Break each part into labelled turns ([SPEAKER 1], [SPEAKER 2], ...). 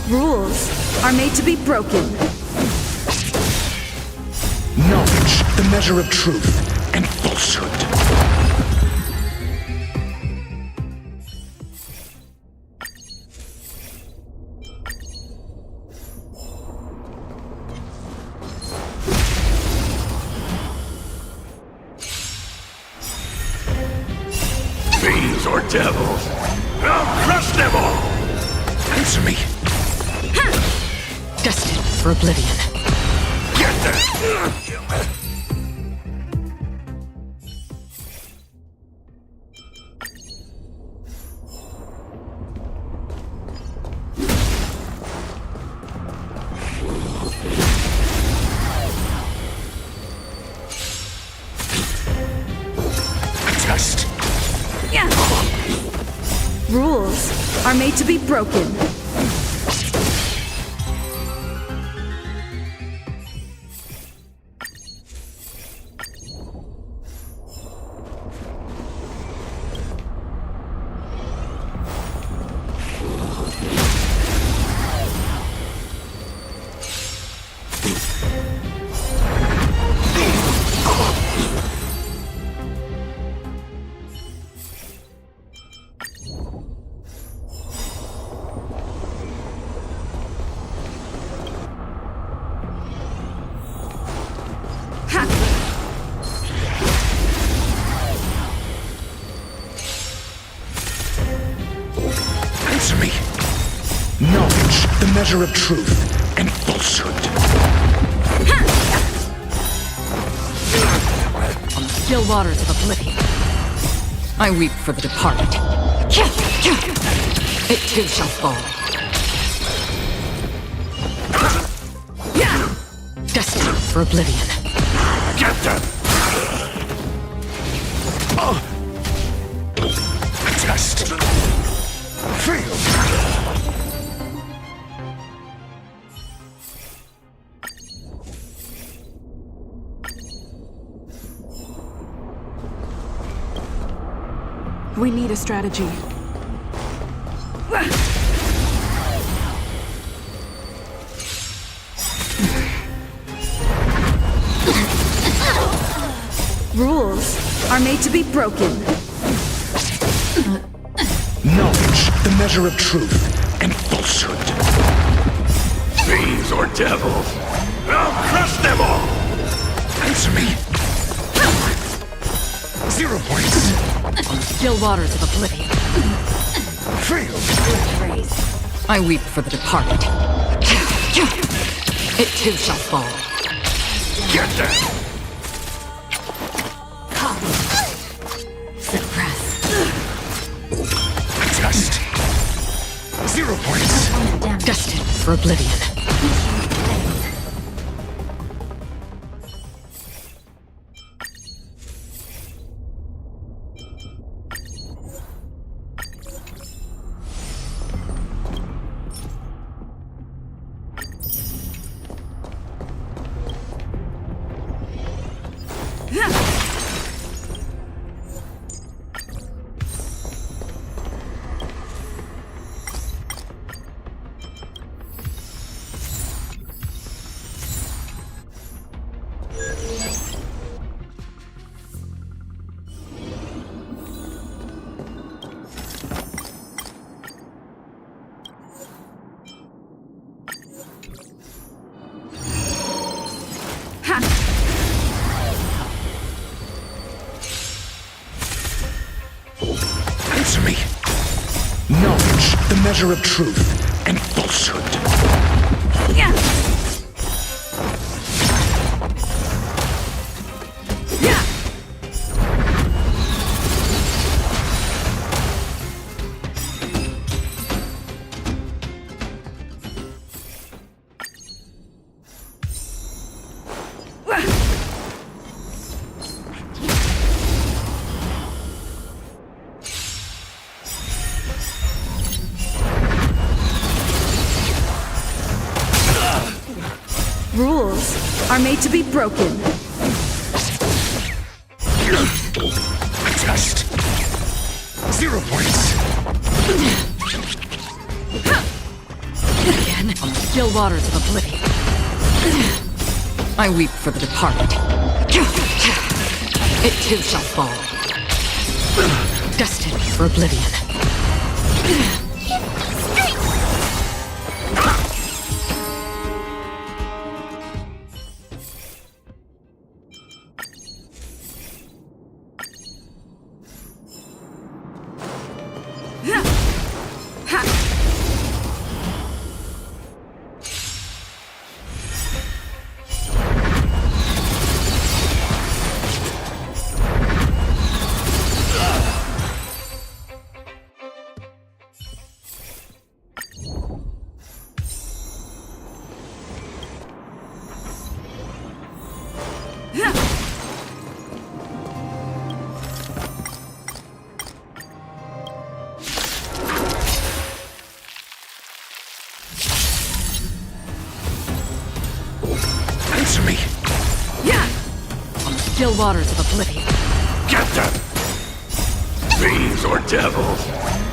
[SPEAKER 1] Rules are made to be broken.
[SPEAKER 2] Knowledge, the measure of truth and falsehood.
[SPEAKER 3] Fiends or devils, I'll crush them all!
[SPEAKER 2] Answer me.
[SPEAKER 4] Destined for oblivion.
[SPEAKER 3] Get that!
[SPEAKER 2] Test.
[SPEAKER 1] Rules are made to be broken.
[SPEAKER 2] Answer me. Knowledge, the measure of truth and falsehood.
[SPEAKER 4] On the still waters of oblivion, I weep for the departed. It too shall fall. Destined for oblivion.
[SPEAKER 3] Get them!
[SPEAKER 2] Test. Fail.
[SPEAKER 5] We need a strategy.
[SPEAKER 1] Rules are made to be broken.
[SPEAKER 2] Knowledge, the measure of truth and falsehood.
[SPEAKER 3] Fiends or devils, I'll crush them all!
[SPEAKER 2] Answer me. 0 points.
[SPEAKER 4] On the still waters of oblivion,
[SPEAKER 2] Fail.
[SPEAKER 4] I weep for the departed. It too shall fall.
[SPEAKER 3] Get them!
[SPEAKER 4] Suppress.
[SPEAKER 2] Test. 0 points.
[SPEAKER 4] Destined for oblivion.
[SPEAKER 2] Answer me. Knowledge, the measure of truth and falsehood.
[SPEAKER 1] Rules are made to be broken.
[SPEAKER 2] Test. 0 points.
[SPEAKER 4] Again, on the still waters of oblivion. I weep for the departed. It too shall fall. Destined for oblivion.
[SPEAKER 2] Answer me.
[SPEAKER 4] On the still waters of oblivion.
[SPEAKER 3] Get them! Fiends or devils!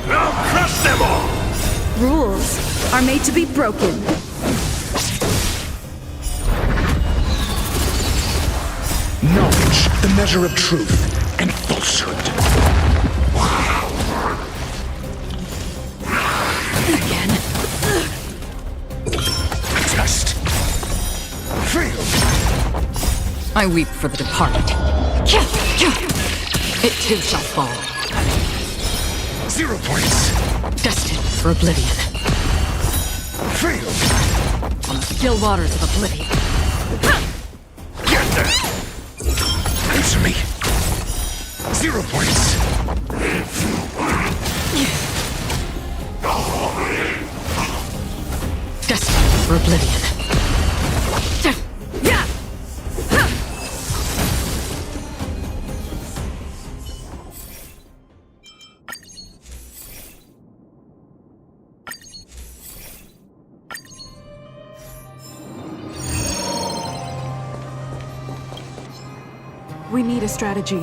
[SPEAKER 3] I'll crush them all!
[SPEAKER 1] Rules are made to be broken.
[SPEAKER 2] Knowledge, the measure of truth and falsehood.
[SPEAKER 4] Again.
[SPEAKER 2] Test. Fail.
[SPEAKER 4] I weep for the departed. It too shall fall.
[SPEAKER 2] 0 points.
[SPEAKER 4] Destined for oblivion.
[SPEAKER 2] Fail.
[SPEAKER 4] On the still waters of oblivion.
[SPEAKER 3] Get them!
[SPEAKER 2] Answer me. 0 points.
[SPEAKER 4] Destined for oblivion.
[SPEAKER 5] We need a strategy.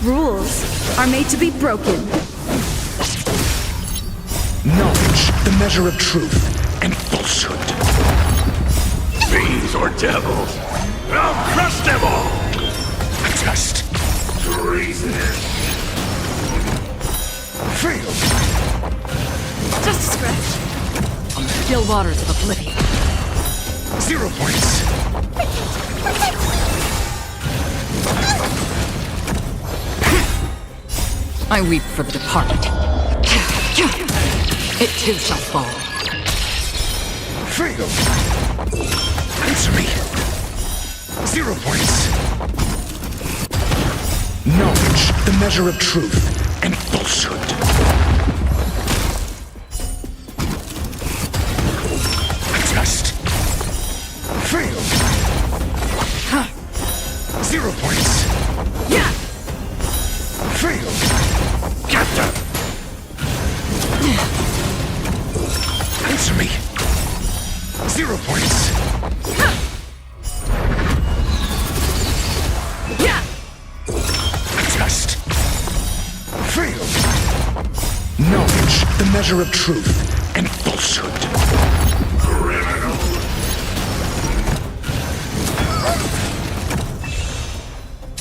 [SPEAKER 1] Rules are made to be broken.
[SPEAKER 2] Knowledge, the measure of truth and falsehood.
[SPEAKER 3] Fiends or devils! I'll crush them all!
[SPEAKER 2] Test.
[SPEAKER 3] Treason!
[SPEAKER 2] Fail.
[SPEAKER 1] Just a scratch.
[SPEAKER 4] On the still waters of oblivion.
[SPEAKER 2] 0 points.
[SPEAKER 4] I weep for the departed. It too shall fall.
[SPEAKER 2] Fail. Answer me. 0 points. Knowledge, the measure of truth and falsehood. Test. Fail. 0 points. Fail.
[SPEAKER 3] Get them!
[SPEAKER 2] Answer me. 0 points. Test. Fail. Knowledge, the measure of truth and falsehood.
[SPEAKER 3] Criminal!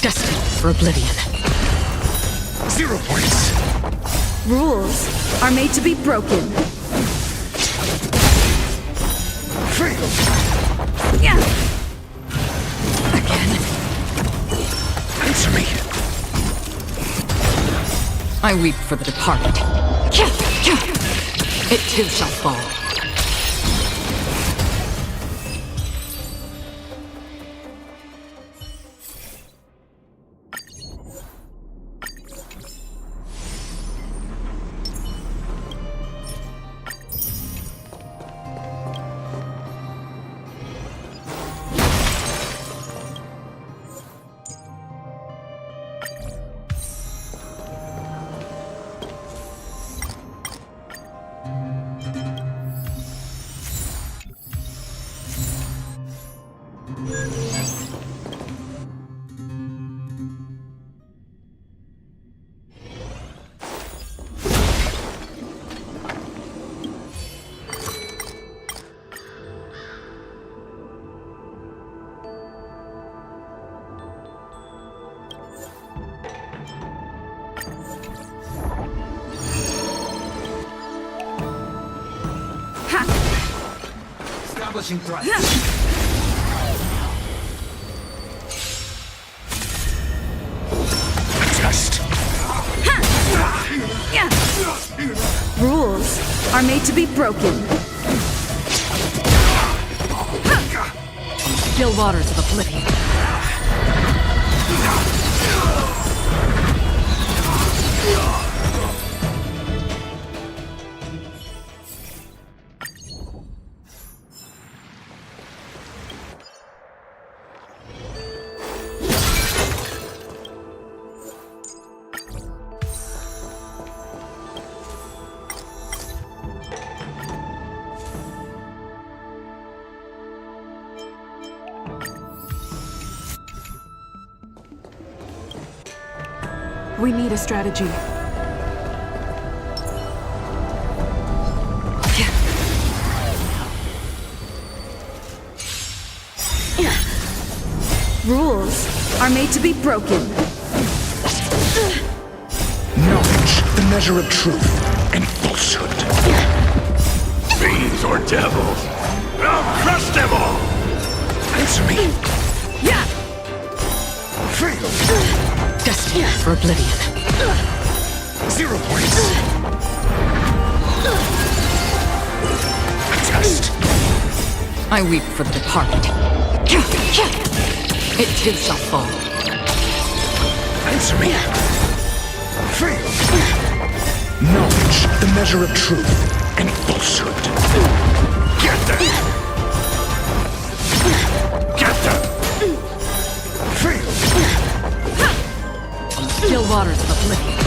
[SPEAKER 4] Destined for oblivion.
[SPEAKER 2] 0 points.
[SPEAKER 1] Rules are made to be broken.
[SPEAKER 2] Fail.
[SPEAKER 4] Again.
[SPEAKER 2] Answer me.
[SPEAKER 4] I weep for the departed. It too shall fall.
[SPEAKER 2] Establishing threat. Test.
[SPEAKER 1] Rules are made to be broken.
[SPEAKER 4] Still waters of oblivion.
[SPEAKER 5] We need a strategy.
[SPEAKER 1] Rules are made to be broken.
[SPEAKER 2] Knowledge, the measure of truth and falsehood.
[SPEAKER 3] Fiends or devils? I'll crush them all!
[SPEAKER 2] Answer me.
[SPEAKER 1] Yeah.
[SPEAKER 2] Fail.
[SPEAKER 4] Destined for oblivion.
[SPEAKER 2] 0 points. Test.
[SPEAKER 4] I weep for the departed. It too shall fall.
[SPEAKER 2] Answer me. Fail. Knowledge, the measure of truth and falsehood. Get them. Get them. Fail.
[SPEAKER 4] Still waters of oblivion.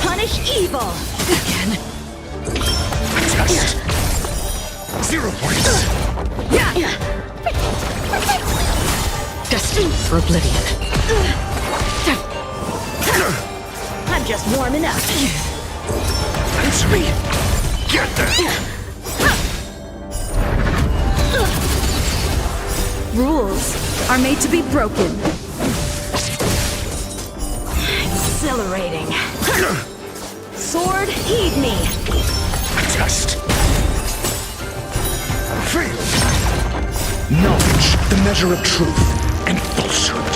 [SPEAKER 1] Punish evil.
[SPEAKER 4] Again.
[SPEAKER 2] Test. 0 points.
[SPEAKER 1] Yeah.
[SPEAKER 4] Destined for oblivion.
[SPEAKER 1] I'm just warming up.
[SPEAKER 2] Answer me. Get them.
[SPEAKER 1] Rules are made to be broken.
[SPEAKER 6] Exhilarating. Sword, heed me.
[SPEAKER 2] Test. Fail. Knowledge, the measure of truth and falsehood.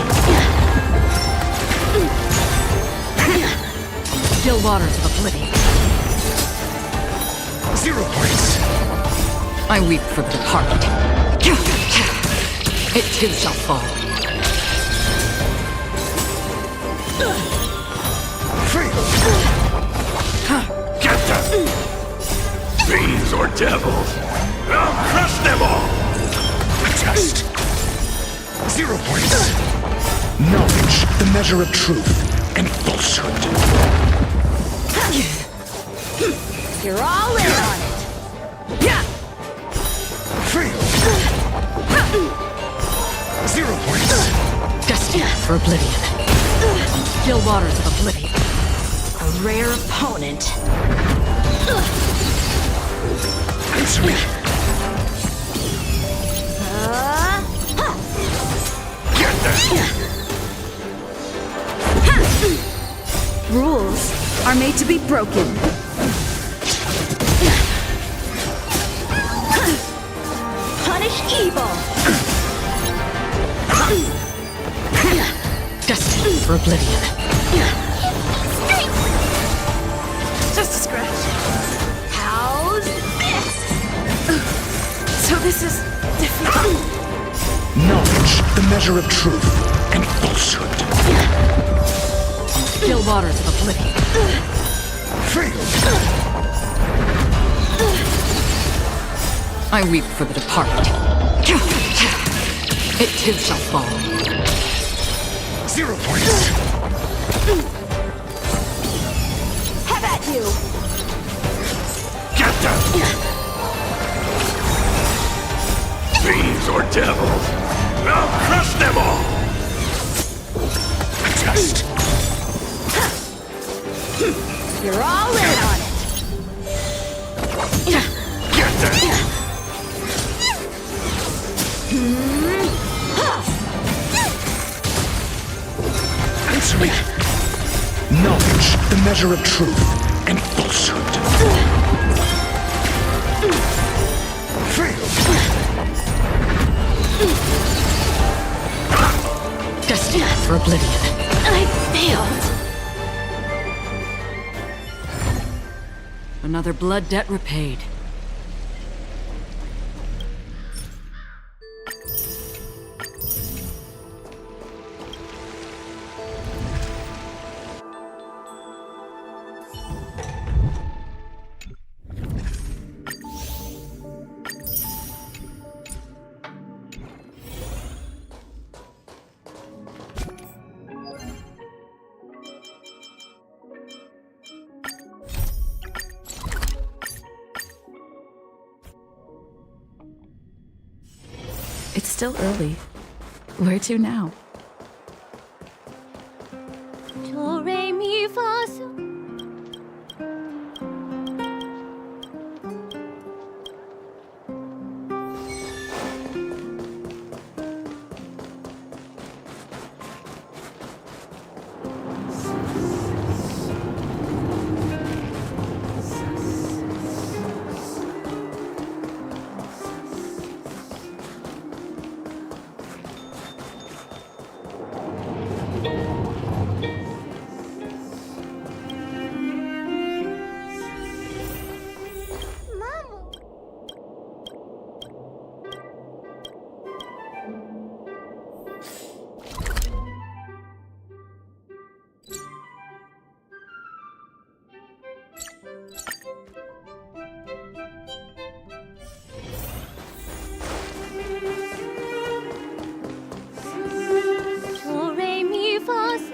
[SPEAKER 4] Still waters of oblivion.
[SPEAKER 2] 0 points.
[SPEAKER 4] I weep for the departed. It too shall fall.
[SPEAKER 2] Fail. Get them.
[SPEAKER 3] Fiends or devils? I'll crush them all!
[SPEAKER 2] Test. 0 points. Knowledge, the measure of truth and falsehood.
[SPEAKER 6] You're all in on it.
[SPEAKER 1] Yeah.
[SPEAKER 2] Fail. 0 points.
[SPEAKER 4] Destined for oblivion. Still waters of oblivion.
[SPEAKER 6] A rare opponent.
[SPEAKER 2] Answer me. Get them.
[SPEAKER 1] Rules are made to be broken.
[SPEAKER 6] Punish evil.
[SPEAKER 4] Destined for oblivion.
[SPEAKER 1] Just a scratch.
[SPEAKER 6] How's this?
[SPEAKER 1] So this is different.
[SPEAKER 2] Knowledge, the measure of truth and falsehood.
[SPEAKER 4] Still waters of oblivion.
[SPEAKER 2] Fail.
[SPEAKER 4] I weep for the departed. It too shall fall.
[SPEAKER 2] 0 points.
[SPEAKER 6] Have at you.
[SPEAKER 2] Get them.
[SPEAKER 3] Fiends or devils? I'll crush them all!
[SPEAKER 2] Test.
[SPEAKER 6] You're all in on it.
[SPEAKER 2] Get them. Answer me. Knowledge, the measure of truth and falsehood.
[SPEAKER 4] Destined for oblivion.
[SPEAKER 6] I failed.
[SPEAKER 4] Another blood debt repaid.
[SPEAKER 1] It's still early. Where to now?
[SPEAKER 6] Do, re, mi, fa, sol. Do, re, mi, fa, sol.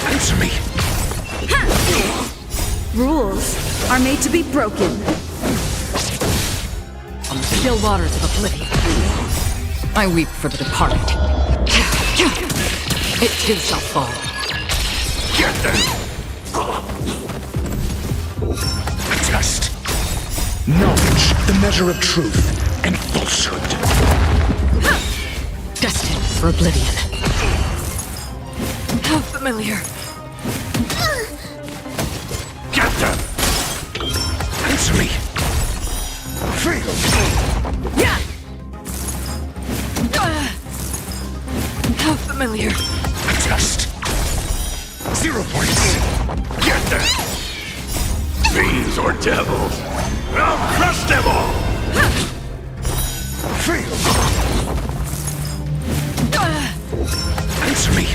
[SPEAKER 2] Answer me.
[SPEAKER 1] Rules are made to be broken.
[SPEAKER 4] On the still waters of oblivion, I weep for the departed. It too shall fall.
[SPEAKER 3] Get them!
[SPEAKER 2] A test. Knowledge, the measure of truth and falsehood.
[SPEAKER 4] Destined for oblivion. How familiar.
[SPEAKER 3] Get them!
[SPEAKER 2] Answer me. Fail.
[SPEAKER 4] Yeah. How familiar.
[SPEAKER 2] A test. 0 points.
[SPEAKER 3] Get them! Fiends or devils! I'll crush them all!
[SPEAKER 2] Fail. Answer me.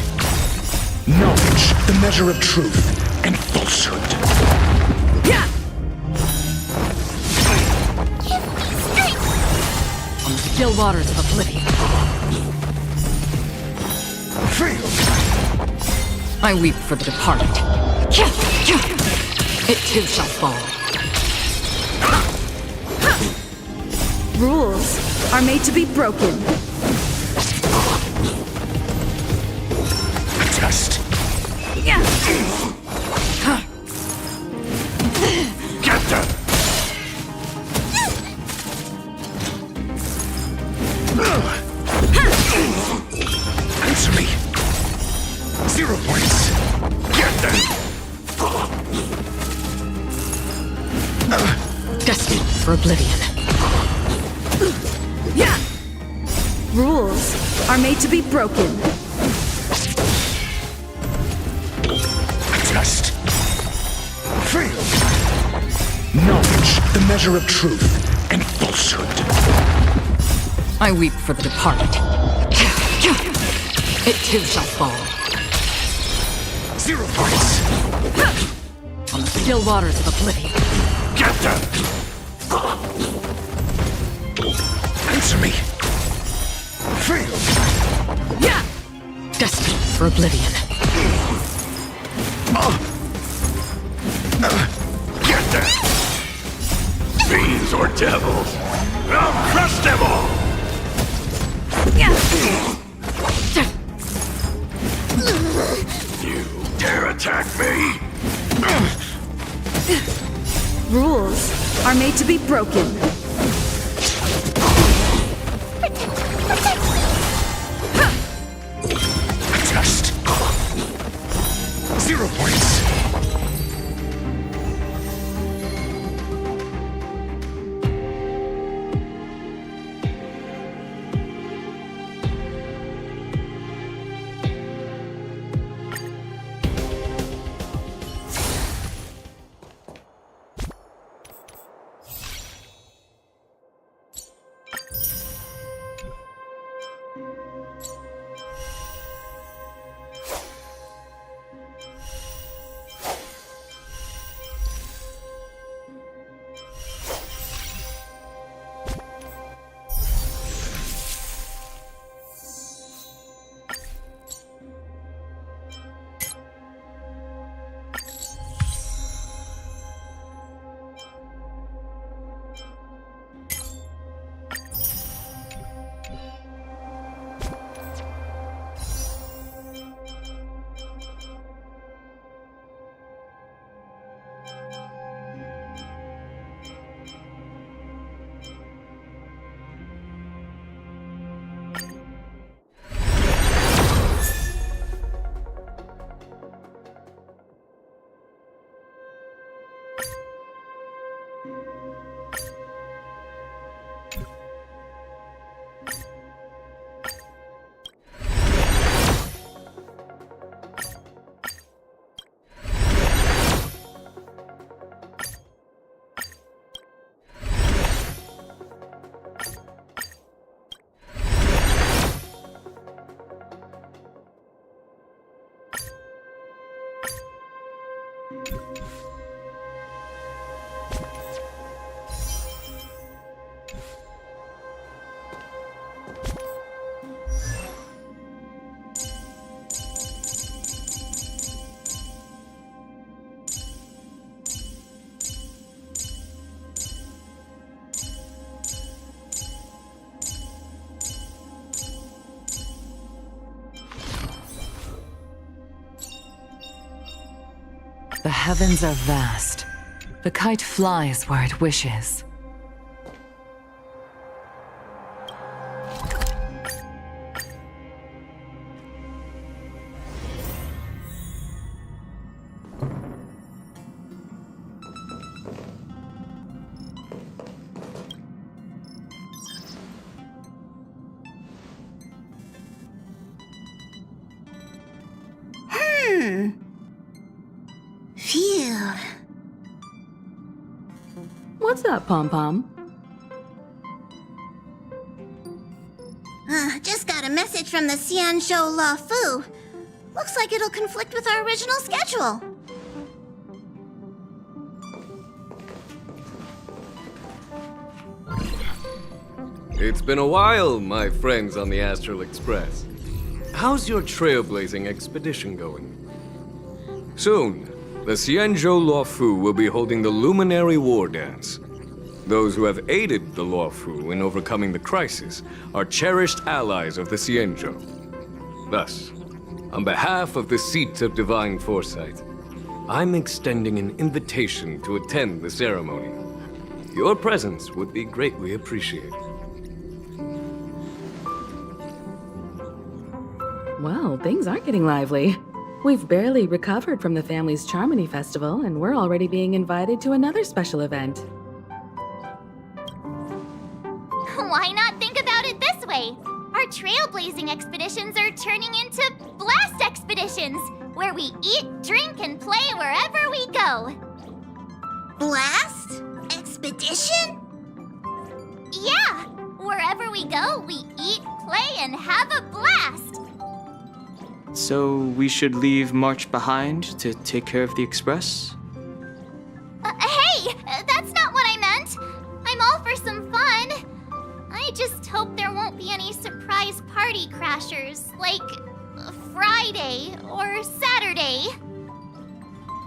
[SPEAKER 2] Knowledge, the measure of truth and falsehood.
[SPEAKER 4] Yeah. On the still waters of oblivion,
[SPEAKER 2] Fail.
[SPEAKER 4] I weep for the departed. It too shall fall.
[SPEAKER 1] Rules are made to be broken.
[SPEAKER 2] A test.
[SPEAKER 1] Yeah.
[SPEAKER 3] Get them!
[SPEAKER 2] Answer me. 0 points.
[SPEAKER 3] Get them!
[SPEAKER 4] Destined for oblivion.
[SPEAKER 1] Yeah. Rules are made to be broken.
[SPEAKER 2] A test. Fail. Knowledge, the measure of truth and falsehood.
[SPEAKER 4] I weep for the departed. It too shall fall.
[SPEAKER 2] 0 points.
[SPEAKER 4] On the still waters of oblivion,
[SPEAKER 3] Get them!
[SPEAKER 2] Answer me. Fail!
[SPEAKER 4] Yeah! Destined for oblivion.
[SPEAKER 3] Get them! Fiends or devils! I'll crush them all! You dare attack me?
[SPEAKER 1] Rules are made to be broken.
[SPEAKER 2] Test. 0 points.
[SPEAKER 4] The heavens are vast. The kite flies where it wishes.
[SPEAKER 6] Phew.
[SPEAKER 5] What's that, Pom-Pom?
[SPEAKER 6] Just got a message from the Xianzhou La Fu. Looks like it'll conflict with our original schedule.
[SPEAKER 7] It's been a while, my friends on the Astral Express. How's your trailblazing expedition going? Soon, the Xianzhou Luofu will be holding the Luminary War Dance. Those who have aided the Luofu in overcoming the crisis are cherished allies of the Xianzhou. Thus, on behalf of the Seat of Divine Foresight, I'm extending an invitation to attend the ceremony. Your presence would be greatly appreciated.
[SPEAKER 5] Well, things aren't getting lively. We've barely recovered from the family's Charmony Festival, and we're already being invited to another special event.
[SPEAKER 6] Why not think about it this way? Our trailblazing expeditions are turning into blast expeditions, where we eat, drink, and play wherever we go. Blast? Expedition? Yeah! Wherever we go, we eat, play, and have a blast!
[SPEAKER 8] So we should leave March behind to take care of the Express?
[SPEAKER 6] Hey! That's not what I meant! I'm all for some fun! I just hope there won't be any surprise parties Friday or Saturday.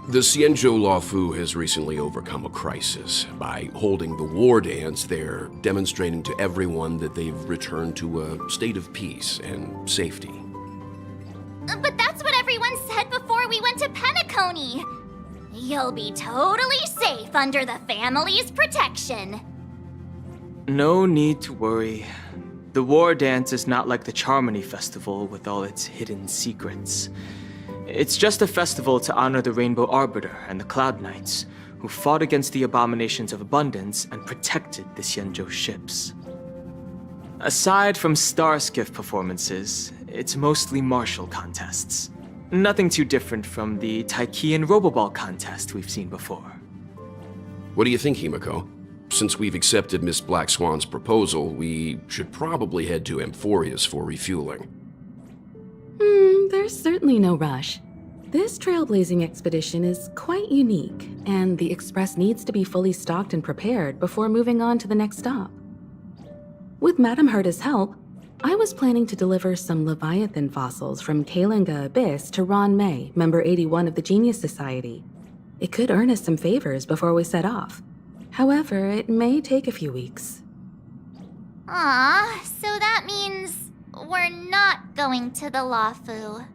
[SPEAKER 3] The Xianzhou Luofu has recently overcome a crisis. By holding the war dance, they're demonstrating to everyone that they've returned to a state of peace and safety.
[SPEAKER 6] But that's what everyone said before we went to Penacony. You'll be totally safe under the family's protection.
[SPEAKER 8] No need to worry. The war dance is not like the Charmony Festival with all its hidden secrets. It's just a festival to honor the Rainbow Arbiter and the Cloud Knights, who fought against the abominations of abundance and protected the Xianzhou ships. Aside from star skiff performances, it's mostly martial contests. Nothing too different from the Taiki and Roboball contest we've seen before.
[SPEAKER 3] What do you think, Himiko? Since we've accepted Miss Black Swan's proposal, we should probably head to Amphorius for refueling.
[SPEAKER 5] There's certainly no rush. This trailblazing expedition is quite unique, and the Express needs to be fully stocked and prepared before moving on to the next stop. With Madame Herta's help, I was planning to deliver some Leviathan fossils from Kalinga Abyss to Ron May, member 81 of the Genius Society. It could earn us some favors before we set off. However, it may take a few weeks.
[SPEAKER 6] So that means we're not going to the Luofu.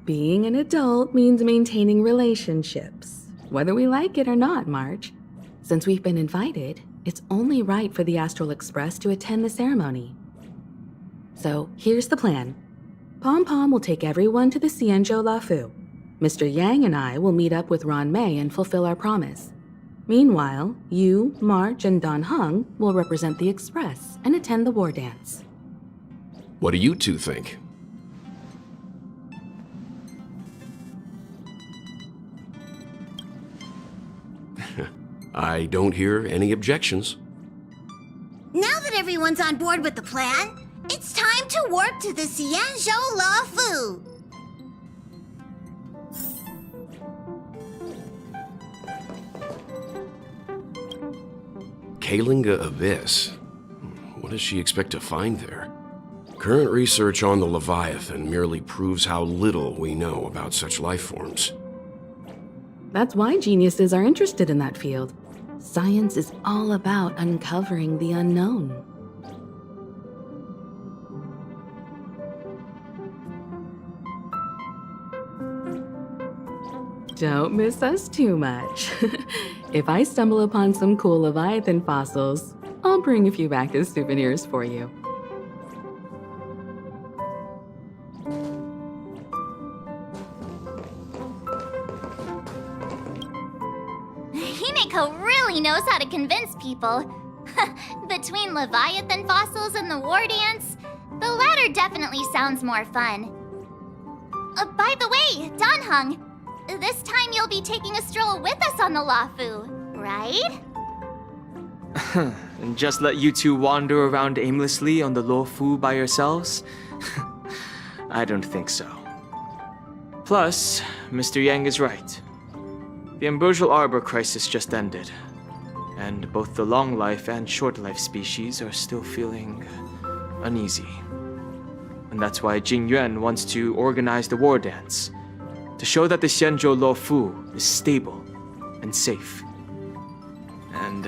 [SPEAKER 5] Being an adult means maintaining relationships, whether we like it or not, March. Since we've been invited, it's only right for the Astral Express to attend the ceremony. So here's the plan. Pom Pom will take everyone to the Xianzhou Luofu. Mr. Yang and I will meet up with Ron May and fulfill our promise. Meanwhile, you, March, and Don Hung will represent the Express and attend the war dance.
[SPEAKER 3] What do you two think? I don't hear any objections.
[SPEAKER 9] Now that everyone's on board with the plan, it's time to warp to the Xianzhou Luofu.
[SPEAKER 3] Kalinga Abyss? What does she expect to find there? Current research on the Leviathan merely proves how little we know about such life forms.
[SPEAKER 5] That's why geniuses are interested in that field. Science is all about uncovering the unknown. Don't miss us too much. If I stumble upon some cool Leviathan fossils, I'll bring a few back as souvenirs for you.
[SPEAKER 6] Himiko really knows how to convince people. Between Leviathan fossils and the war dance, the latter definitely sounds more fun. By the way, Don Hung, this time you'll be taking a stroll with us on the Luofu, right?
[SPEAKER 8] And just let you two wander around aimlessly on the Luofu by yourselves? I don't think so. Plus, Mr. Yang is right. The Ambrosial Arbor crisis just ended, and both the long life and short life species are still feeling uneasy. And that's why Jing Yuan wants to organize the war dance, to show that the Xianzhou Luofu is stable and safe. And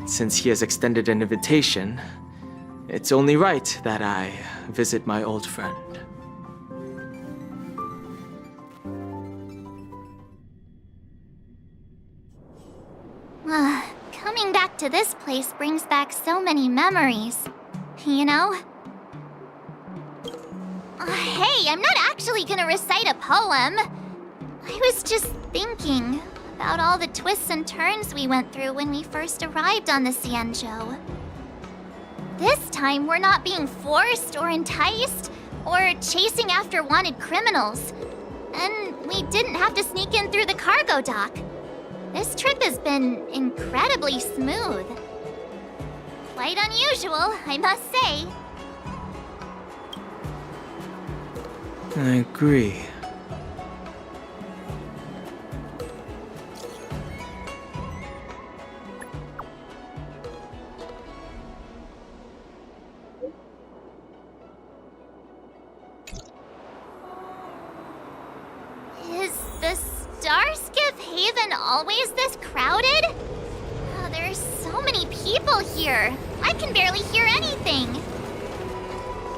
[SPEAKER 8] since he has extended an invitation, it's only right that I visit my old friend.
[SPEAKER 6] Coming back to this place brings back so many memories, you know? Hey, I'm not actually gonna recite a poem. I was just thinking about all the twists and turns we went through when we first arrived on the Xianzhou. This time, we're not being forced or enticed or chasing after wanted criminals. And we didn't have to sneak in through the cargo dock. This trip has been incredibly smooth. Quite unusual, I must say.
[SPEAKER 8] I agree.
[SPEAKER 6] always this crowded? Oh, there's so many people here. I can barely hear anything.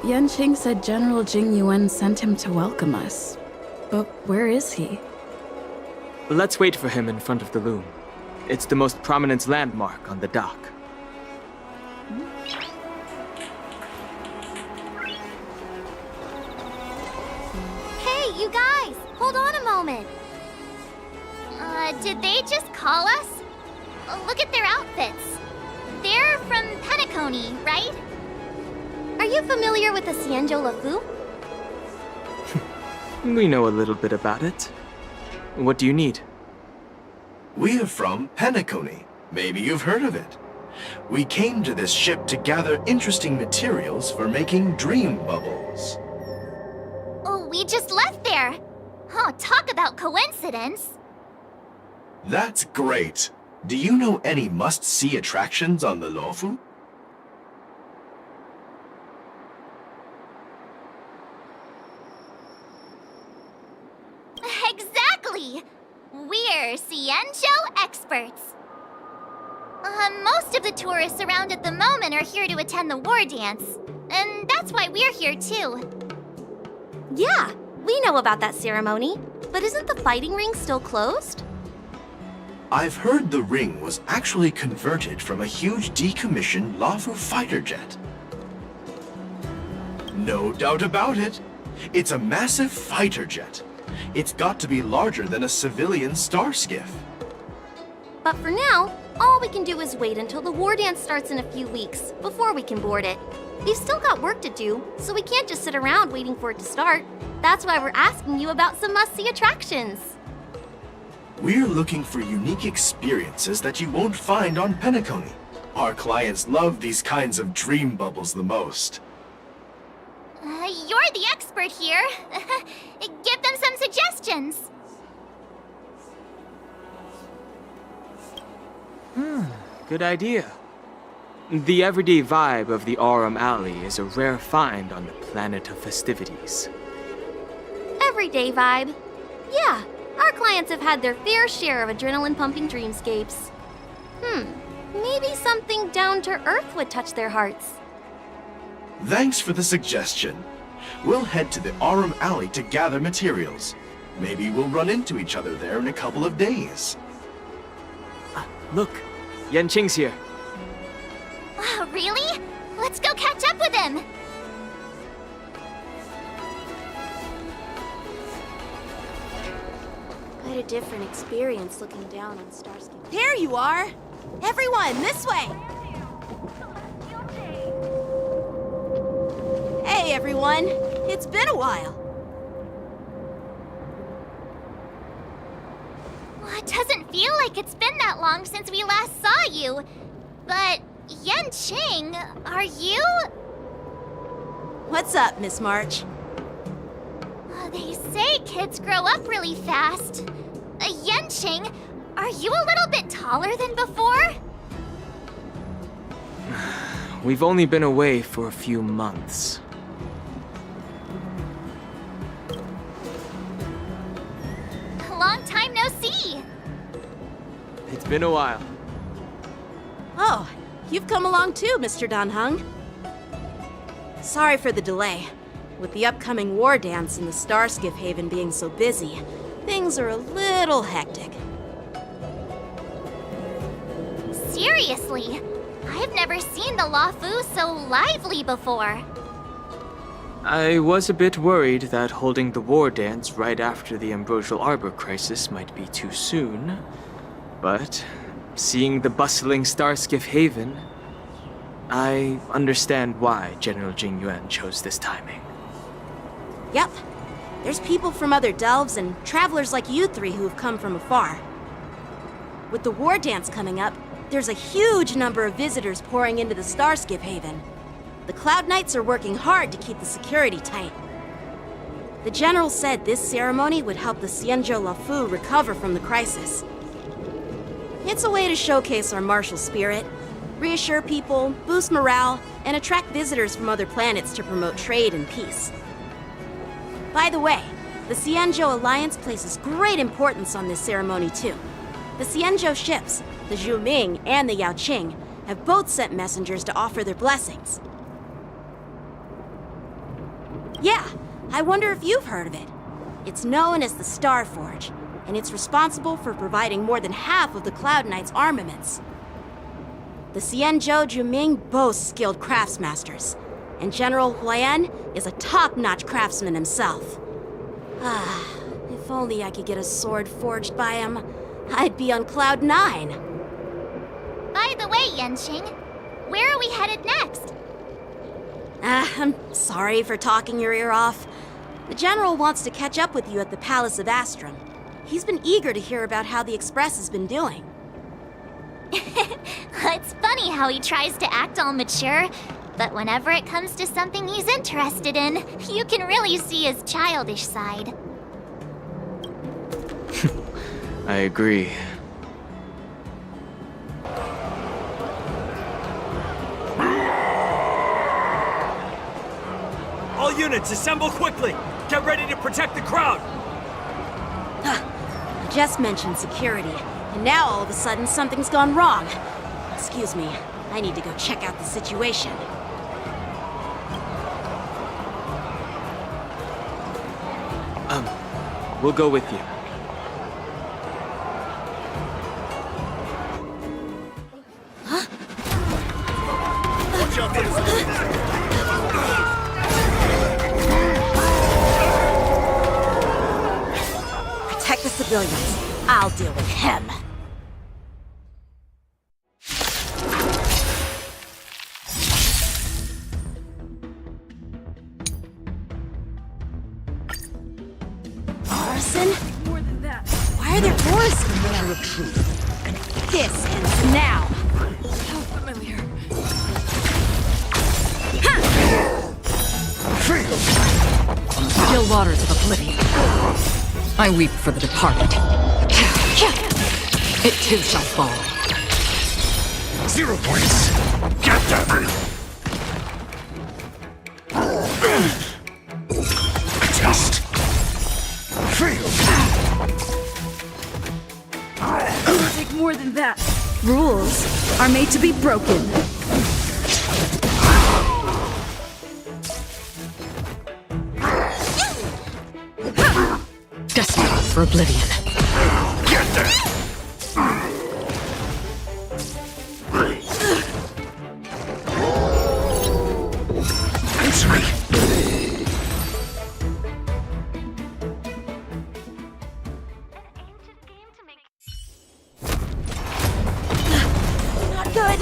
[SPEAKER 5] Yanqing said General Jing Yuan sent him to welcome us. But where is he?
[SPEAKER 8] Let's wait for him in front of the loom. It's the most prominent landmark on the dock.
[SPEAKER 6] Hey, you guys! Hold on a moment. Did they just call us? Look at their outfits. They're from Penacony, right? Are you familiar with the Xianzhou Lafu?
[SPEAKER 8] We know a little bit about it. What do you need?
[SPEAKER 2] We're from Penacony. Maybe you've heard of it. We came to this ship to gather interesting materials for making dream bubbles.
[SPEAKER 6] Oh, we just left there. Oh, talk about coincidence.
[SPEAKER 2] That's great. Do you know any must-see attractions on the Luofu?
[SPEAKER 6] Exactly! We're Xianzhou experts. Most of the tourists around at the moment are here to attend the war dance. And that's why we're here too.
[SPEAKER 10] Yeah, we know about that ceremony. But isn't the fighting ring still closed?
[SPEAKER 2] I've heard the ring was actually converted from a huge decommissioned Luofu fighter jet. No doubt about it. It's a massive fighter jet. It's got to be larger than a civilian star skiff.
[SPEAKER 10] But for now, all we can do is wait until the war dance starts in a few weeks before we can board it. We've still got work to do, so we can't just sit around waiting for it to start. That's why we're asking you about some must-see attractions.
[SPEAKER 2] We're looking for unique experiences that you won't find on Penacony. Our clients love these kinds of dream bubbles the most.
[SPEAKER 6] You're the expert here. Give them some suggestions.
[SPEAKER 8] Good idea. The everyday vibe of the Aurum Alley is a rare find on the planet of festivities.
[SPEAKER 10] Everyday vibe. Yeah, our clients have had their fair share of adrenaline-pumping dreamscapes. Maybe something down to earth would touch their hearts.
[SPEAKER 2] Thanks for the suggestion. We'll head to the Aurum Alley to gather materials. Maybe we'll run into each other there in a couple of days.
[SPEAKER 8] Look, Yanqing's here.
[SPEAKER 6] Wow, really? Let's go catch up with him.
[SPEAKER 10] Quite a different experience looking down on Starsky.
[SPEAKER 9] There you are! Everyone, this way! Hey, everyone! It's been a while.
[SPEAKER 6] Well, it doesn't feel like it's been that long since we last saw you. But, Yanqing, are you?
[SPEAKER 9] What's up, Miss March?
[SPEAKER 6] They say kids grow up really fast. Yanqing, are you a little bit taller than before?
[SPEAKER 8] We've only been away for a few months.
[SPEAKER 6] Long time no see.
[SPEAKER 8] It's been a while.
[SPEAKER 9] Oh, you've come along too, Mr. Danheng. Sorry for the delay. With the upcoming war dance and the Starskiff Haven being so busy, things are a little hectic.
[SPEAKER 6] Seriously, I've never seen the Luofu so lively before.
[SPEAKER 8] I was a bit worried that holding the war dance right after the Ambrosial Arbor crisis might be too soon. But seeing the bustling Starskiff Haven, I understand why General Jing Yuan chose this timing.
[SPEAKER 9] Yep. There's people from other delves and travelers like you three who have come from afar. With the war dance coming up, there's a huge number of visitors pouring into the Starskiff Haven. The Cloud Knights are working hard to keep the security tight. The General said this ceremony would help the Xianzhou Luofu recover from the crisis. It's a way to showcase our martial spirit, reassure people, boost morale, and attract visitors from other planets to promote trade and peace. By the way, the Xianzhou Alliance places great importance on this ceremony too. The Xianzhou ships, the Zhuming and the Yaoqing, have both sent messengers to offer their blessings. Yeah, I wonder if you've heard of it. It's known as the Star Forge, and it's responsible for providing more than half of the Cloud Knight's armaments. The Xianzhou Zhuming boasts skilled craftsmasters, and General Huayan is a top-notch craftsman himself. Ah, if only I could get a sword forged by him, I'd be on Cloud 9.
[SPEAKER 6] By the way, Yanqing, where are we headed next?
[SPEAKER 9] I'm sorry for talking your ear off. The General wants to catch up with you at the Palace of Astrum. He's been eager to hear about how the Express has been doing.
[SPEAKER 6] It's funny how he tries to act all mature, but whenever it comes to something he's interested in, you can really see his childish side.
[SPEAKER 8] I agree.
[SPEAKER 11] All units, assemble quickly! Get ready to protect the crowd!
[SPEAKER 9] I just mentioned security, and now all of a sudden something's gone wrong. Excuse me, I need to go check out the situation.
[SPEAKER 8] We'll go with you.
[SPEAKER 11] Watch out for this!
[SPEAKER 9] Protect the civilians. I'll deal with him. Arson?
[SPEAKER 1] More than that.
[SPEAKER 9] Why are there doors? This ends now.
[SPEAKER 1] How familiar.
[SPEAKER 4] Still waters of oblivion. I weep for the departed. It too shall fall.
[SPEAKER 11] 0 points! Get them! Just feel.
[SPEAKER 1] Take more than that. Rules are made to be broken.
[SPEAKER 4] Destined for oblivion.
[SPEAKER 11] Get them! Answer me!
[SPEAKER 9] Not good.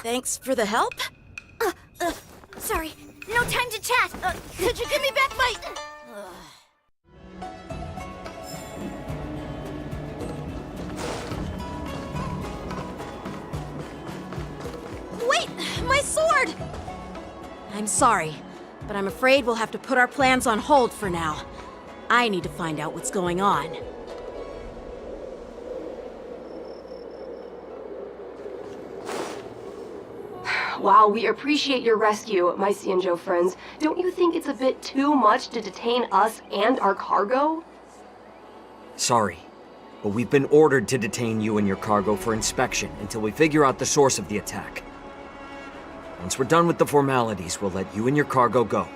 [SPEAKER 9] Thanks for the help.
[SPEAKER 10] Sorry, no time to chat. Could you give me back my...
[SPEAKER 9] Wait, my sword! I'm sorry, but I'm afraid we'll have to put our plans on hold for now. I need to find out what's going on.
[SPEAKER 12] While we appreciate your rescue, my Xianzhou friends, don't you think it's a bit too much to detain us and our cargo?
[SPEAKER 13] Sorry, but we've been ordered to detain you and your cargo for inspection until we figure out the source of the attack. Once we're done with the formalities, we'll let you and your cargo go.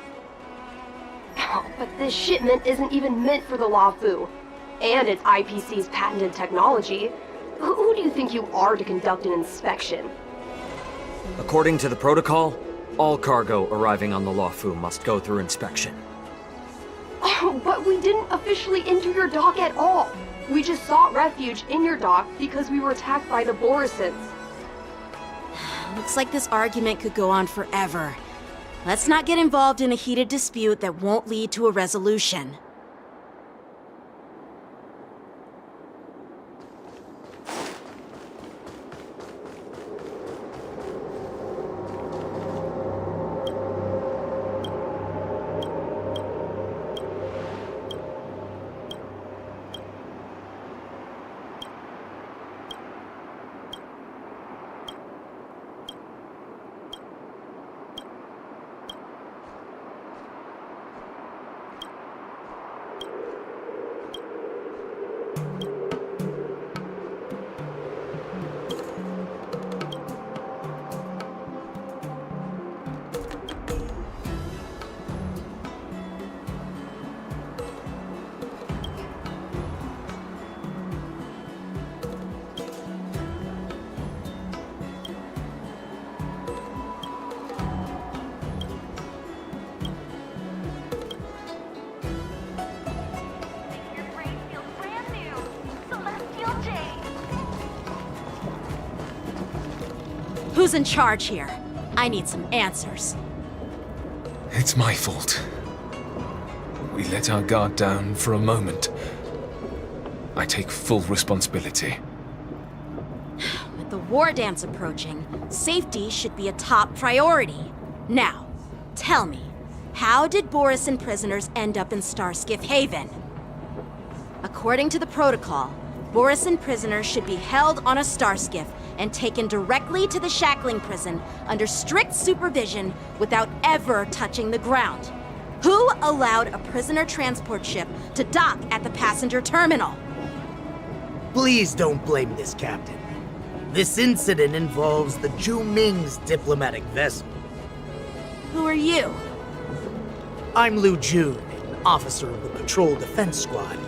[SPEAKER 12] Oh, but this shipment isn't even meant for the Luofu, and it's IPC's patented technology. Who do you think you are to conduct an inspection?
[SPEAKER 13] According to the protocol, all cargo arriving on the Luofu must go through inspection.
[SPEAKER 12] Oh, but we didn't officially enter your dock at all. We just sought refuge in your dock because we were attacked by the Borisons.
[SPEAKER 9] Looks like this argument could go on forever. Let's not get involved in a heated dispute that won't lead to a resolution. Who's in charge here? I need some answers.
[SPEAKER 14] It's my fault. We let our guard down for a moment. I take full responsibility.
[SPEAKER 9] With the war dance approaching, safety should be a top priority. Now, tell me, how did Borisin prisoners end up in Starskiff Haven? According to the protocol, Borisin prisoners should be held on a starskiff and taken directly to the shackling prison under strict supervision without ever touching the ground. Who allowed a prisoner transport ship to dock at the passenger terminal?
[SPEAKER 15] Please don't blame this, Captain. This incident involves the Zhu Ming's diplomatic vessel.
[SPEAKER 9] Who are you?
[SPEAKER 15] I'm Liu Jun, an officer of the Patrol Defense Squad.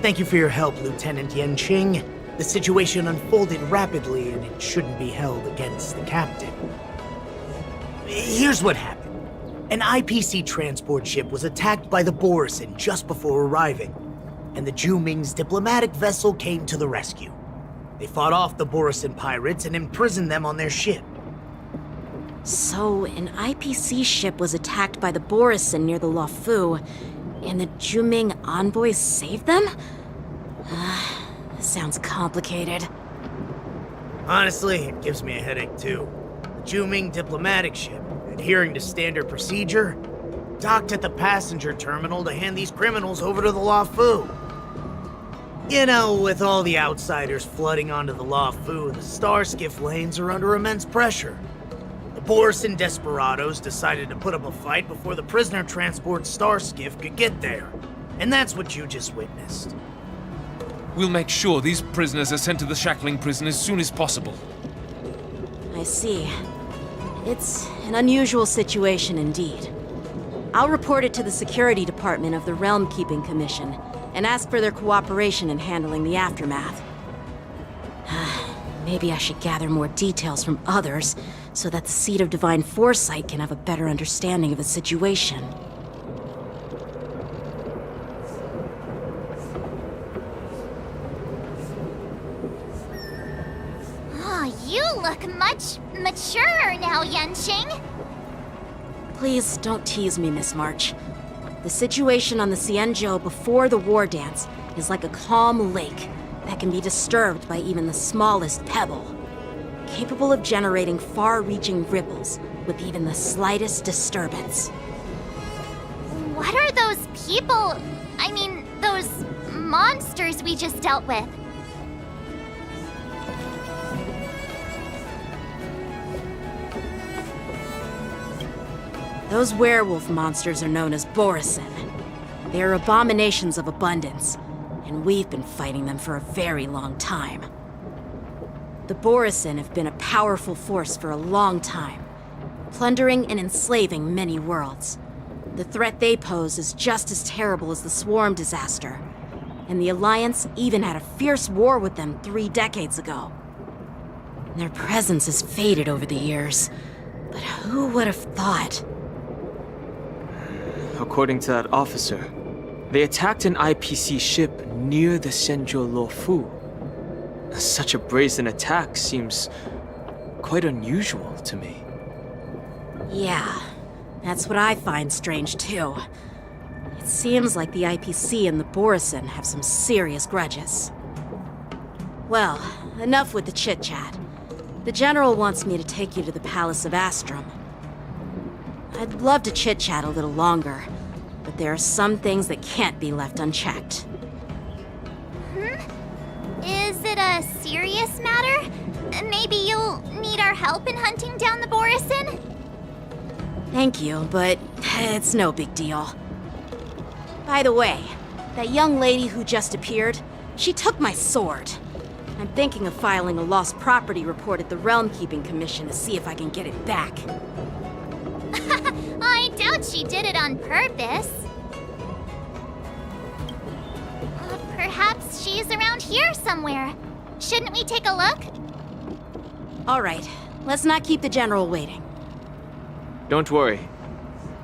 [SPEAKER 15] Thank you for your help, Lieutenant Yanqing. The situation unfolded rapidly, and it shouldn't be held against the captain. Here's what happened. An IPC transport ship was attacked by the Borisin just before arriving, and the Zhu Ming's diplomatic vessel came to the rescue. They fought off the Borisin pirates and imprisoned them on their ship.
[SPEAKER 9] So, an IPC ship was attacked by the Borisin near the Luofu, and the Zhu Ming envoys saved them? This sounds complicated.
[SPEAKER 15] Honestly, it gives me a headache too. The Zhu Ming diplomatic ship, adhering to standard procedure, docked at the passenger terminal to hand these criminals over to the Luofu. You know, with all the outsiders flooding onto the Luofu, the starskiff lanes are under immense pressure. The Borisin desperados decided to put up a fight before the prisoner transport starskiff could get there. And that's what you just witnessed.
[SPEAKER 14] We'll make sure these prisoners are sent to the shackling prison as soon as possible.
[SPEAKER 9] I see. It's an unusual situation indeed. I'll report it to the security department of the Realm Keeping Commission and ask for their cooperation in handling the aftermath. Maybe I should gather more details from others so that the Seat of Divine Foresight can have a better understanding of the situation.
[SPEAKER 6] Oh, you look much maturer now, Yanqing.
[SPEAKER 9] Please don't tease me, Miss March. The situation on the Xianzhou before the war dance is like a calm lake that can be disturbed by even the smallest pebble, capable of generating far-reaching ripples with even the slightest disturbance.
[SPEAKER 6] What are those people? I mean, those monsters we just dealt with?
[SPEAKER 9] Those werewolf monsters are known as Borisin. They are abominations of abundance, and we've been fighting them for a very long time. The Borisin have been a powerful force for a long time, plundering and enslaving many worlds. The threat they pose is just as terrible as the Swarm disaster, and the Alliance even had a fierce war with them 3 decades ago. Their presence has faded over the years, but who would have thought?
[SPEAKER 8] According to that officer, they attacked an IPC ship near the Xianzhou Luofu. Such a brazen attack seems quite unusual to me.
[SPEAKER 9] Yeah, that's what I find strange too. It seems like the IPC and the Borisin have some serious grudges. Well, enough with the chit-chat. The General wants me to take you to the Palace of Astrum. I'd love to chit-chat a little longer, but there are some things that can't be left unchecked.
[SPEAKER 6] Is it a serious matter? Maybe you'll need our help in hunting down the Borisin?
[SPEAKER 9] Thank you, but it's no big deal. By the way, that young lady who just appeared, she took my sword. I'm thinking of filing a lost property report at the Realm Keeping Commission to see if I can get it back.
[SPEAKER 6] I doubt she did it on purpose. Perhaps she's around here somewhere. Shouldn't we take a look?
[SPEAKER 9] All right, let's not keep the General waiting.
[SPEAKER 8] Don't worry.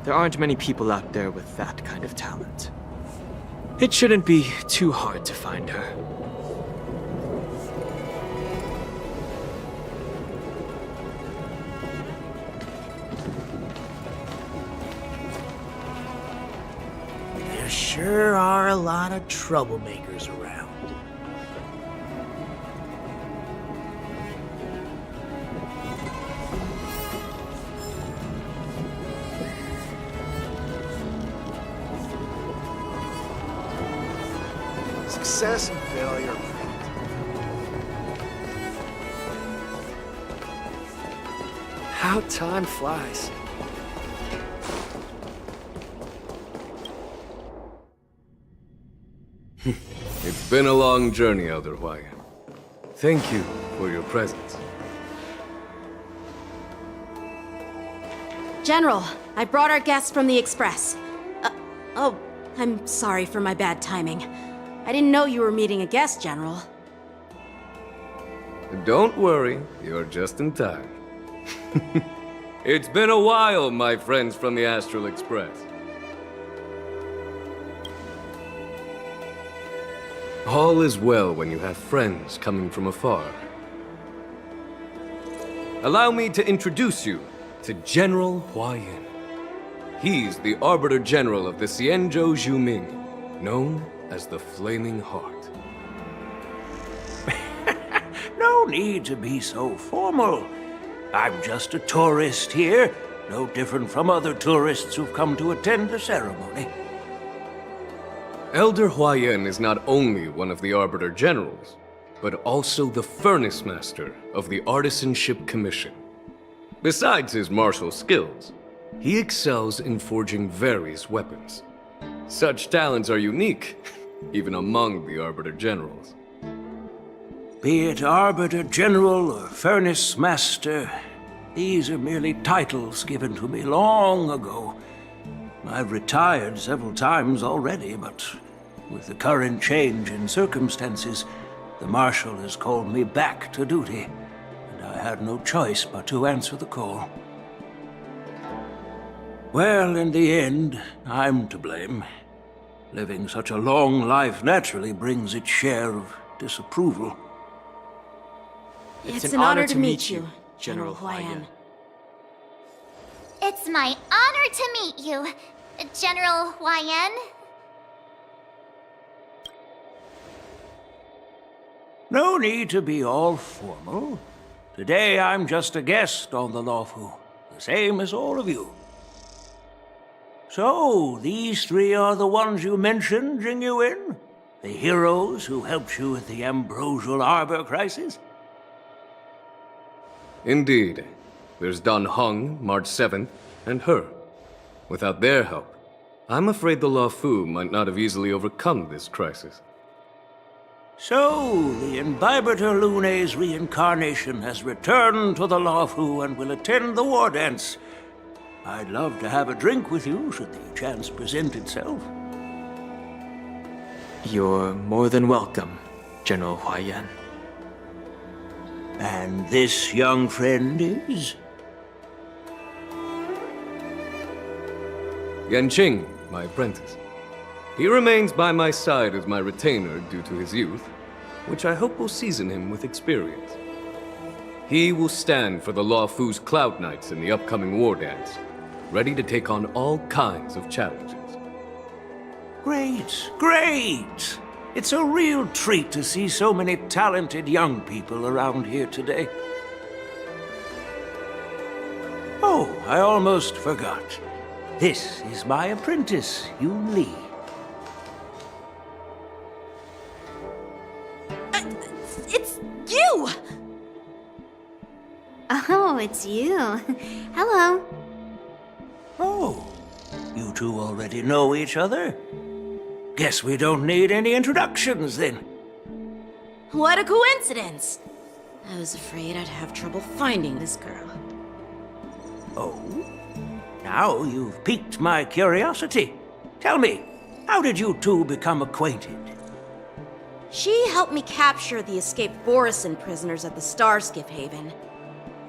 [SPEAKER 8] There aren't many people out there with that kind of talent. It shouldn't be too hard to find her.
[SPEAKER 15] sure are a lot of troublemakers around. Success and failure.
[SPEAKER 16] How time flies.
[SPEAKER 7] It's been a long journey, Elder Hwayan. Thank you for your presence.
[SPEAKER 9] General, I brought our guests from the Express. Oh, I'm sorry for my bad timing. I didn't know you were meeting a guest, General.
[SPEAKER 7] Don't worry, you're just in time. It's been a while, my friends from the Astral Express. All is well when you have friends coming from afar. Allow me to introduce you to General Hwayan. He's the Arbiter General of the Xianzhou Zhuming, known as the Flaming Heart.
[SPEAKER 17] No need to be so formal. I'm just a tourist here, no different from other tourists who've come to attend the ceremony.
[SPEAKER 7] Elder Hwayan is not only one of the Arbiter Generals, but also the Furnace Master of the Artisanship Commission. Besides his martial skills, he excels in forging various weapons. Such talents are unique, even among the Arbiter Generals.
[SPEAKER 17] Be it Arbiter General or Furnace Master, these are merely titles given to me long ago. I've retired several times already, but with the current change in circumstances, the Marshal has called me back to duty, and I had no choice but to answer the call. Well, in the end, I'm to blame. Living such a long life naturally brings its share of disapproval.
[SPEAKER 9] It's an honor to meet you, General Hwayan.
[SPEAKER 6] It's my honor to meet you, General Hwayan.
[SPEAKER 17] No need to be all formal. Today I'm just a guest on the Luofu, the same as all of you. So, these three are the ones you mentioned, Jingyuin? The heroes who helped you with the Ambrosial Arbor crisis?
[SPEAKER 7] Indeed. There's Dan Heng, March 7th, and her. Without their help, I'm afraid the Luofu might not have easily overcome this crisis.
[SPEAKER 17] So, the Imbibitor Lune's reincarnation has returned to the Luofu and will attend the war dance. I'd love to have a drink with you, should the chance present itself.
[SPEAKER 8] You're more than welcome, General Hwayan.
[SPEAKER 17] And this young friend is?
[SPEAKER 7] Yanqing, my apprentice. He remains by my side as my retainer due to his youth, which I hope will season him with experience. He will stand for the Luofu's Cloud Knights in the upcoming war dance, ready to take on all kinds of challenges.
[SPEAKER 17] Great, great! It's a real treat to see so many talented young people around here today. Oh, I almost forgot. This is my apprentice, Yoon Lee.
[SPEAKER 9] It's you!
[SPEAKER 10] Oh, it's you. Hello.
[SPEAKER 17] Oh, you two already know each other? Guess we don't need any introductions, then.
[SPEAKER 9] What a coincidence! I was afraid I'd have trouble finding this girl.
[SPEAKER 17] Oh? Now you've piqued my curiosity. Tell me, how did you two become acquainted?
[SPEAKER 9] She helped me capture the escaped Borisin prisoners at the Starskiff Haven.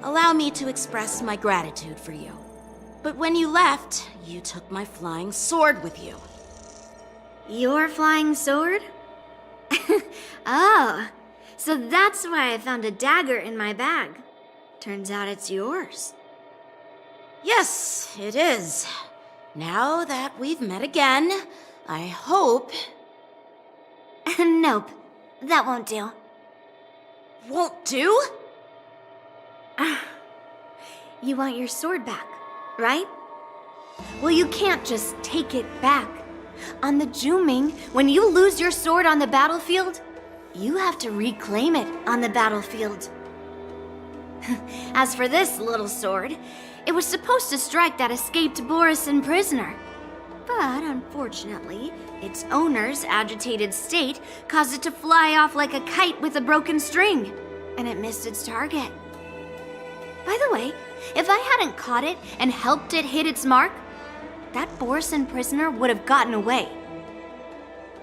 [SPEAKER 9] Allow me to express my gratitude for you. But when you left, you took my flying sword with you.
[SPEAKER 10] Your flying sword? Oh, so that's why I found a dagger in my bag. Turns out it's yours.
[SPEAKER 9] Yes, it is. Now that we've met again, I hope...
[SPEAKER 6] Nope, that won't do.
[SPEAKER 9] Won't do?
[SPEAKER 6] You want your sword back, right? Well, you can't just take it back. On the Juming, when you lose your sword on the battlefield, you have to reclaim it on the battlefield. As for this little sword, it was supposed to strike that escaped Borisin prisoner. But unfortunately, its owner's agitated state caused it to fly off like a kite with a broken string, and it missed its target. By the way, if I hadn't caught it and helped it hit its mark, that Borisin prisoner would have gotten away.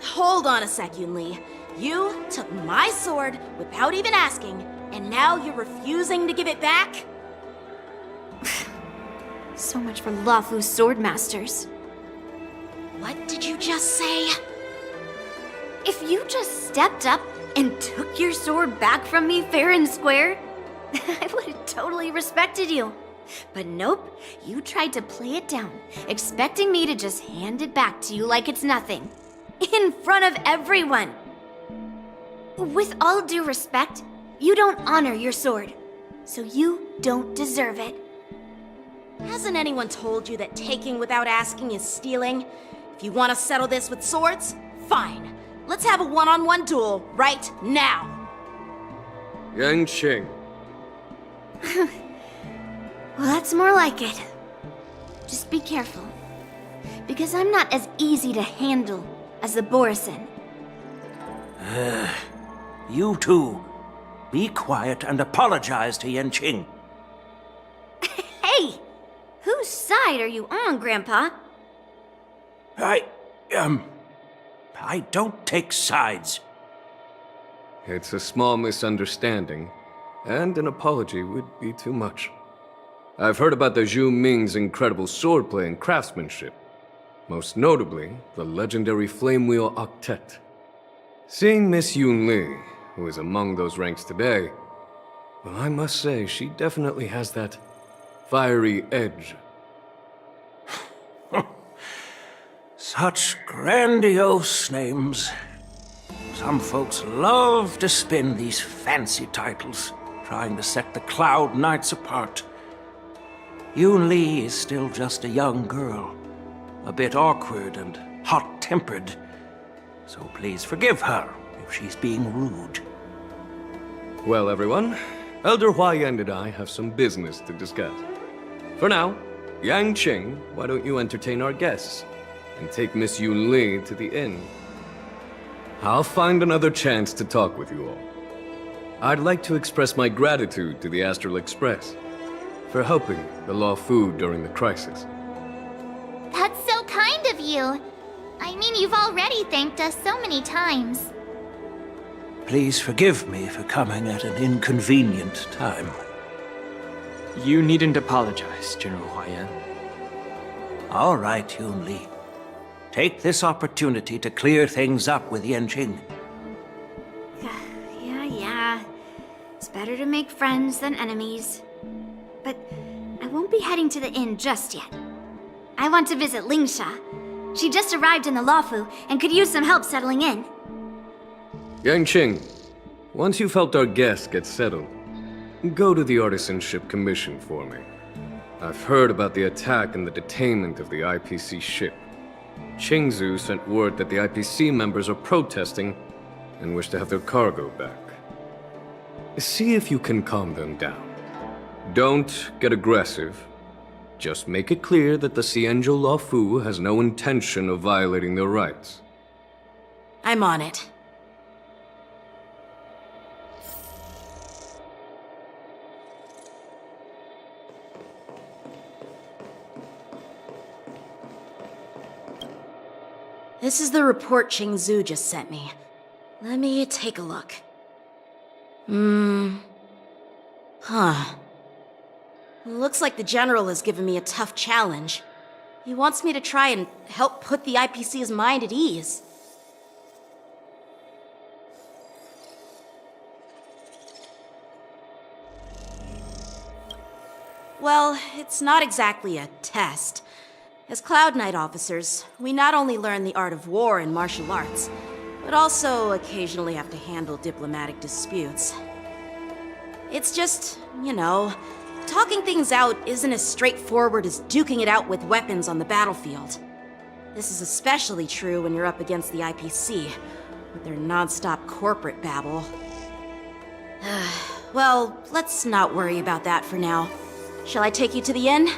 [SPEAKER 9] Hold on a sec, Yunli. You took my sword without even asking, and now you're refusing to give it back?
[SPEAKER 6] So much for Lafu's swordmasters.
[SPEAKER 9] What did you just say?
[SPEAKER 6] If you just stepped up and took your sword back from me fair and square, I would have totally respected you. But nope, you tried to play it down, expecting me to just hand it back to you like it's nothing. In front of everyone. With all due respect, you don't honor your sword, so you don't deserve it.
[SPEAKER 9] Hasn't anyone told you that taking without asking is stealing? If you want to settle this with swords, fine. Let's have a one-on-one duel right now.
[SPEAKER 7] Yanqing.
[SPEAKER 6] Well, that's more like it. Just be careful, because I'm not as easy to handle as the Borisin.
[SPEAKER 17] You two, be quiet and apologize to Yanqing.
[SPEAKER 6] Hey! Whose side are you on, Grandpa?
[SPEAKER 17] I don't take sides.
[SPEAKER 7] It's a small misunderstanding, and an apology would be too much. I've heard about the Zhu Ming's incredible swordplay and craftsmanship, most notably the legendary Flame Wheel Octet. Seeing Miss Yunli, who is among those ranks today, well, I must say she definitely has that fiery edge.
[SPEAKER 17] Such grandiose names. Some folks love to spin these fancy titles, trying to set the Cloud Knights apart. Yunli is still just a young girl, a bit awkward and hot-tempered, so please forgive her if she's being rude.
[SPEAKER 7] Well, everyone, Elder Huayan and I have some business to discuss. For now, Yanqing, why don't you entertain our guests and take Miss Yunli to the inn? I'll find another chance to talk with you all. I'd like to express my gratitude to the Astral Express for helping the Luofu during the crisis.
[SPEAKER 6] That's so kind of you. I mean, you've already thanked us so many times.
[SPEAKER 17] Please forgive me for coming at an inconvenient time.
[SPEAKER 8] You needn't apologize, General Huayan.
[SPEAKER 17] All right, Yunli. Take this opportunity to clear things up with Yanqing.
[SPEAKER 6] Yeah. It's better to make friends than enemies. But I won't be heading to the inn just yet. I want to visit Lingsha. She just arrived in the Luofu and could use some help settling in.
[SPEAKER 7] Yanqing, once you've helped our guests get settled, go to the Artisanship Commission for me. I've heard about the attack and the detainment of the IPC ship. Qingzu sent word that the IPC members are protesting and wish to have their cargo back. See if you can calm them down. Don't get aggressive. Just make it clear that the Xianzhou Luofu has no intention of violating their rights.
[SPEAKER 9] I'm on it. This is the report Qingzu just sent me. Let me take a look. Looks like the General has given me a tough challenge. He wants me to try and help put the IPC's mind at ease. Well, it's not exactly a test. As Cloud Knight officers, we not only learn the art of war and martial arts, but also occasionally have to handle diplomatic disputes. It's just, you know, talking things out isn't as straightforward as duking it out with weapons on the battlefield. This is especially true when you're up against the IPC, with their non-stop corporate babble. Well, let's not worry about that for now. Shall I take you to the inn?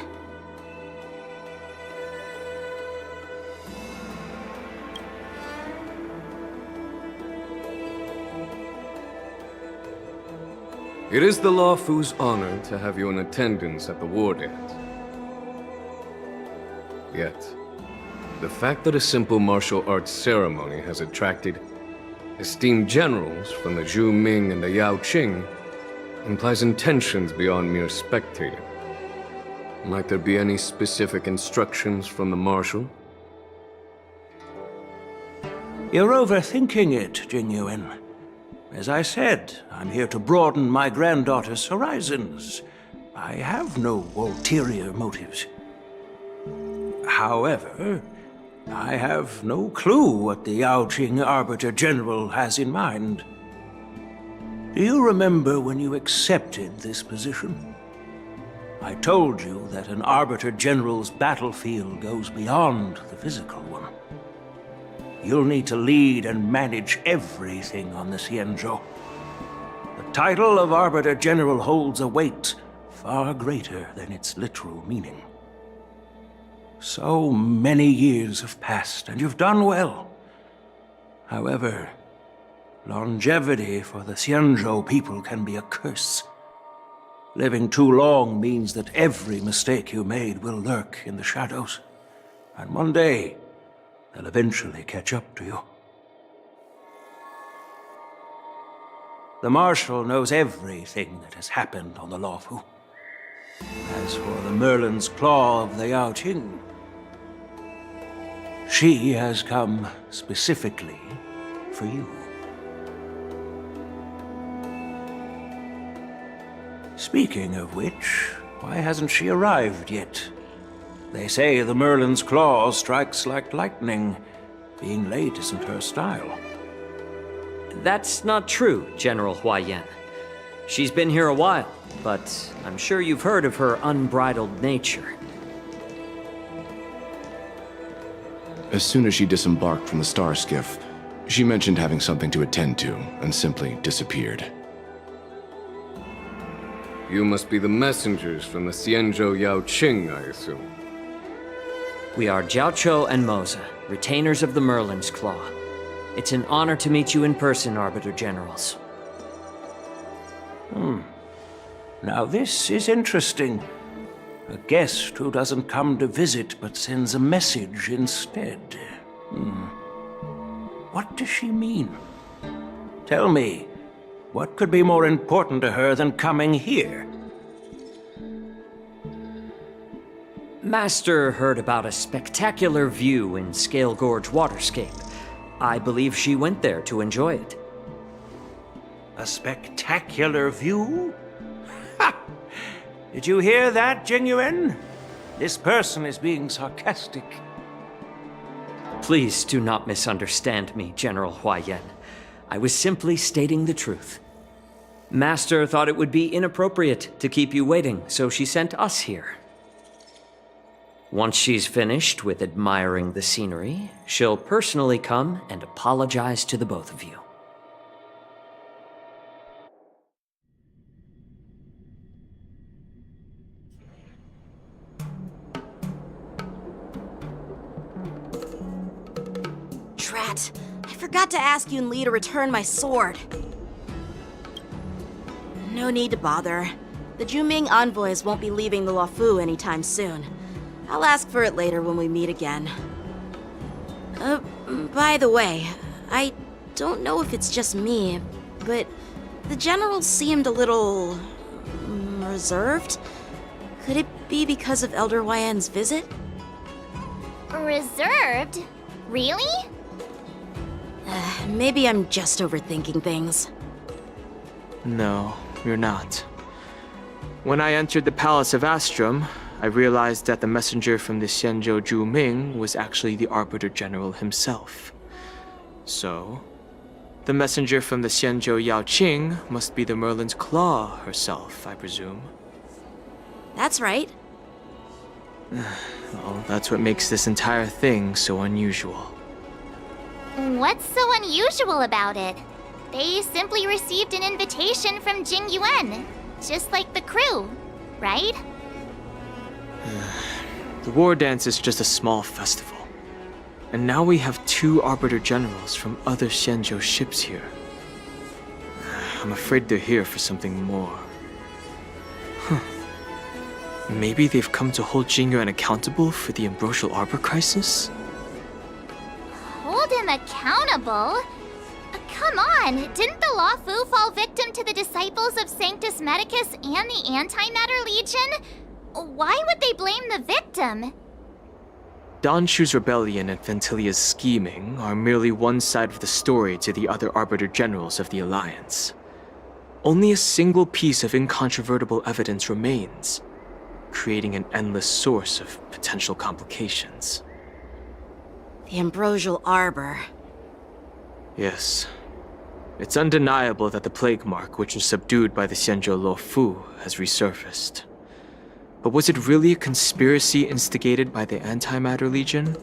[SPEAKER 7] It is the Lawfu's honor to have you in attendance at the war dance. Yet, the fact that a simple martial arts ceremony has attracted esteemed generals from the Zhu Ming and the Yao Qing implies intentions beyond mere spectating. Might there be any specific instructions from the marshal?
[SPEAKER 17] You're overthinking it, Jingyuan. As I said, I'm here to broaden my granddaughter's horizons. I have no ulterior motives. However, I have no clue what the Yao Qing Arbiter General has in mind. Do you remember when you accepted this position? I told you that an Arbiter General's battlefield goes beyond the physical one. You'll need to lead and manage everything on the Xianzhou. The title of Arbiter General holds a weight far greater than its literal meaning. So many years have passed, and you've done well. However, longevity for the Xianzhou people can be a curse. Living too long means that every mistake you made will lurk in the shadows. And one day, they'll eventually catch up to you. The Marshal knows everything that has happened on the Lawfu. As for the Merlin's Claw of the Yao Qing, she has come specifically for you. Speaking of which, why hasn't she arrived yet? They say the Merlin's Claw strikes like lightning. Being late isn't her style.
[SPEAKER 13] That's not true, General Huaiyan. She's been here a while, but I'm sure you've heard of her unbridled nature.
[SPEAKER 18] As soon as she disembarked from the star skiff, she mentioned having something to attend to and simply disappeared.
[SPEAKER 7] You must be the messengers from the Xianzhou Yao Qing, I assume.
[SPEAKER 13] We are Jiaoqiu and Moza, retainers of the Merlin's Claw. It's an honor to meet you in person, Arbiter Generals.
[SPEAKER 17] Now this is interesting. A guest who doesn't come to visit but sends a message instead. What does she mean? Tell me, what could be more important to her than coming here?
[SPEAKER 13] Master heard about a spectacular view in Scale Gorge Waterscape. I believe she went there to enjoy it.
[SPEAKER 17] A spectacular view? Ha! Did you hear that, Jingyuan? This person is being sarcastic.
[SPEAKER 13] Please do not misunderstand me, General Huaiyan. I was simply stating the truth. Master thought it would be inappropriate to keep you waiting, so she sent us here. Once she's finished with admiring the scenery, she'll personally come and apologize to the both of you.
[SPEAKER 9] Drat, I forgot to ask Yun Li to return my sword. No need to bother. The Zhu-Ming envoys won't be leaving the Luofu anytime soon. I'll ask for it later when we meet again. By the way, I don't know if it's just me, but the general seemed a little reserved. Could it be because of Elder Huaiyan's visit?
[SPEAKER 6] Reserved? Really?
[SPEAKER 9] Maybe I'm just overthinking things.
[SPEAKER 8] No, you're not. When I entered the Palace of Astrum, I realized that the messenger from the Xianzhou Zhu Ming was actually the Arbiter General himself. So, the messenger from the Xianzhou Yao Qing must be the Merlin's Claw herself, I presume.
[SPEAKER 9] That's right.
[SPEAKER 8] Well, that's what makes this entire thing so unusual.
[SPEAKER 6] What's so unusual about it? They simply received an invitation from Jing Yuan, just like the crew, right?
[SPEAKER 8] The war dance is just a small festival. And now we have 2 Arbiter Generals from other Xianzhou ships here. I'm afraid they're here for something more. Maybe they've come to hold Jing Yuan accountable for the Ambrosial Arbor crisis?
[SPEAKER 6] Hold him accountable? Come on, didn't the Law Fu fall victim to the disciples of Sanctus Medicus and the Antimatter Legion? Why would they blame the victim?
[SPEAKER 8] Don Shu's rebellion and Ventilia's scheming are merely one side of the story to the other Arbiter Generals of the Alliance. Only a single piece of incontrovertible evidence remains, creating an endless source of potential complications.
[SPEAKER 9] The Ambrosial Arbor.
[SPEAKER 8] Yes. It's undeniable that the plague mark, which was subdued by the Xianzhou Lo Fu, has resurfaced. But was it really a conspiracy instigated by the Antimatter Legion?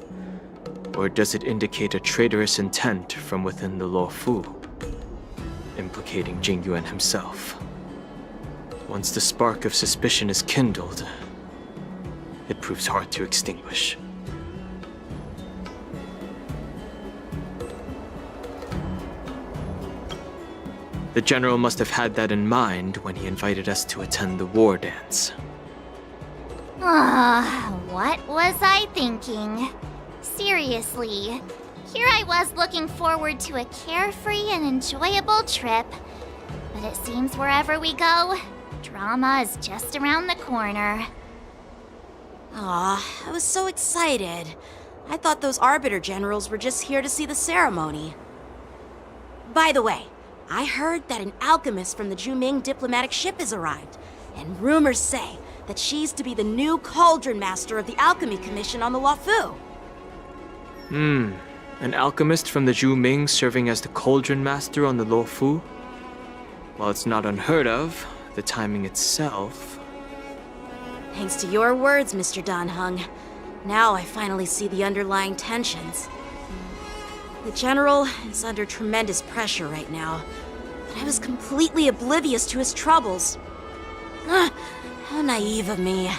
[SPEAKER 8] Or does it indicate a traitorous intent from within the Lo Fu, implicating Jing Yuan himself? Once the spark of suspicion is kindled, it proves hard to extinguish. The General must have had that in mind when he invited us to attend the war dance.
[SPEAKER 6] What was I thinking? Seriously, here I was looking forward to a carefree and enjoyable trip. But it seems wherever we go, drama is just around the corner.
[SPEAKER 9] Aw, I was so excited. I thought those Arbiter Generals were just here to see the ceremony. By the way, I heard that an alchemist from the Zhuming diplomatic ship has arrived, and rumors say that she's to be the new Cauldron Master of the Alchemy Commission on the Lo Fu.
[SPEAKER 8] An alchemist from the Zhu Ming serving as the Cauldron Master on the Lo Fu? While it's not unheard of, the timing itself...
[SPEAKER 9] Thanks to your words, Mr. Dan Heng. Now I finally see the underlying tensions. The General is under tremendous pressure right now, but I was completely oblivious to his troubles. How naive of me.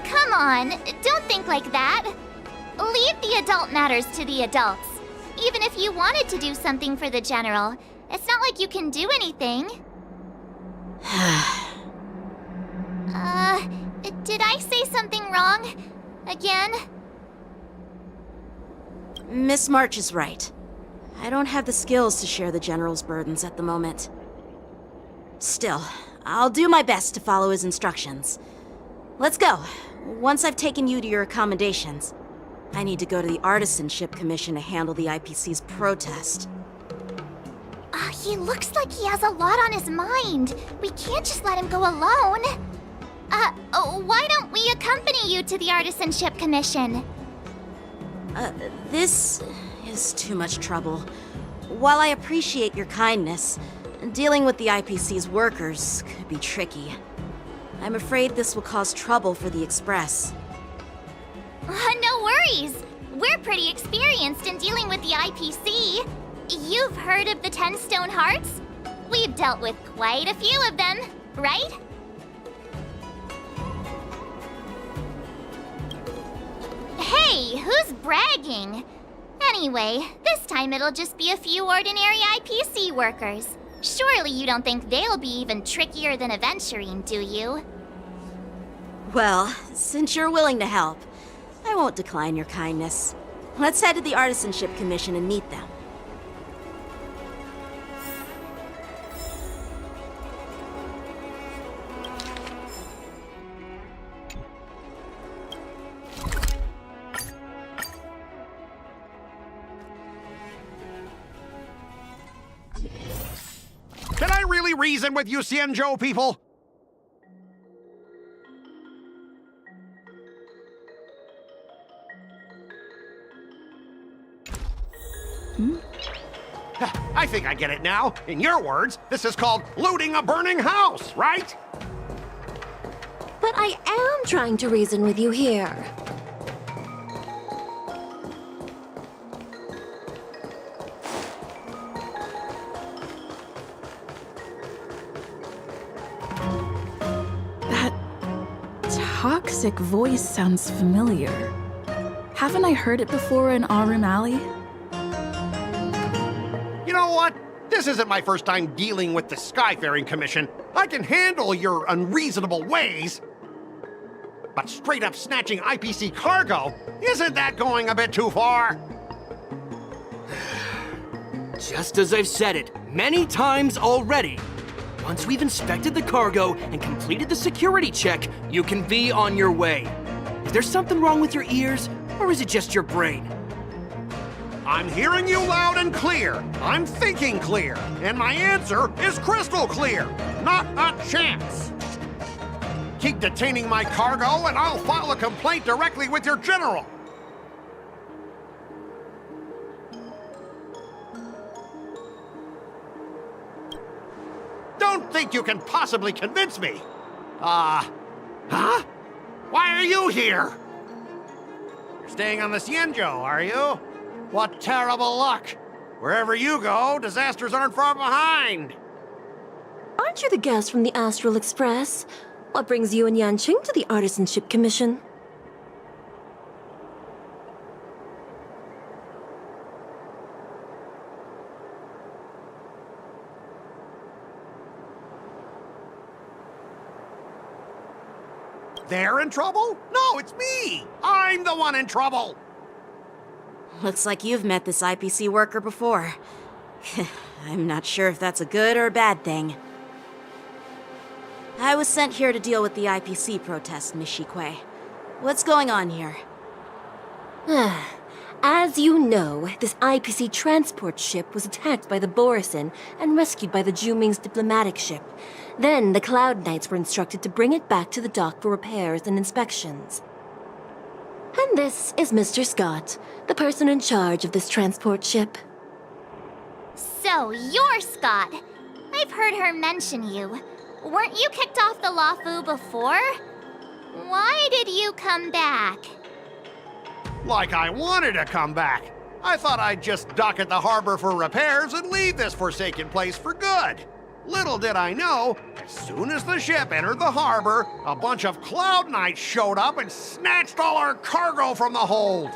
[SPEAKER 6] Come on, don't think like that. Leave the adult matters to the adults. Even if you wanted to do something for the General, it's not like you can do anything. Did I say something wrong? Again?
[SPEAKER 9] Miss March is right. I don't have the skills to share the General's burdens at the moment. Still, I'll do my best to follow his instructions. Let's go. Once I've taken you to your accommodations, I need to go to the Artisanship Commission to handle the IPC's protest.
[SPEAKER 6] He looks like he has a lot on his mind. We can't just let him go alone. Why don't we accompany you to the Artisanship Commission?
[SPEAKER 9] This is too much trouble. While I appreciate your kindness, dealing with the IPC's workers could be tricky. I'm afraid this will cause trouble for the Express.
[SPEAKER 6] No worries. We're pretty experienced in dealing with the IPC. You've heard of the 10 Stone Hearts? We've dealt with quite a few of them, right? Hey, who's bragging? Anyway, this time it'll just be a few ordinary IPC workers. Surely you don't think they'll be even trickier than Aventurine, do you?
[SPEAKER 9] Well, since you're willing to help, I won't decline your kindness. Let's head to the Artisanship Commission and meet them.
[SPEAKER 19] Can I really reason with you, Xianzhou people? I think I get it now. In your words, this is called looting a burning house, right?
[SPEAKER 10] But I am trying to reason with you here.
[SPEAKER 1] That toxic voice sounds familiar. Haven't I heard it before in Aurum Alley?
[SPEAKER 19] You know what? This isn't my first time dealing with the Skyfaring Commission. I can handle your unreasonable ways. But straight up snatching IPC cargo, isn't that going a bit too far?
[SPEAKER 11] Just as I've said it many times already. Once we've inspected the cargo and completed the security check, you can be on your way. Is there something wrong with your ears, or is it just your brain?
[SPEAKER 19] I'm hearing you loud and clear. I'm thinking clear. And my answer is crystal clear. Not a chance. Keep detaining my cargo and I'll file a complaint directly with your general. Don't think you can possibly convince me. Huh? Why are you here? You're staying on the Cienjo, are you? What terrible luck! Wherever you go, disasters aren't far behind!
[SPEAKER 10] Aren't you the guest from the Astral Express? What brings you and Yanqing to the Artisanship Commission?
[SPEAKER 19] They're in trouble? No, it's me! I'm the one in trouble!
[SPEAKER 9] Looks like you've met this IPC worker before. I'm not sure if that's a good or a bad thing. I was sent here to deal with the IPC protest, Miss Shikwe. What's going on here?
[SPEAKER 10] As you know, this IPC transport ship was attacked by the Borisin and rescued by the Juming's diplomatic ship. Then the Cloud Knights were instructed to bring it back to the dock for repairs and inspections. And this is Mr. Scott, the person in charge of this transport ship.
[SPEAKER 6] So, you're Scott. I've heard her mention you. Weren't you kicked off the Lafu before? Why did you come back?
[SPEAKER 19] Like I wanted to come back. I thought I'd just dock at the harbor for repairs and leave this forsaken place for good. Little did I know, as soon as the ship entered the harbor, a bunch of Cloud Knights showed up and snatched all our cargo from the hold.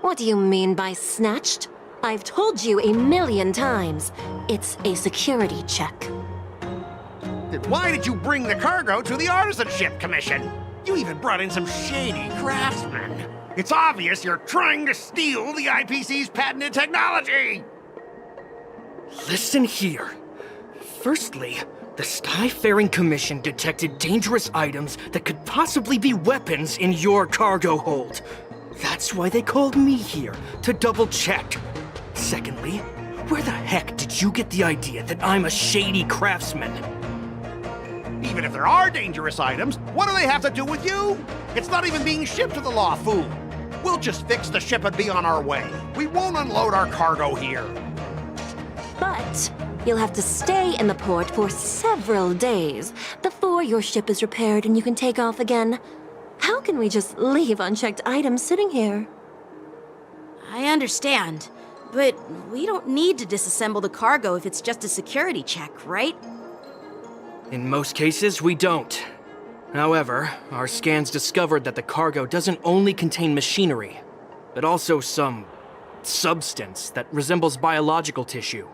[SPEAKER 10] What do you mean by snatched? I've told you 1,000,000 times. It's a security check.
[SPEAKER 19] Then why did you bring the cargo to the Artisanship Commission? You even brought in some shady craftsmen. It's obvious you're trying to steal the IPC's patented technology!
[SPEAKER 11] Listen here. Firstly, the Skyfaring Commission detected dangerous items that could possibly be weapons in your cargo hold. That's why they called me here, to double-check. Secondly, where the heck did you get the idea that I'm a shady craftsman?
[SPEAKER 19] Even if there are dangerous items, what do they have to do with you? It's not even being shipped to the Lafu. We'll just fix the ship and be on our way. We won't unload our cargo here.
[SPEAKER 10] But you'll have to stay in the port for several days before your ship is repaired and you can take off again. How can we just leave unchecked items sitting here?
[SPEAKER 9] I understand, but we don't need to disassemble the cargo if it's just a security check, right?
[SPEAKER 11] In most cases, we don't. However, our scans discovered that the cargo doesn't only contain machinery, but also some substance that resembles biological tissue.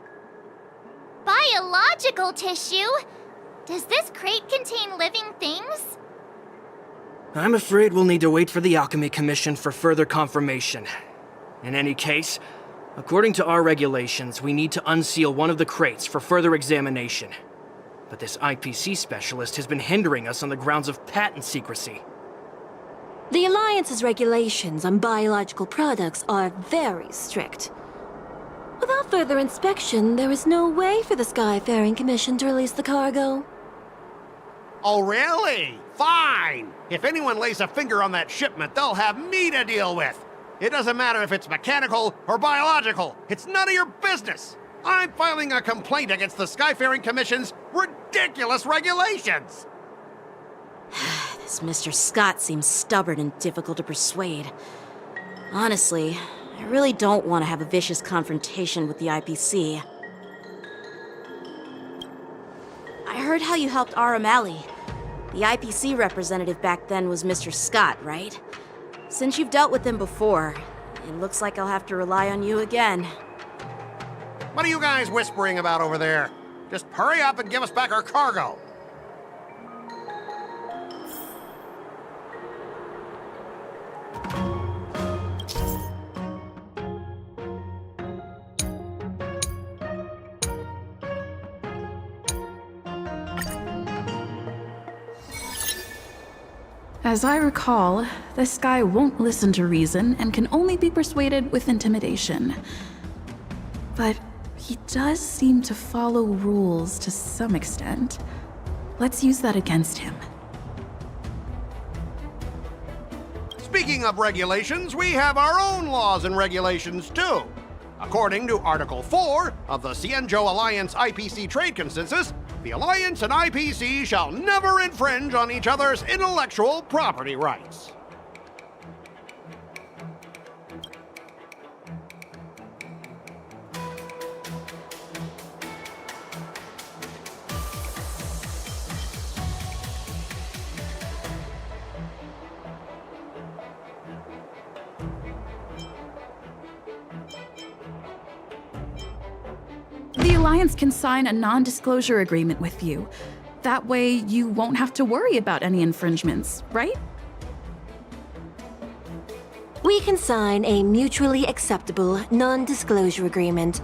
[SPEAKER 6] Biological tissue? Does this crate contain living things?
[SPEAKER 11] I'm afraid we'll need to wait for the Alchemy Commission for further confirmation. In any case, according to our regulations, we need to unseal one of the crates for further examination. But this IPC specialist has been hindering us on the grounds of patent secrecy.
[SPEAKER 10] The Alliance's regulations on biological products are very strict. Without further inspection, there is no way for the Skyfaring Commission to release the cargo.
[SPEAKER 19] Oh, really? Fine! If anyone lays a finger on that shipment, they'll have me to deal with. It doesn't matter if it's mechanical or biological. It's none of your business. I'm filing a complaint against the Skyfaring Commission's ridiculous regulations.
[SPEAKER 9] This Mr. Scott seems stubborn and difficult to persuade. Honestly, I really don't want to have a vicious confrontation with the IPC. I heard how you helped Aramali. The IPC representative back then was Mr. Scott, right? Since you've dealt with him before, it looks like I'll have to rely on you again.
[SPEAKER 19] What are you guys whispering about over there? Just hurry up and give us back our cargo.
[SPEAKER 1] As I recall, this guy won't listen to reason and can only be persuaded with intimidation. But he does seem to follow rules to some extent. Let's use that against him.
[SPEAKER 19] Speaking of regulations, we have our own laws and regulations too. According to Article 4 of the Cienjo Alliance IPC Trade Consensus, the Alliance and IPC shall never infringe on each other's intellectual property rights.
[SPEAKER 1] The Alliance can sign a non-disclosure agreement with you. That way, you won't have to worry about any infringements, right?
[SPEAKER 20] We can sign a mutually acceptable non-disclosure agreement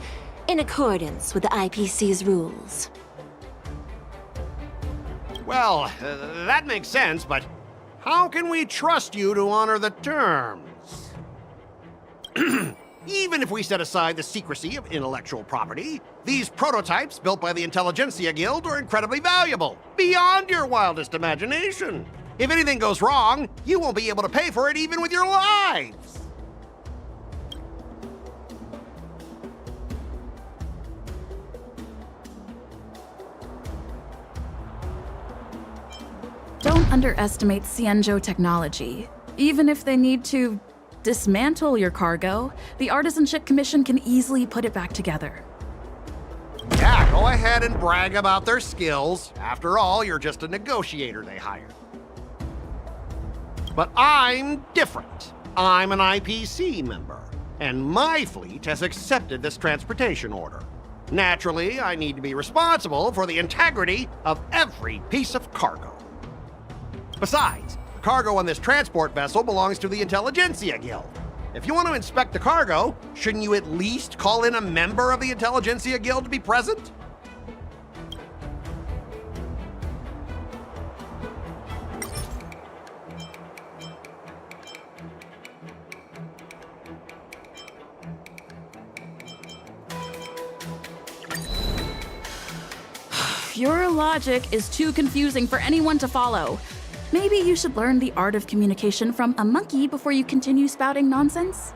[SPEAKER 20] in accordance with the IPC's rules.
[SPEAKER 19] Well, that makes sense, but how can we trust you to honor the terms? Even if we set aside the secrecy of intellectual property, these prototypes built by the Intelligentsia Guild are incredibly valuable, beyond your wildest imagination. If anything goes wrong, you won't be able to pay for it even with your lives.
[SPEAKER 1] Don't underestimate Cienjo technology. Even if they need to dismantle your cargo, the Artisanship Commission can easily put it back together.
[SPEAKER 19] Yeah, go ahead and brag about their skills. After all, you're just a negotiator they hired. But I'm different. I'm an IPC member, and my fleet has accepted this transportation order. Naturally, I need to be responsible for the integrity of every piece of cargo. Besides, the cargo on this transport vessel belongs to the Intelligentsia Guild. If you want to inspect the cargo, shouldn't you at least call in a member of the Intelligentsia Guild to be present?
[SPEAKER 1] Your logic is too confusing for anyone to follow. Maybe you should learn the art of communication from a monkey before you continue spouting nonsense?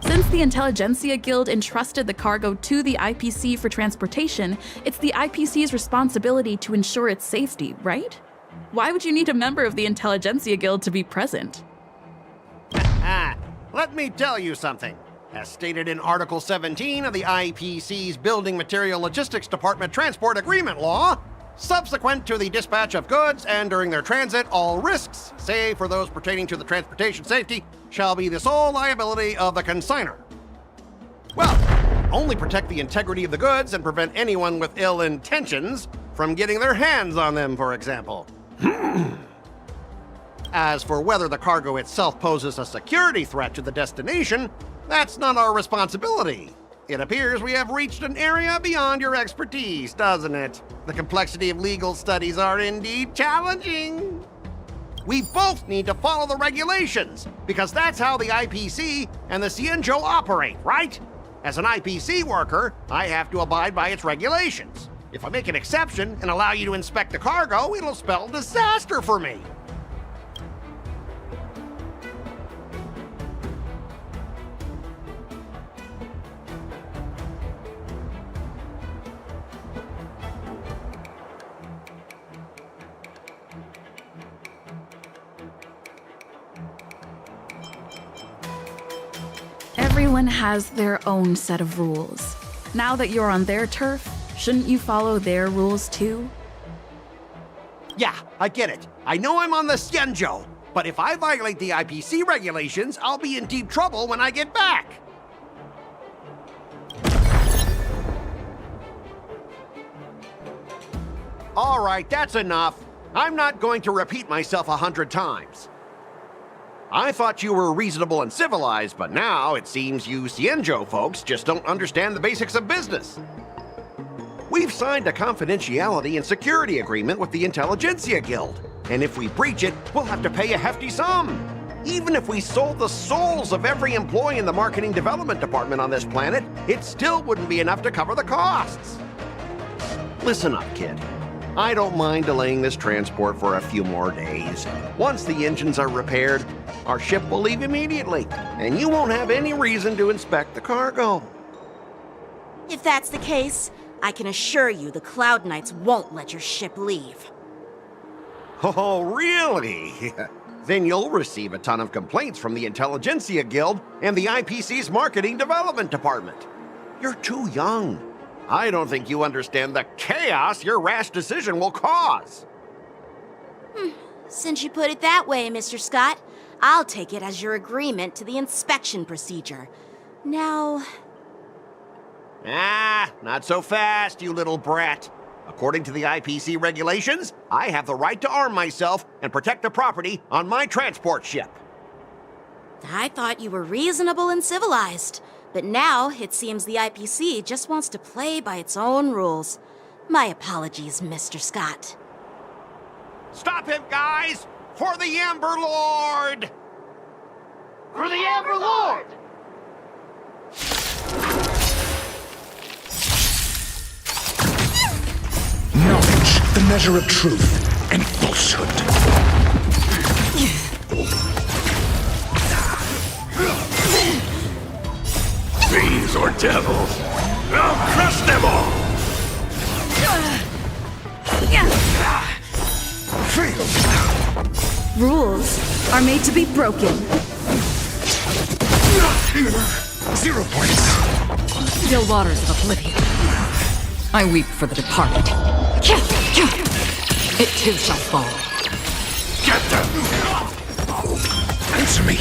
[SPEAKER 1] Since the Intelligentsia Guild entrusted the cargo to the IPC for transportation, it's the IPC's responsibility to ensure its safety, right? Why would you need a member of the Intelligentsia Guild to be present?
[SPEAKER 19] Let me tell you something. As stated in Article 17 of the IPC's Building Material Logistics Department Transport Agreement Law, subsequent to the dispatch of goods and during their transit, all risks, save for those pertaining to the transportation safety, shall be the sole liability of the consignor. Well, only protect the integrity of the goods and prevent anyone with ill intentions from getting their hands on them, for example. As for whether the cargo itself poses a security threat to the destination, that's not our responsibility. It appears we have reached an area beyond your expertise, doesn't it? The complexity of legal studies are indeed challenging. We both need to follow the regulations, because that's how the IPC and the Cienjo operate, right? As an IPC worker, I have to abide by its regulations. If I make an exception and allow you to inspect the cargo, it'll spell disaster for me.
[SPEAKER 1] Everyone has their own set of rules. Now that you're on their turf, shouldn't you follow their rules too?
[SPEAKER 19] Yeah, I get it. I know I'm on the Cienjo, but if I violate the IPC regulations, I'll be in deep trouble when I get back. All right, that's enough. I'm not going to repeat myself 100 times. I thought you were reasonable and civilized, but now it seems you Cienjo folks just don't understand the basics of business. We've signed a confidentiality and security agreement with the Intelligentsia Guild, and if we breach it, we'll have to pay a hefty sum. Even if we sold the souls of every employee in the marketing development department on this planet, it still wouldn't be enough to cover the costs. Listen up, kid. I don't mind delaying this transport for a few more days. Once the engines are repaired, our ship will leave immediately, and you won't have any reason to inspect the cargo.
[SPEAKER 9] If that's the case, I can assure you the Cloud Knights won't let your ship leave.
[SPEAKER 19] Oh, really? Then you'll receive a ton of complaints from the Intelligentsia Guild and the IPC's Marketing Development Department. You're too young. I don't think you understand the chaos your rash decision will cause.
[SPEAKER 9] Since you put it that way, Mr. Scott, I'll take it as your agreement to the inspection procedure. Now...
[SPEAKER 19] Not so fast, you little brat. According to the IPC regulations, I have the right to arm myself and protect the property on my transport ship.
[SPEAKER 9] I thought you were reasonable and civilized. But now, it seems the IPC just wants to play by its own rules. My apologies, Mr. Scott.
[SPEAKER 19] Stop him, guys! For the Amber Lord!
[SPEAKER 15] For the Amber Lord!
[SPEAKER 21] Knowledge, the measure of truth and falsehood.
[SPEAKER 22] Fiends or devils, I'll crush them all!
[SPEAKER 1] Rules are made to be broken.
[SPEAKER 21] 0 points.
[SPEAKER 4] Still waters of oblivion. I weep for the departed. It too shall fall.
[SPEAKER 21] Get them! Answer me!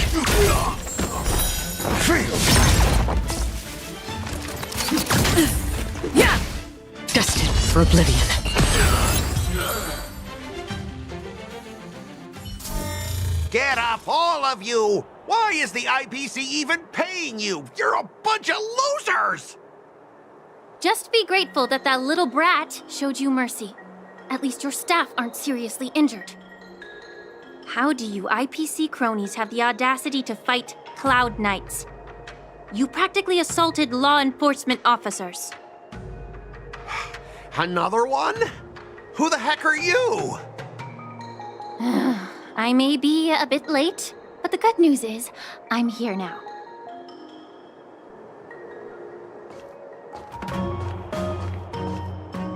[SPEAKER 4] Yeah! Destined for oblivion.
[SPEAKER 19] Get up, all of you! Why is the IPC even paying you? You're a bunch of losers!
[SPEAKER 10] Just be grateful that that little brat showed you mercy. At least your staff aren't seriously injured. How do you IPC cronies have the audacity to fight Cloud Knights? You practically assaulted law enforcement officers.
[SPEAKER 19] Another one? Who the heck are you?
[SPEAKER 10] I may be a bit late, but the good news is, I'm here now.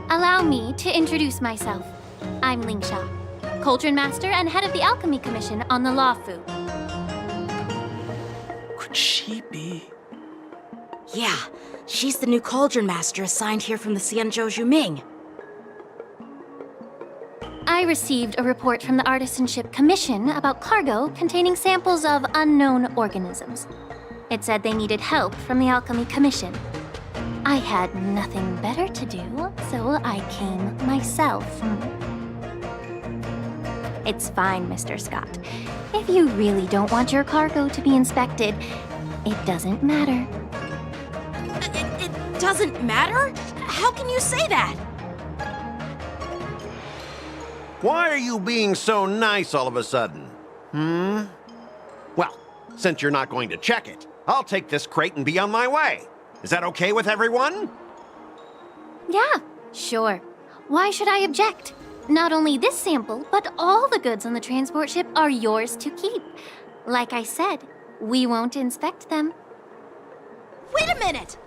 [SPEAKER 10] Allow me to introduce myself. I'm Lingsha, Cauldron Master and head of the Alchemy Commission on the Lawfu.
[SPEAKER 11] Could she be?
[SPEAKER 9] Yeah, she's the new Cauldron Master assigned here from the Cienjo Juming.
[SPEAKER 10] I received a report from the Artisanship Commission about cargo containing samples of unknown organisms. It said they needed help from the Alchemy Commission. I had nothing better to do, so I came myself. It's fine, Mr. Scott. If you really don't want your cargo to be inspected, it doesn't matter.
[SPEAKER 9] It doesn't matter? How can you say that?
[SPEAKER 19] Why are you being so nice all of a sudden? Well, since you're not going to check it, I'll take this crate and be on my way. Is that okay with everyone?
[SPEAKER 10] Yeah, sure. Why should I object? Not only this sample, but all the goods on the transport ship are yours to keep. Like I said, we won't inspect them.
[SPEAKER 9] Wait a minute!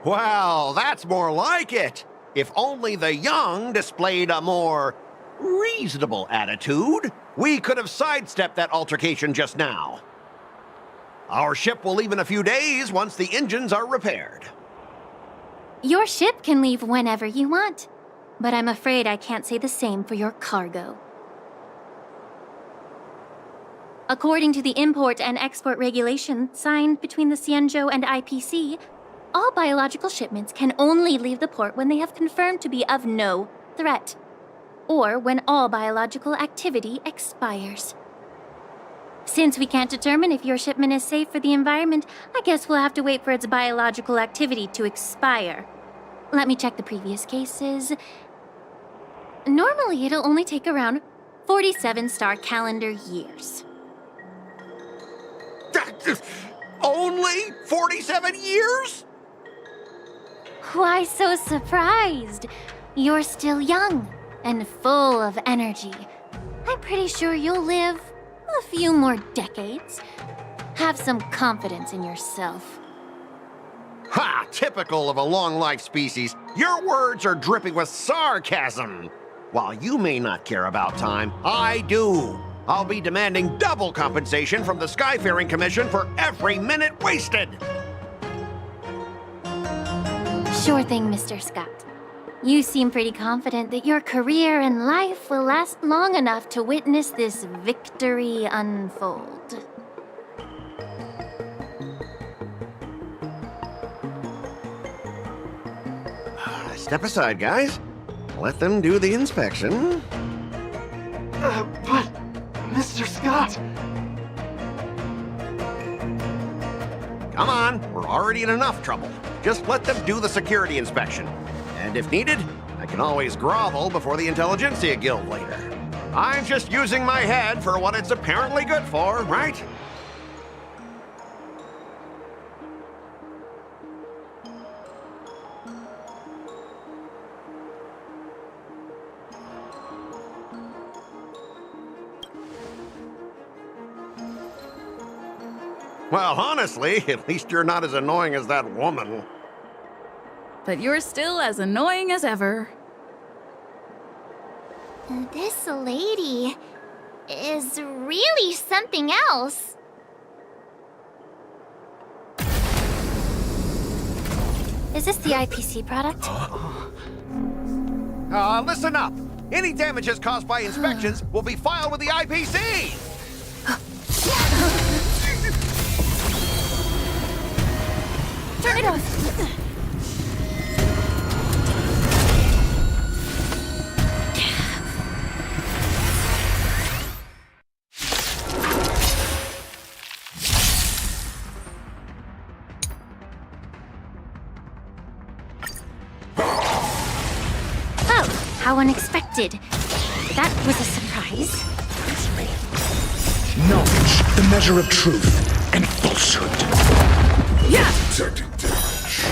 [SPEAKER 19] Well, that's more like it. If only the young displayed a more reasonable attitude, we could have sidestepped that altercation just now. Our ship will leave in a few days once the engines are repaired.
[SPEAKER 10] Your ship can leave whenever you want, but I'm afraid I can't say the same for your cargo. According to the import and export regulation signed between the Cienzhou and IPC, all biological shipments can only leave the port when they have confirmed to be of no threat, or when all biological activity expires. Since we can't determine if your shipment is safe for the environment, I guess we'll have to wait for its biological activity to expire. Let me check the previous cases. Normally, it'll only take around 47 star calendar years.
[SPEAKER 19] Only 47 years?
[SPEAKER 10] Why so surprised? You're still young and full of energy. I'm pretty sure you'll live a few more decades. Have some confidence in yourself.
[SPEAKER 19] Ha! Typical of a long-life species. Your words are dripping with sarcasm. While you may not care about time, I do. I'll be demanding double compensation from the Skyfaring Commission for every minute wasted.
[SPEAKER 10] Sure thing, Mr. Scott. You seem pretty confident that your career and life will last long enough to witness this victory unfold.
[SPEAKER 19] Step aside, guys. Let them do the inspection.
[SPEAKER 16] But, Mr. Scott...
[SPEAKER 19] Come on, we're already in enough trouble. Just let them do the security inspection. And if needed, I can always grovel before the Intelligentsia Guild later. I'm just using my head for what it's apparently good for, right? Well, honestly, at least you're not as annoying as that woman.
[SPEAKER 1] But you're still as annoying as ever.
[SPEAKER 6] This lady is really something else.
[SPEAKER 10] Is this the IPC product?
[SPEAKER 19] Listen up. Any damages caused by inspections will be filed with the IPC.
[SPEAKER 10] Turn it off! Oh, how unexpected. That was a surprise.
[SPEAKER 21] Knowledge, the measure of truth and falsehood.
[SPEAKER 1] Yeah!
[SPEAKER 22] Detecting damage.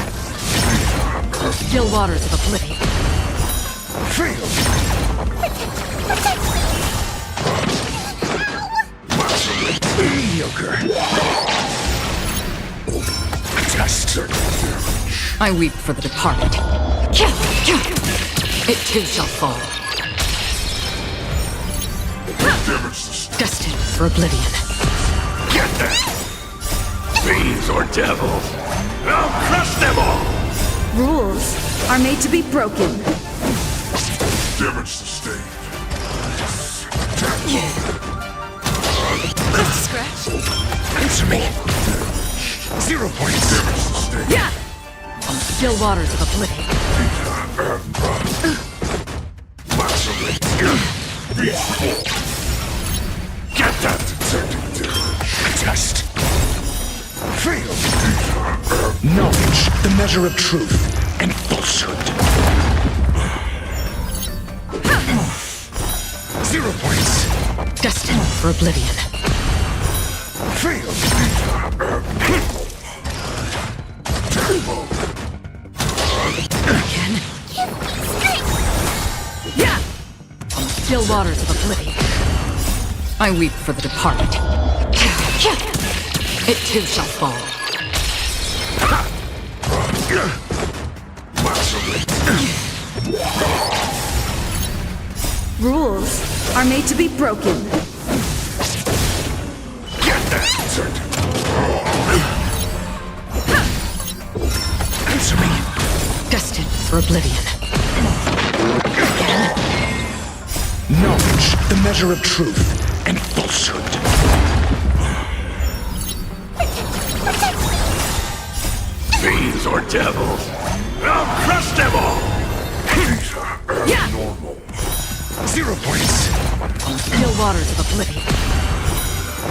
[SPEAKER 4] Still waters of oblivion.
[SPEAKER 21] Fail! Mediocre. Test.
[SPEAKER 4] I weep for the departed. It too shall fall. Destined for oblivion.
[SPEAKER 22] Get them! Fiends or devils! I'll crush them all!
[SPEAKER 1] Rules are made to be broken.
[SPEAKER 22] Damage sustained.
[SPEAKER 1] Just a scratch.
[SPEAKER 21] Answer me. 0 points.
[SPEAKER 22] Damage sustained.
[SPEAKER 1] Yeah!
[SPEAKER 4] Still waters of oblivion.
[SPEAKER 22] Get that detecting damage.
[SPEAKER 21] Test. Fail. Knowledge, the measure of truth and falsehood. 0 points.
[SPEAKER 4] Destined for oblivion.
[SPEAKER 21] Failed.
[SPEAKER 4] Again? Yeah! On the still waters of oblivion. I weep for the departed. It too shall fall.
[SPEAKER 1] Rules are made to be broken.
[SPEAKER 21] Get that! Answer me.
[SPEAKER 4] Destined for oblivion.
[SPEAKER 21] Knowledge, the measure of truth and falsehood.
[SPEAKER 22] Fiends or devils, I'll crush them all!
[SPEAKER 21] These are abnormal. 0 points.
[SPEAKER 4] On the still waters of oblivion.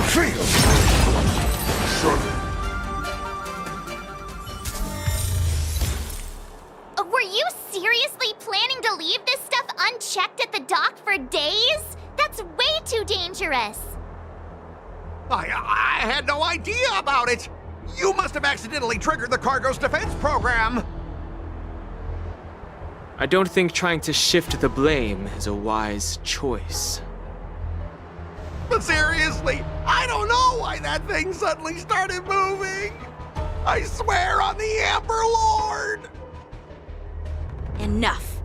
[SPEAKER 21] Failed.
[SPEAKER 6] Were you seriously planning to leave this stuff unchecked at the dock for days? That's way too dangerous.
[SPEAKER 19] I had no idea about it. You must have accidentally triggered the cargo's defense program.
[SPEAKER 8] I don't think trying to shift the blame is a wise choice.
[SPEAKER 19] But seriously, I don't know why that thing suddenly started moving. I swear on the Amber Lord.
[SPEAKER 9] Enough.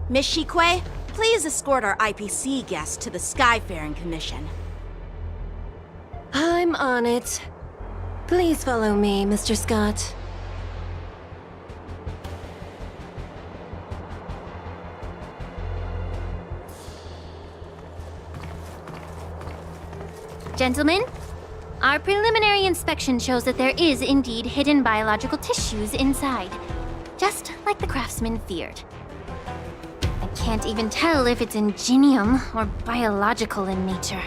[SPEAKER 9] Miss Shikwe, please escort our IPC guest to the Skyfaring Commission.
[SPEAKER 20] I'm on it. Please follow me, Mr. Scott.
[SPEAKER 10] Gentlemen, our preliminary inspection shows that there is indeed hidden biological tissues inside, just like the craftsman feared. I can't even tell if it's ingenium or biological in nature.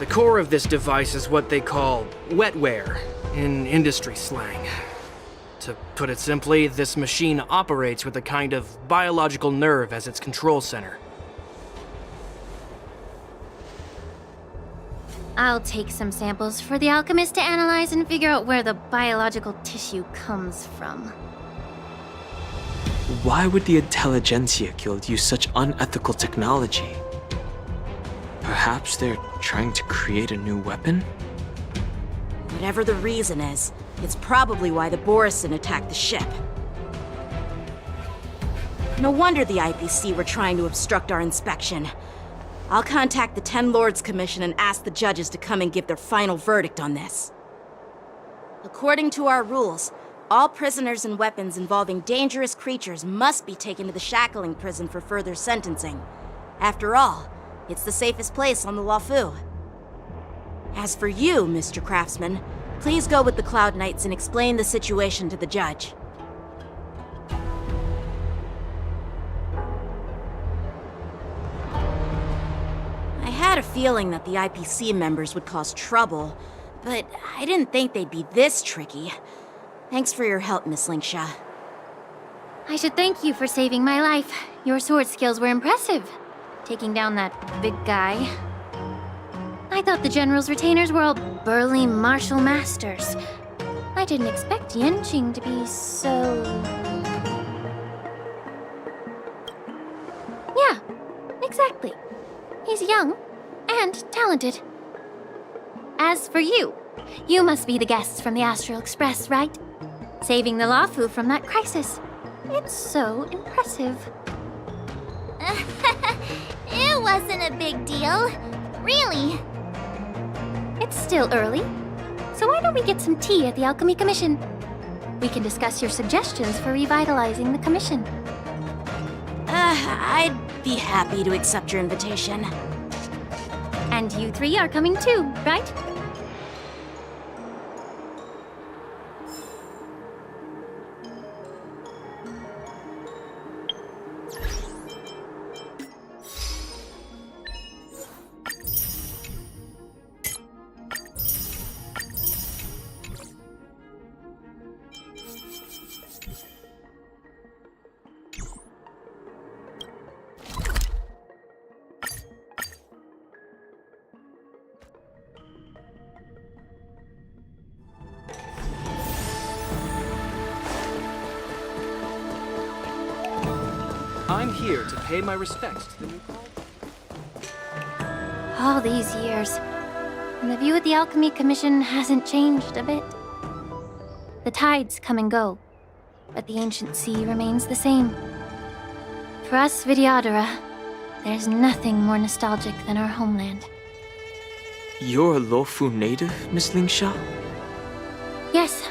[SPEAKER 11] The core of this device is what they call wetware in industry slang. To put it simply, this machine operates with a kind of biological nerve as its control center.
[SPEAKER 10] I'll take some samples for the alchemist to analyze and figure out where the biological tissue comes from.
[SPEAKER 8] Why would the Intelligentsia Guild use such unethical technology? Perhaps they're trying to create a new weapon?
[SPEAKER 9] Whatever the reason is, it's probably why the Borisin attacked the ship. No wonder the IPC were trying to obstruct our inspection. I'll contact the Ten Lords Commission and ask the judges to come and give their final verdict on this. According to our rules, all prisoners and weapons involving dangerous creatures must be taken to the shackling prison for further sentencing. After all, it's the safest place on the Luofu. As for you, Mr. Craftsman, please go with the Cloud Knights and explain the situation to the judge. I had a feeling that the IPC members would cause trouble, but I didn't think they'd be this tricky. Thanks for your help, Miss Linksha.
[SPEAKER 10] I should thank you for saving my life. Your sword skills were impressive, taking down that big guy. I thought the General's retainers were all burly martial masters. I didn't expect Yenqing to be so... Yeah, exactly. He's young and talented. As for you, you must be the guests from the Astral Express, right? Saving the Luofu from that crisis. It's so impressive.
[SPEAKER 6] It wasn't a big deal. Really.
[SPEAKER 10] It's still early, so why don't we get some tea at the Alchemy Commission? We can discuss your suggestions for revitalizing the commission.
[SPEAKER 9] I'd be happy to accept your invitation.
[SPEAKER 10] And you three are coming too, right?
[SPEAKER 8] I'm here to pay my respects to the new call.
[SPEAKER 10] All these years, and the view of the Alchemy Commission hasn't changed a bit. The tides come and go, but the ancient sea remains the same. For us Vidyadhara, there's nothing more nostalgic than our homeland.
[SPEAKER 8] You're a Luofu native, Miss Lingsha?
[SPEAKER 10] Yes,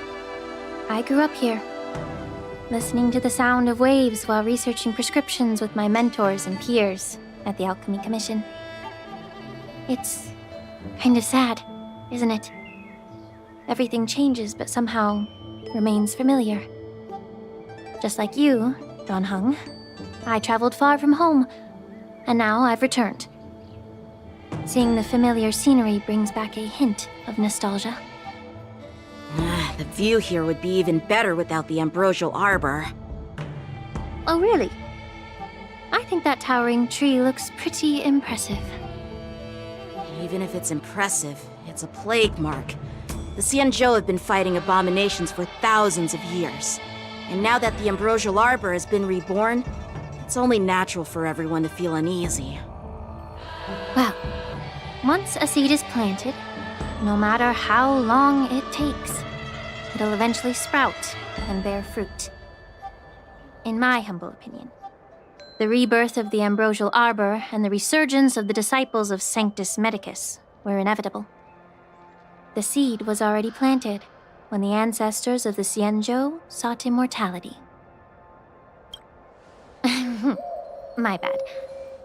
[SPEAKER 10] I grew up here, listening to the sound of waves while researching prescriptions with my mentors and peers at the Alchemy Commission. It's kind of sad, isn't it? Everything changes, but somehow remains familiar. Just like you, Don Hung, I traveled far from home, and now I've returned. Seeing the familiar scenery brings back a hint of nostalgia.
[SPEAKER 9] The view here would be even better without the ambrosial arbor.
[SPEAKER 10] Oh, really? I think that towering tree looks pretty impressive.
[SPEAKER 9] Even if it's impressive, it's a plague mark. The Xianzhou have been fighting abominations for thousands of years. And now that the ambrosial arbor has been reborn, it's only natural for everyone to feel uneasy.
[SPEAKER 10] Well, once a seed is planted, no matter how long it takes, it'll eventually sprout and bear fruit. In my humble opinion, the rebirth of the ambrosial arbor and the resurgence of the disciples of Sanctus Medicus were inevitable. The seed was already planted when the ancestors of the Xianzhou sought immortality. My bad.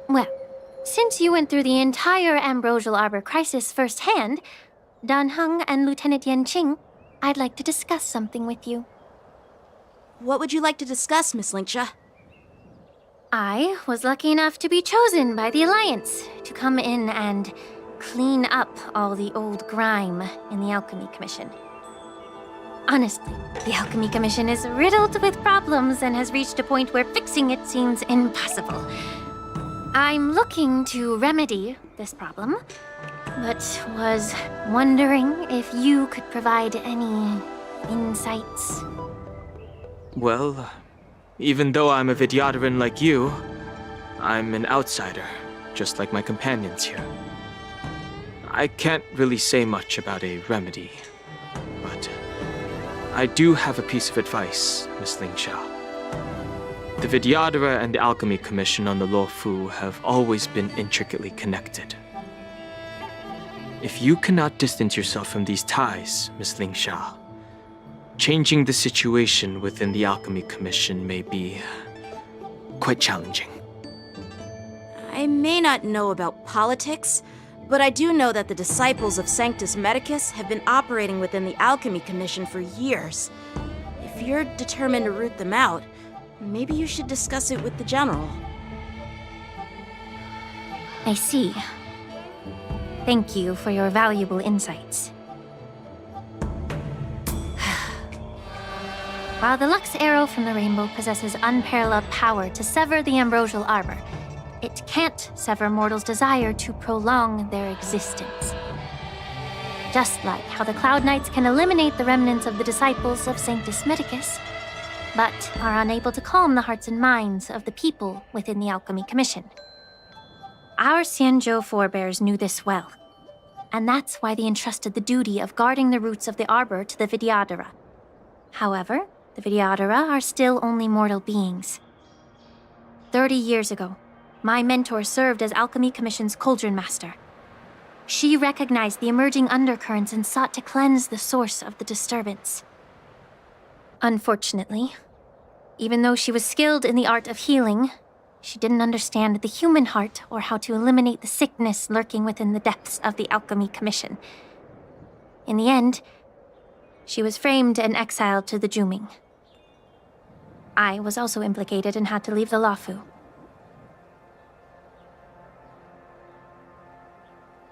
[SPEAKER 10] Well, since you went through the entire ambrosial arbor crisis firsthand, Dan Heng and Lieutenant Yanqing, I'd like to discuss something with you.
[SPEAKER 9] What would you like to discuss, Miss Lingsha?
[SPEAKER 10] I was lucky enough to be chosen by the Alliance to come in and clean up all the old grime in the Alchemy Commission. Honestly, the Alchemy Commission is riddled with problems and has reached a point where fixing it seems impossible. I'm looking to remedy this problem, but was wondering if you could provide any insights.
[SPEAKER 8] Well, even though I'm a Vidyadharan like you, I'm an outsider, just like my companions here. I can't really say much about a remedy, but I do have a piece of advice, Miss Lingsha. The Vidyadhara and the Alchemy Commission on the Luofu have always been intricately connected. If you cannot distance yourself from these ties, Miss Lingsha, changing the situation within the Alchemy Commission may be quite challenging.
[SPEAKER 9] I may not know about politics, but I do know that the disciples of Sanctus Medicus have been operating within the Alchemy Commission for years. If you're determined to root them out, maybe you should discuss it with the General.
[SPEAKER 10] I see. Thank you for your valuable insights. While the Lux Arrow from the Rainbow possesses unparalleled power to sever the ambrosial arbor, it can't sever mortals' desire to prolong their existence. Just like how the Cloud Knights can eliminate the remnants of the disciples of Sanctus Medicus, but are unable to calm the hearts and minds of the people within the Alchemy Commission. Our Xianzhou forebears knew this well, and that's why they entrusted the duty of guarding the roots of the arbor to the Vidyadhara. However, the Vidyadhara are still only mortal beings. 30 years ago, my mentor served as Alchemy Commission's Cauldron Master. She recognized the emerging undercurrents and sought to cleanse the source of the disturbance. Unfortunately, even though she was skilled in the art of healing, she didn't understand the human heart or how to eliminate the sickness lurking within the depths of the Alchemy Commission. In the end, she was framed and exiled to the Juming. I was also implicated and had to leave the Luofu.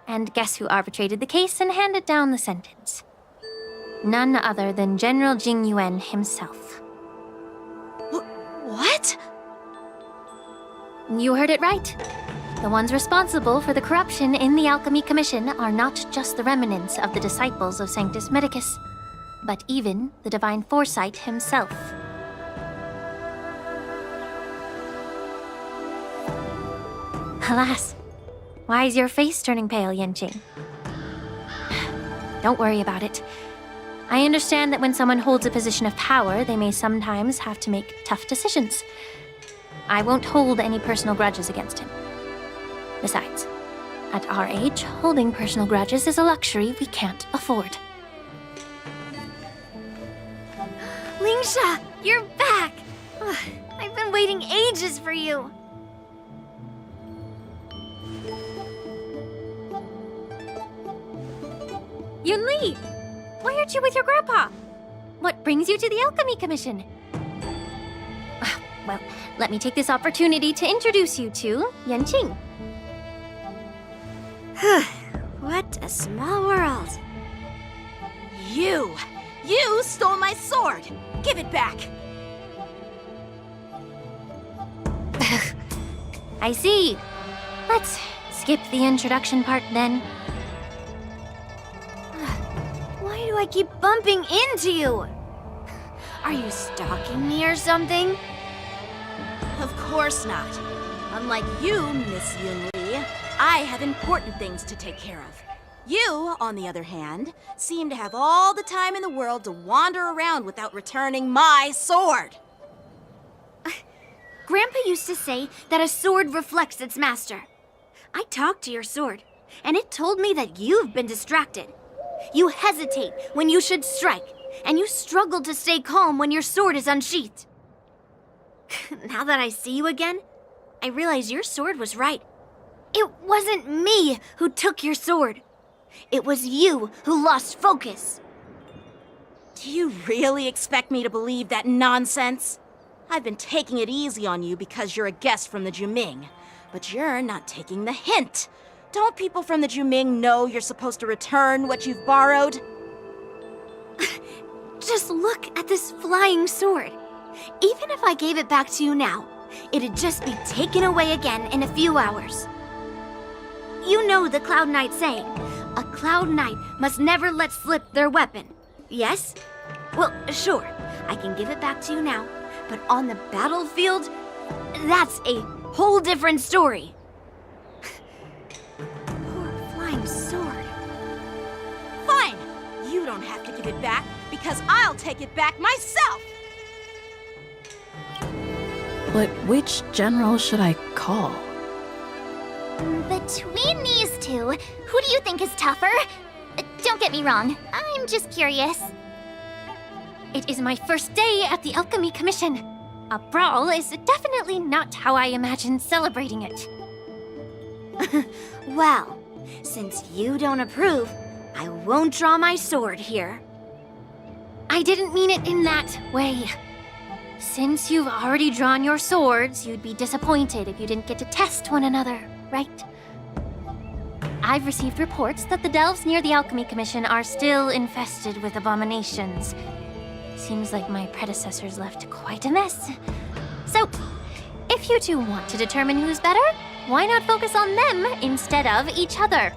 [SPEAKER 10] And guess who arbitrated the case and handed down the sentence? None other than General Jing Yuan himself.
[SPEAKER 9] What?
[SPEAKER 10] You heard it right. The ones responsible for the corruption in the Alchemy Commission are not just the remnants of the disciples of Sanctus Medicus, but even the Divine Foresight himself. Alas, why is your face turning pale, Yanqing? Don't worry about it. I understand that when someone holds a position of power, they may sometimes have to make tough decisions. I won't hold any personal grudges against him. Besides, at our age, holding personal grudges is a luxury we can't afford.
[SPEAKER 6] Lingsha, you're back! Ugh, I've been waiting ages for you.
[SPEAKER 10] Yunli! Why aren't you with your grandpa? What brings you to the Alchemy Commission? Well, let me take this opportunity to introduce you to Yanqing.
[SPEAKER 9] What a small world. You stole my sword! Give it back!
[SPEAKER 10] I see. Let's skip the introduction part then.
[SPEAKER 6] Why do I keep bumping into you? Are you stalking me or something?
[SPEAKER 9] Of course not. Unlike you, Miss Yunli, I have important things to take care of. You, on the other hand, seem to have all the time in the world to wander around without returning my sword.
[SPEAKER 6] Grandpa used to say that a sword reflects its master. I talked to your sword, and it told me that you've been distracted. You hesitate when you should strike, and you struggle to stay calm when your sword is unsheathed. Now that I see you again, I realize your sword was right. It wasn't me who took your sword. It was you who lost focus.
[SPEAKER 9] Do you really expect me to believe that nonsense? I've been taking it easy on you because you're a guest from the Juming, but you're not taking the hint. Don't people from the Juming know you're supposed to return what you've borrowed?
[SPEAKER 6] Just look at this flying sword. Even if I gave it back to you now, it'd just be taken away again in a few hours. You know the Cloud Knight saying, a Cloud Knight must never let slip their weapon. Yes? Well, sure, I can give it back to you now, but on the battlefield, that's a whole different story. Poor flying sword.
[SPEAKER 9] Fine! You don't have to give it back, because I'll take it back myself!
[SPEAKER 1] But which general should I call?
[SPEAKER 6] Between these two, who do you think is tougher? Don't get me wrong, I'm just curious.
[SPEAKER 10] It is my first day at the Alchemy Commission. A brawl is definitely not how I imagined celebrating it.
[SPEAKER 6] Well, since you don't approve, I won't draw my sword here.
[SPEAKER 10] I didn't mean it in that way. Since you've already drawn your swords, you'd be disappointed if you didn't get to test one another, right? I've received reports that the delves near the Alchemy Commission are still infested with abominations. Seems like my predecessors left quite a mess. So, if you two want to determine who's better, why not focus on them instead of each other?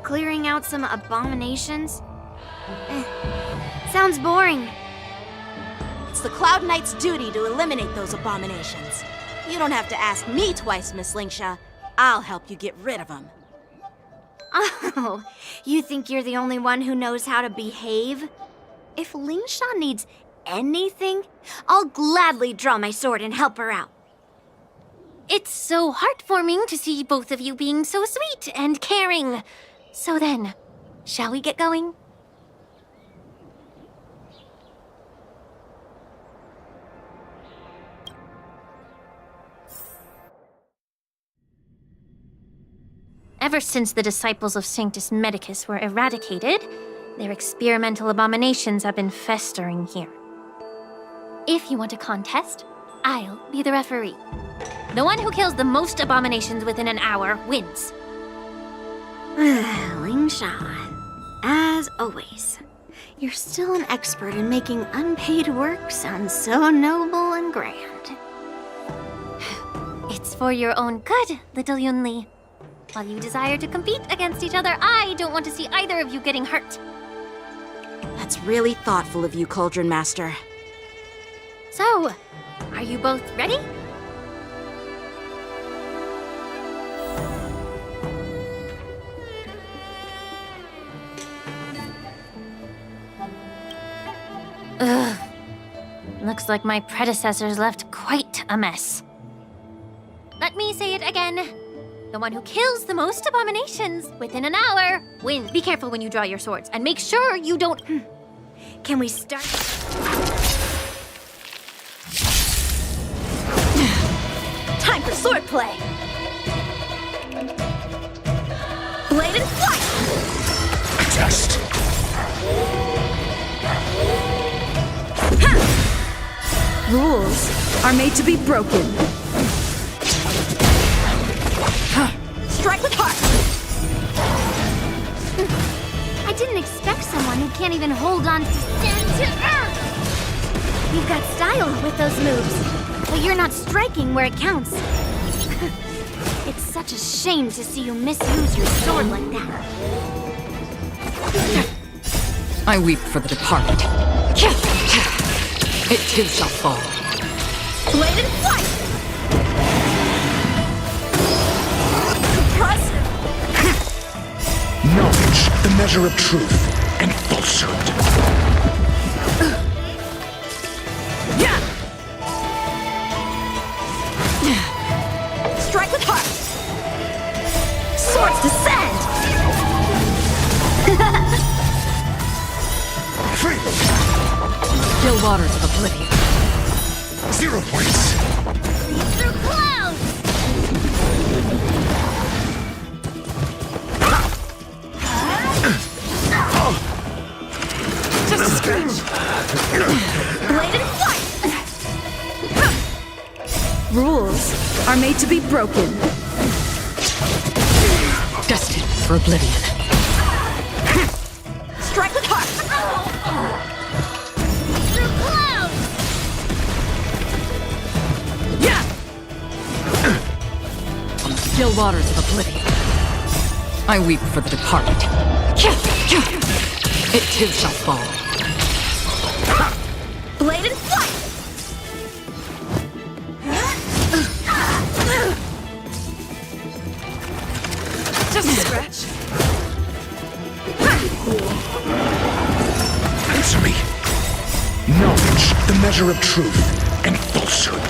[SPEAKER 6] Clearing out some abominations? Sounds boring.
[SPEAKER 9] It's the Cloud Knight's duty to eliminate those abominations. You don't have to ask me twice, Miss Lingsha. I'll help you get rid of them.
[SPEAKER 6] Oh, you think you're the only one who knows how to behave? If Lingsha needs anything, I'll gladly draw my sword and help her out.
[SPEAKER 10] It's so heartwarming to see both of you being so sweet and caring. So then, shall we get going? Ever since the disciples of Sanctus Medicus were eradicated, their experimental abominations have been festering here. If you want a contest, I'll be the referee. The one who kills the most abominations within an hour wins.
[SPEAKER 6] Lingsha, as always, you're still an expert in making unpaid work sound so noble and grand.
[SPEAKER 10] It's for your own good, little Yunli. While you desire to compete against each other, I don't want to see either of you getting hurt.
[SPEAKER 9] That's really thoughtful of you, Cauldron Master.
[SPEAKER 10] So, are you both ready? Ugh. Looks like my predecessors left quite a mess. Let me say it again. The one who kills the most abominations within an hour wins. Be careful when you draw your swords, and make sure you don't... Can we start?
[SPEAKER 9] Time for swordplay! Blade and flight!
[SPEAKER 21] Test.
[SPEAKER 1] Rules are made to be broken.
[SPEAKER 9] Strike with heart!
[SPEAKER 10] I didn't expect someone who can't even hold on to stand to earth! You've got style with those moves, but you're not striking where it counts. It's such a shame to see you misuse your sword like that.
[SPEAKER 4] I weep for the departed. It too shall fall.
[SPEAKER 9] Blade and flight! Impressive!
[SPEAKER 21] Knowledge, the measure of truth and falsehood.
[SPEAKER 9] Strike with heart! Swords descend!
[SPEAKER 21] Free!
[SPEAKER 4] Still waters of oblivion.
[SPEAKER 21] 0 points.
[SPEAKER 10] Through clouds!
[SPEAKER 9] Just a scratch. Blade and flight!
[SPEAKER 1] Rules are made to be broken.
[SPEAKER 4] Destined for oblivion.
[SPEAKER 9] Strike with heart!
[SPEAKER 10] Through clouds!
[SPEAKER 4] On the still waters of oblivion. I weep for the departed. It too shall fall.
[SPEAKER 9] Blade and flight! Just a scratch.
[SPEAKER 21] Answer me. Knowledge, the measure of truth and falsehood.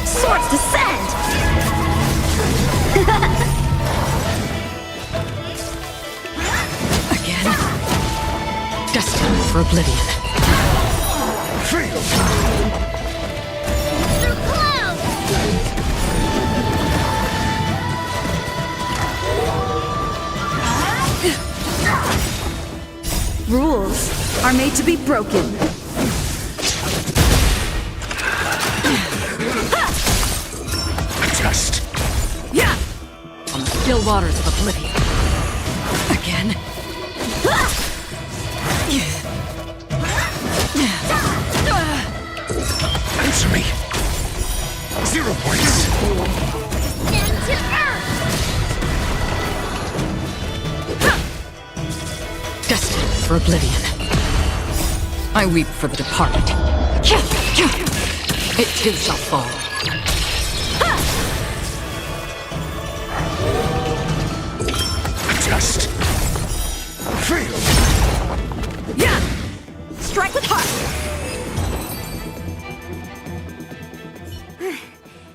[SPEAKER 9] Swords descend!
[SPEAKER 4] Again. Destined for oblivion.
[SPEAKER 21] Free!
[SPEAKER 10] Through clouds!
[SPEAKER 1] Rules are made to be broken.
[SPEAKER 21] Test.
[SPEAKER 4] On the still waters of oblivion. Again.
[SPEAKER 21] Answer me. 0 points.
[SPEAKER 10] Stand to earth!
[SPEAKER 4] Destined for oblivion. I weep for the departed. It too shall fall.
[SPEAKER 21] Test. Fail.
[SPEAKER 9] Strike with heart!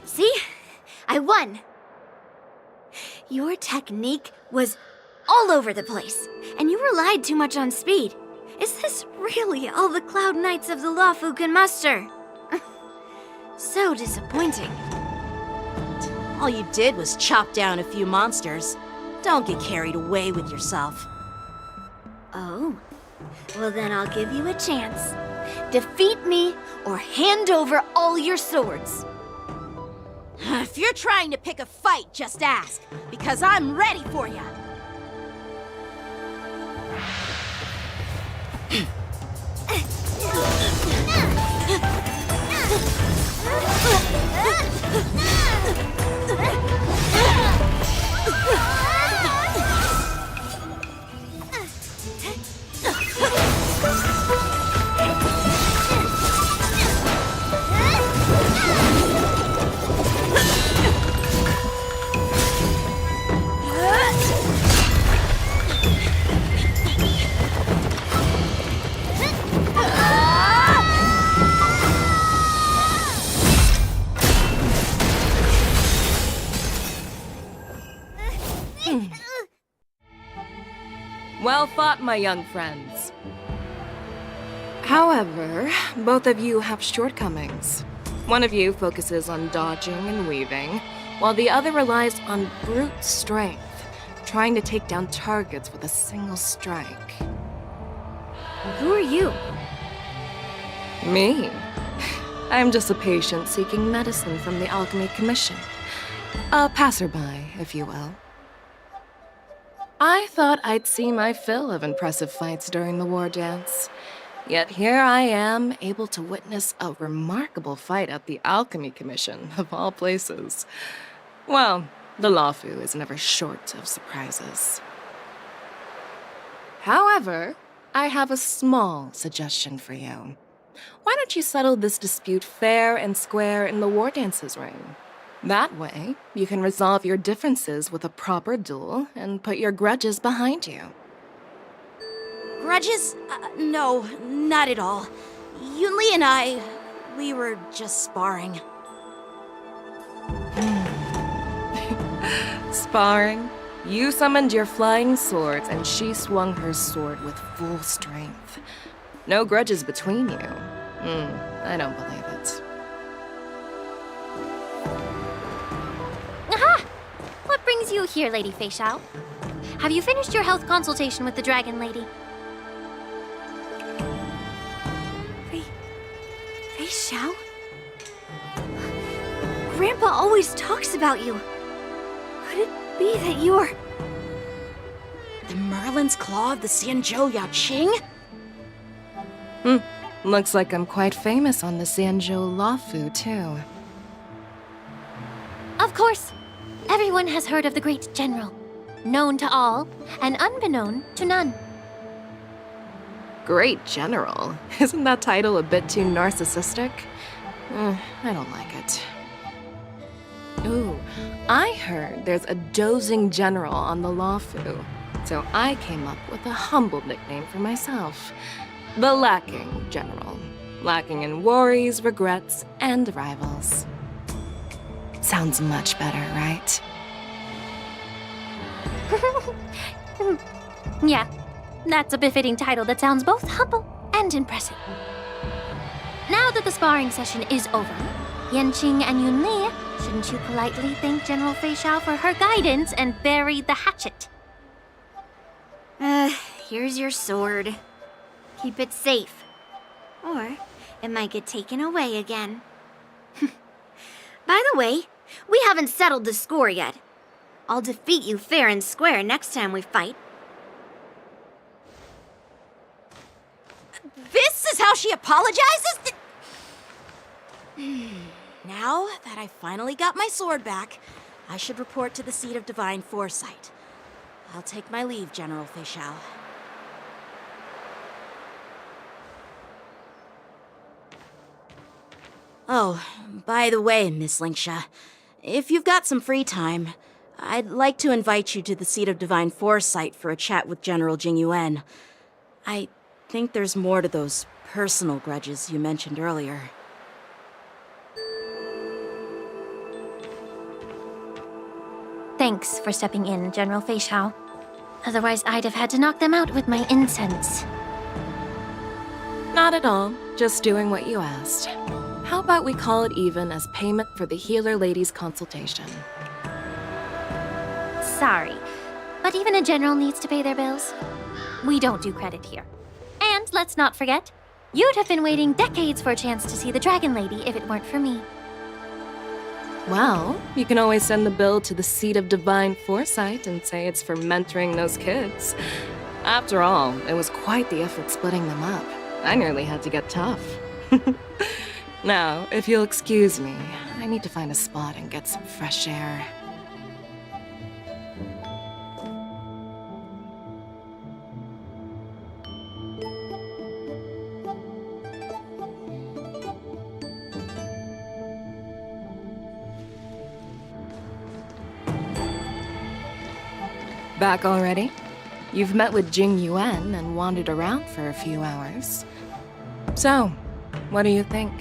[SPEAKER 10] See? I won! Your technique was all over the place, and you relied too much on speed. Is this really all the Cloud Knights of the Lawfu can muster? So disappointing.
[SPEAKER 9] All you did was chop down a few monsters. Don't get carried away with yourself.
[SPEAKER 10] Oh. Well, then I'll give you a chance. Defeat me or hand over all your swords.
[SPEAKER 9] If you're trying to pick a fight, just ask, because I'm ready for you.
[SPEAKER 3] Well fought, my young friends. However, both of you have shortcomings. One of you focuses on dodging and weaving, while the other relies on brute strength, trying to take down targets with a single strike.
[SPEAKER 10] Who are you?
[SPEAKER 3] Me? I'm just a patient seeking medicine from the Alchemy Commission. A passerby, if you will. I thought I'd see my fill of impressive fights during the war dance. Yet here I am, able to witness a remarkable fight at the Alchemy Commission, of all places. Well, the Lawfu is never short of surprises. However, I have a small suggestion for you. Why don't you settle this dispute fair and square in the war dances ring? That way, you can resolve your differences with a proper duel and put your grudges behind you.
[SPEAKER 9] Grudges? No, not at all. Yunli and I, we were just sparring.
[SPEAKER 3] Sparring? You summoned your flying swords and she swung her sword with full strength. No grudges between you. I don't believe it.
[SPEAKER 10] Aha! What brings you here, Lady Fei Xiao? Have you finished your health consultation with the Dragon Lady? Fei Xiao? Grandpa always talks about you. Could it be that you're...
[SPEAKER 9] The Merlin's Claw of the Xianzhou Yaoqing?
[SPEAKER 3] Looks like I'm quite famous on the Xianzhou Lawfu, too.
[SPEAKER 10] Of course. Everyone has heard of the great general. Known to all, and unbeknown to none.
[SPEAKER 3] Great General? Isn't that title a bit too narcissistic? I don't like it. Ooh, I heard there's a dozing general on the Lawfu, so I came up with a humble nickname for myself. The Lacking General. Lacking in worries, regrets, and rivals. Sounds much better, right?
[SPEAKER 10] Yeah, that's a befitting title that sounds both humble and impressive. Now that the sparring session is over, Yanqing and Yunli, shouldn't you politely thank General Fei Xiao for her guidance and bury the hatchet?
[SPEAKER 6] Here's your sword. Keep it safe. Or it might get taken away again. By the way, we haven't settled the score yet. I'll defeat you fair and square next time we fight.
[SPEAKER 9] This is how she apologizes? Now that I finally got my sword back, I should report to the seat of divine foresight. I'll take my leave, General Fei Xiao. Oh, by the way, Miss Linksha, if you've got some free time, I'd like to invite you to the seat of divine foresight for a chat with General Jingyuan. I think there's more to those personal grudges you mentioned earlier.
[SPEAKER 10] Thanks for stepping in, General Fei Xiao. Otherwise, I'd have had to knock them out with my incense.
[SPEAKER 3] Not at all. Just doing what you asked. How about we call it even as payment for the healer lady's consultation?
[SPEAKER 10] Sorry, but even a general needs to pay their bills. We don't do credit here. And let's not forget, you'd have been waiting decades for a chance to see the Dragon Lady if it weren't for me.
[SPEAKER 3] Well, you can always send the bill to the seat of divine foresight and say it's for mentoring those kids. After all, it was quite the effort splitting them up. I nearly had to get tough. Now, if you'll excuse me, I need to find a spot and get some fresh air. Back already? You've met with Jing Yuan and wandered around for a few hours. So, what do you think?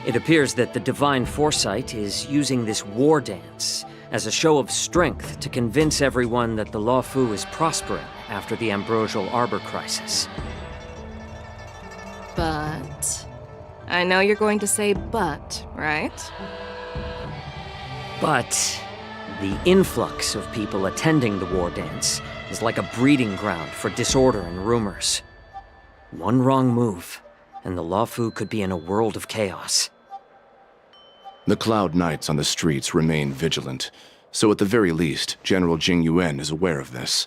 [SPEAKER 13] It appears that the Divine Foresight is using this war dance as a show of strength to convince everyone that the Luofu is prospering after the Ambrosial Arbor crisis.
[SPEAKER 3] But... I know you're going to say but, right?
[SPEAKER 13] But the influx of people attending the war dance is like a breeding ground for disorder and rumors. One wrong move, and the Luofu could be in a world of chaos.
[SPEAKER 18] The Cloud Knights on the streets remain vigilant, so at the very least, General Jing Yuan is aware of this.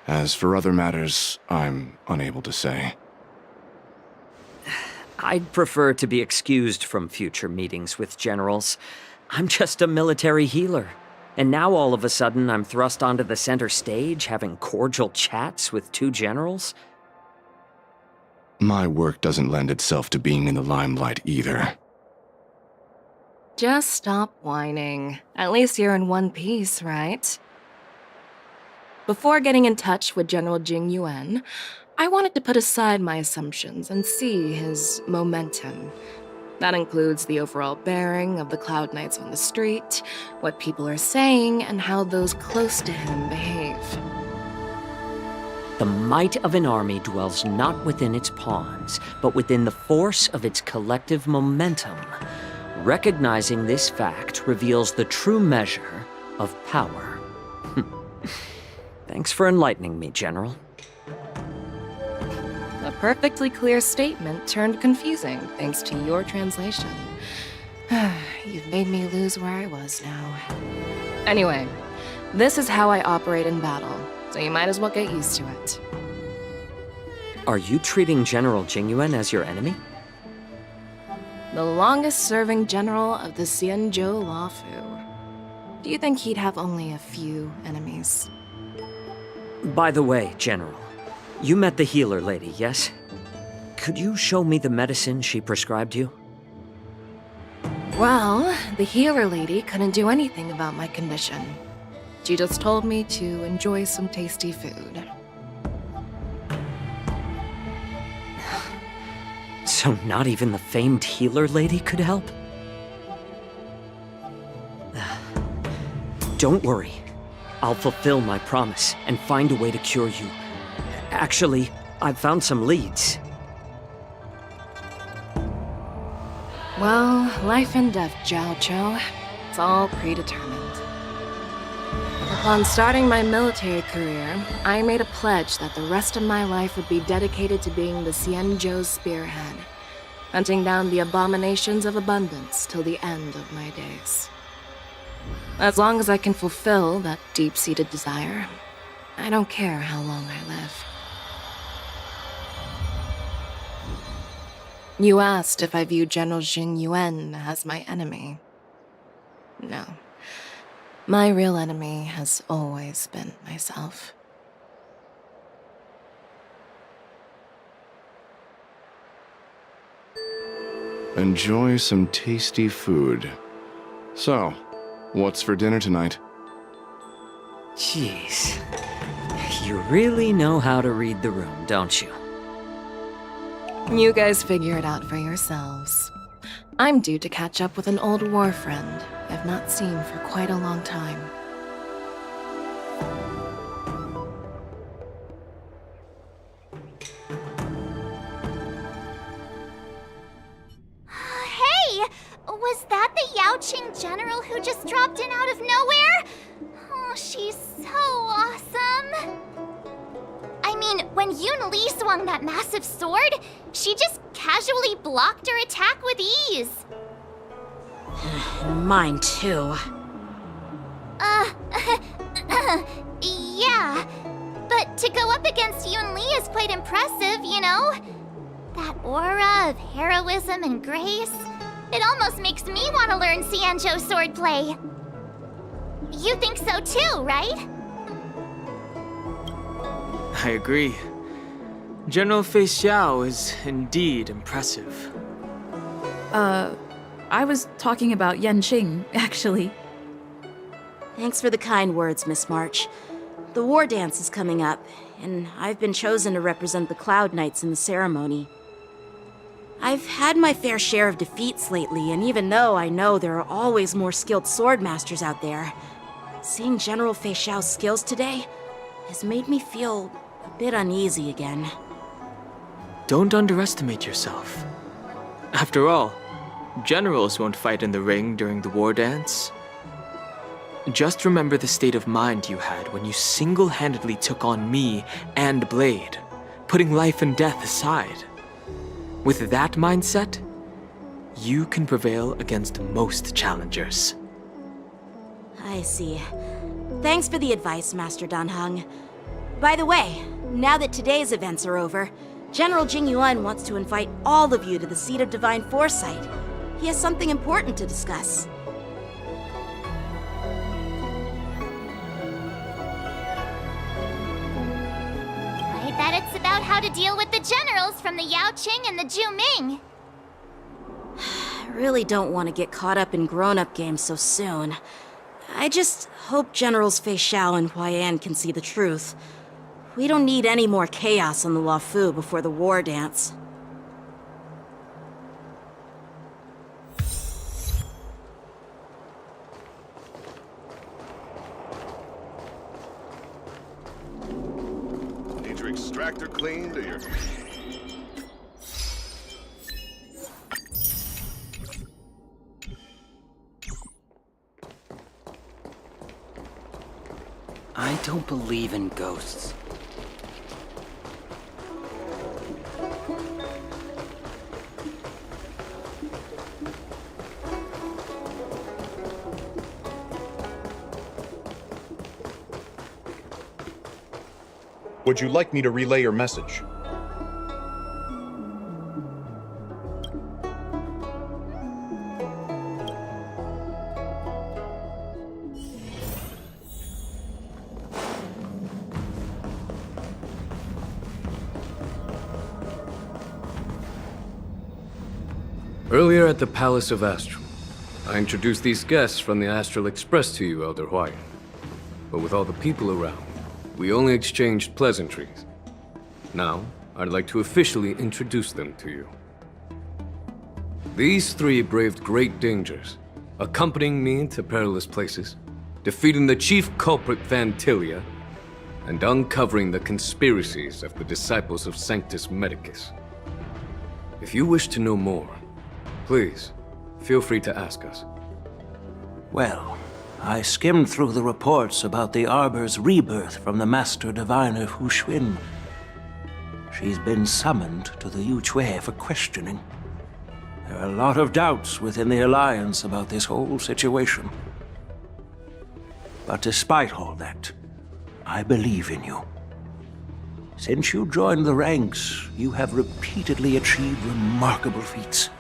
[SPEAKER 18] As for other matters, I'm unable to say.
[SPEAKER 13] I'd prefer to be excused from future meetings with generals. I'm just a military healer. And now all of a sudden I'm thrust onto the center stage having cordial chats with two generals?
[SPEAKER 18] My work doesn't lend itself to being in the limelight either.
[SPEAKER 3] Just stop whining. At least you're in one piece, right? Before getting in touch with General Jing Yuan, I wanted to put aside my assumptions and see his momentum. That includes the overall bearing of the Cloud Knights on the street, what people are saying, and how those close to him behave.
[SPEAKER 13] The might of an army dwells not within its pawns, but within the force of its collective momentum. Recognizing this fact reveals the true measure of power. Thanks for enlightening me, General.
[SPEAKER 3] A perfectly clear statement turned confusing thanks to your translation. You've made me lose where I was now. Anyway, this is how I operate in battle, so you might as well get used to it.
[SPEAKER 13] Are you treating General Jing Yuan as your enemy?
[SPEAKER 3] The longest-serving general of the Xianzhou Luofu. Do you think he'd have only a few enemies?
[SPEAKER 13] By the way, General, you met the healer lady, yes? Could you show me the medicine she prescribed you?
[SPEAKER 3] Well, the healer lady couldn't do anything about my condition. She just told me to enjoy some tasty food.
[SPEAKER 13] So not even the famed healer lady could help? Don't worry. I'll fulfill my promise and find a way to cure you. Actually, I've found some leads.
[SPEAKER 3] Well, life and death, Jiao Chou. It's all predetermined. Upon starting my military career, I made a pledge that the rest of my life would be dedicated to being the Xianzhou spearhead, hunting down the abominations of abundance till the end of my days. As long as I can fulfill that deep-seated desire, I don't care how long I live. You asked if I view General Jing Yuan as my enemy. No. My real enemy has always been myself.
[SPEAKER 18] Enjoy some tasty food. So, what's for dinner tonight?
[SPEAKER 13] Jeez. You really know how to read the room, don't you?
[SPEAKER 3] You guys figure it out for yourselves. I'm due to catch up with an old war friend I've not seen for quite a long time.
[SPEAKER 6] Hey! Was that the Yaoqing general who just dropped in out of nowhere? Oh, she's so awesome! I mean, when Yun Li swung that massive sword, she just casually blocked her attack with ease.
[SPEAKER 9] Mine too.
[SPEAKER 6] Yeah. But to go up against Yun Li is quite impressive, you know? That aura of heroism and grace. It almost makes me want to learn Xianzhou swordplay. You think so too, right?
[SPEAKER 8] I agree. General Fei Xiao is indeed impressive.
[SPEAKER 1] I was talking about Yanqing, actually.
[SPEAKER 9] Thanks for the kind words, Miss March. The war dance is coming up, and I've been chosen to represent the Cloud Knights in the ceremony. I've had my fair share of defeats lately, and even though I know there are always more skilled sword masters out there, Seeing General Fei Xiao's skills today has made me feel a bit uneasy again.
[SPEAKER 8] Don't underestimate yourself. After all, generals won't fight in the ring during the war dance. Just remember the state of mind you had when you single-handedly took on me and Blade, putting life and death aside. With that mindset, you can prevail against most challengers.
[SPEAKER 9] I see. Thanks for the advice, Master Dan Heng. By the way, now that today's events are over, General Jing Yuan wants to invite all of you to the Seat of Divine Foresight. He has something important to discuss.
[SPEAKER 6] I bet it's about how to deal with the generals from the Yao Qing and the Zhu Ming.
[SPEAKER 9] I really don't want to get caught up in grown-up games so soon. I just hope Generals Fei Xiao and Huaiyan can see the truth. We don't need any more chaos on the Luofu before the war dance.
[SPEAKER 22] Need your extractor cleaned or your...
[SPEAKER 2] I don't believe in ghosts.
[SPEAKER 5] Would you like me to relay your message?
[SPEAKER 7] Earlier at the Palace of Astral, I introduced these guests from the Astral Express to you, Elder Huaiyan. But with all the people around, we only exchanged pleasantries. Now, I'd like to officially introduce them to you. These three braved great dangers, accompanying me into perilous places, defeating the chief culprit Vantilia, and uncovering the conspiracies of the disciples of Sanctus Medicus. If you wish to know more, please, feel free to ask us.
[SPEAKER 17] Well, I skimmed through the reports about the Arbor's rebirth from the Master Diviner Hu Xuan. She's been summoned to the Yu Chui for questioning. There are a lot of doubts within the Alliance about this whole situation. But despite all that, I believe in you. Since you joined the ranks, you have repeatedly achieved remarkable feats.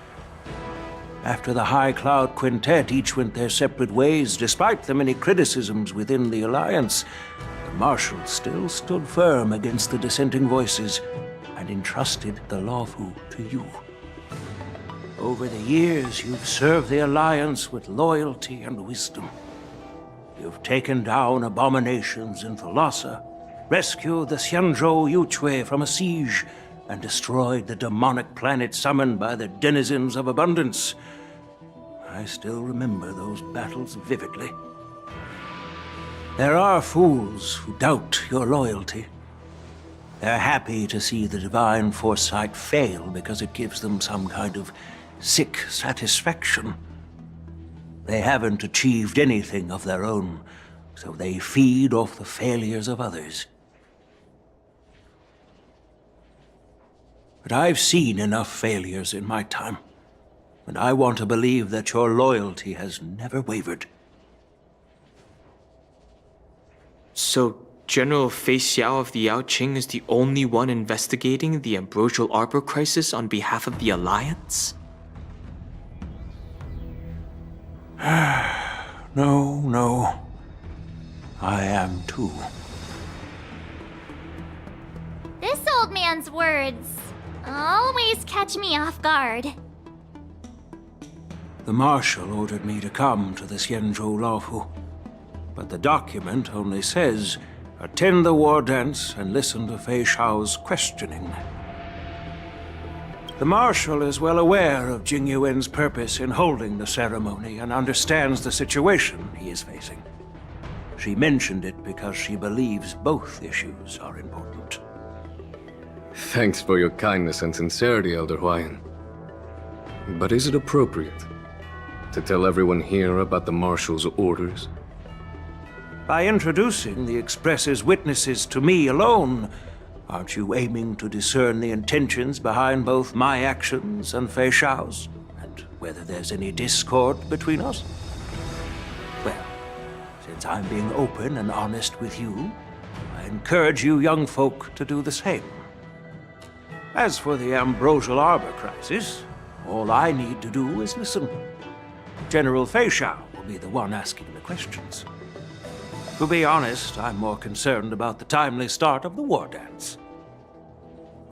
[SPEAKER 17] After the High Cloud Quintet each went their separate ways, despite the many criticisms within the Alliance, the Marshal still stood firm against the dissenting voices and entrusted the Luofu to you. Over the years, you've served the Alliance with loyalty and wisdom. You've taken down abominations in Thalassa, rescued the Xianzhou Yu Chui from a siege, and destroyed the demonic planet summoned by the denizens of abundance. I still remember those battles vividly. There are fools who doubt your loyalty. They're happy to see the divine foresight fail because it gives them some kind of sick satisfaction. They haven't achieved anything of their own, so they feed off the failures of others. But I've seen enough failures in my time, and I want to believe that your loyalty has never wavered.
[SPEAKER 8] So, General Fei Xiao of the Yao Qing is the only one investigating the Ambrosial Arbor crisis on behalf of the Alliance?
[SPEAKER 17] No. I am too.
[SPEAKER 6] This old man's words always catch me off guard.
[SPEAKER 17] The Marshal ordered me to come to the Xianzhou Luofu, but the document only says, attend the war dance and listen to Fei Xiao's questioning. The Marshal is well aware of Jing Yuan's purpose in holding the ceremony and understands the situation he is facing. She mentioned it because she believes both issues are important.
[SPEAKER 7] Thanks for your kindness and sincerity, Elder Huayan. But is it appropriate to tell everyone here about the Marshal's orders?
[SPEAKER 17] By introducing the Express's witnesses to me alone, aren't you aiming to discern the intentions behind both my actions and Fei Xiao's? And whether there's any discord between us? Well, since I'm being open and honest with you, I encourage you young folk to do the same. As for the Ambrosial Arbor crisis, all I need to do is listen. General Fei Xiao will be the one asking the questions. To be honest, I'm more concerned about the timely start of the war dance.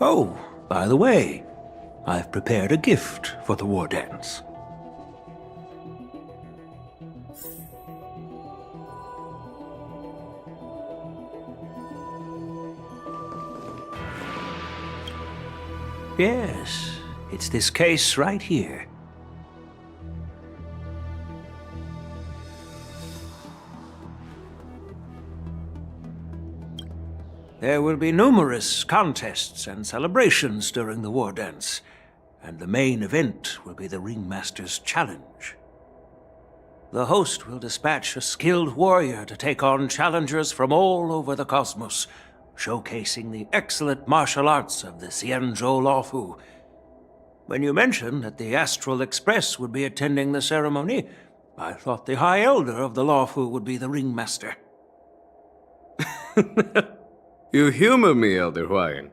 [SPEAKER 17] Oh, by the way, I've prepared a gift for the war dance. Yes, it's this case right here. There will be numerous contests and celebrations during the war dance, and the main event will be the Ringmaster's Challenge. The host will dispatch a skilled warrior to take on challengers from all over the cosmos, showcasing the excellent martial arts of the Xianzhou Luofu. When you mentioned that the Astral Express would be attending the ceremony, I thought the High Elder of the Luofu would be the Ringmaster.
[SPEAKER 7] You humor me, Elder Huayan.